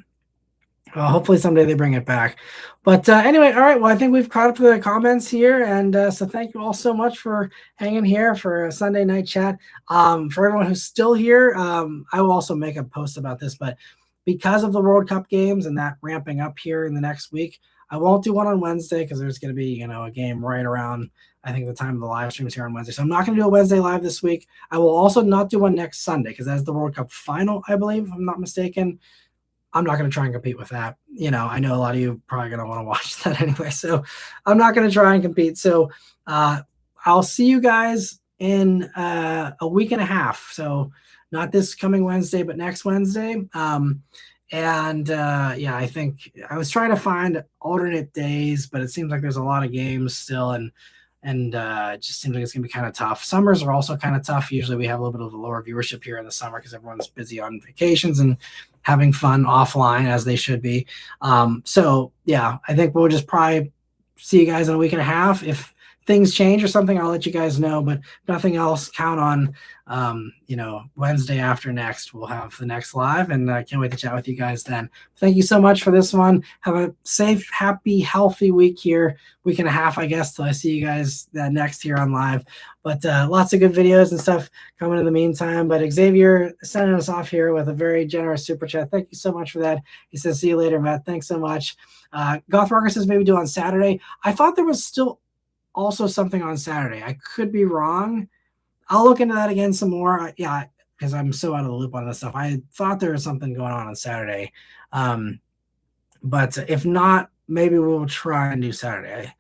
Well, hopefully someday they bring it back. But anyway, all right. Well, I think we've caught up to the comments here. And so thank you all so much for hanging here for a Sunday night chat. For everyone who's still here, I will also make a post about this. But because of the World Cup games and that ramping up here in the next week, I won't do one on Wednesday because there's going to be, a game right around, I think, the time of the live streams here on Wednesday. So I'm not going to do a Wednesday live this week. I will also not do one next Sunday because that's the World Cup final, I believe, if I'm not mistaken. I'm not going to try and compete with that. I know a lot of you are probably going to want to watch that anyway. So I'm not going to try and compete. So I'll see you guys in a week and a half. So not this coming Wednesday, but next Wednesday. Yeah, I think I was trying to find alternate days, but it seems like there's a lot of games still, and it just seems like it's gonna be kind of tough. Summers are also kind of tough. Usually we have a little bit of a lower viewership here in the summer because everyone's busy on vacations and having fun offline as they should be. So yeah, I think we'll just probably see you guys in a week and a half. If things change or something, I'll let you guys know. But nothing else. Count on Wednesday after next, we'll have the next live, and I can't wait to chat with you guys then. Thank you so much for this one. Have a safe, happy, healthy week here, week and a half, I guess, till I see you guys next here on live. But lots of good videos and stuff coming in the meantime. But Xavier sending us off here with a very generous super chat. Thank you so much for that. He says, see you later, Matt. Thanks so much. Gothrocker says maybe do on Saturday. I thought there was still also something on Saturday. I could be wrong. I'll look into that again some more. Yeah, because I'm so out of the loop on this stuff. I thought there was something going on Saturday. But if not, maybe we'll try and do Saturday. I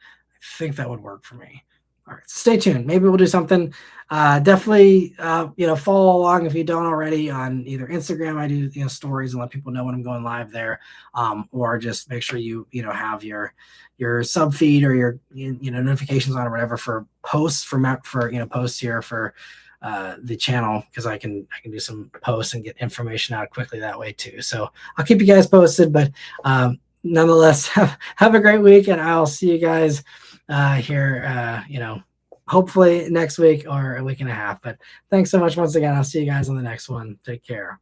think that would work for me. All right, stay tuned. Maybe we'll do something. Definitely, follow along if you don't already on either Instagram. I do stories and let people know when I'm going live there, or just make sure you have your sub feed or your notifications on or whatever for posts for posts here for the channel, because I can do some posts and get information out quickly that way too. So I'll keep you guys posted, but nonetheless, have a great week, and I'll see you guys here, hopefully next week or a week and a half. But thanks so much once again. I'll see you guys on the next one. Take care.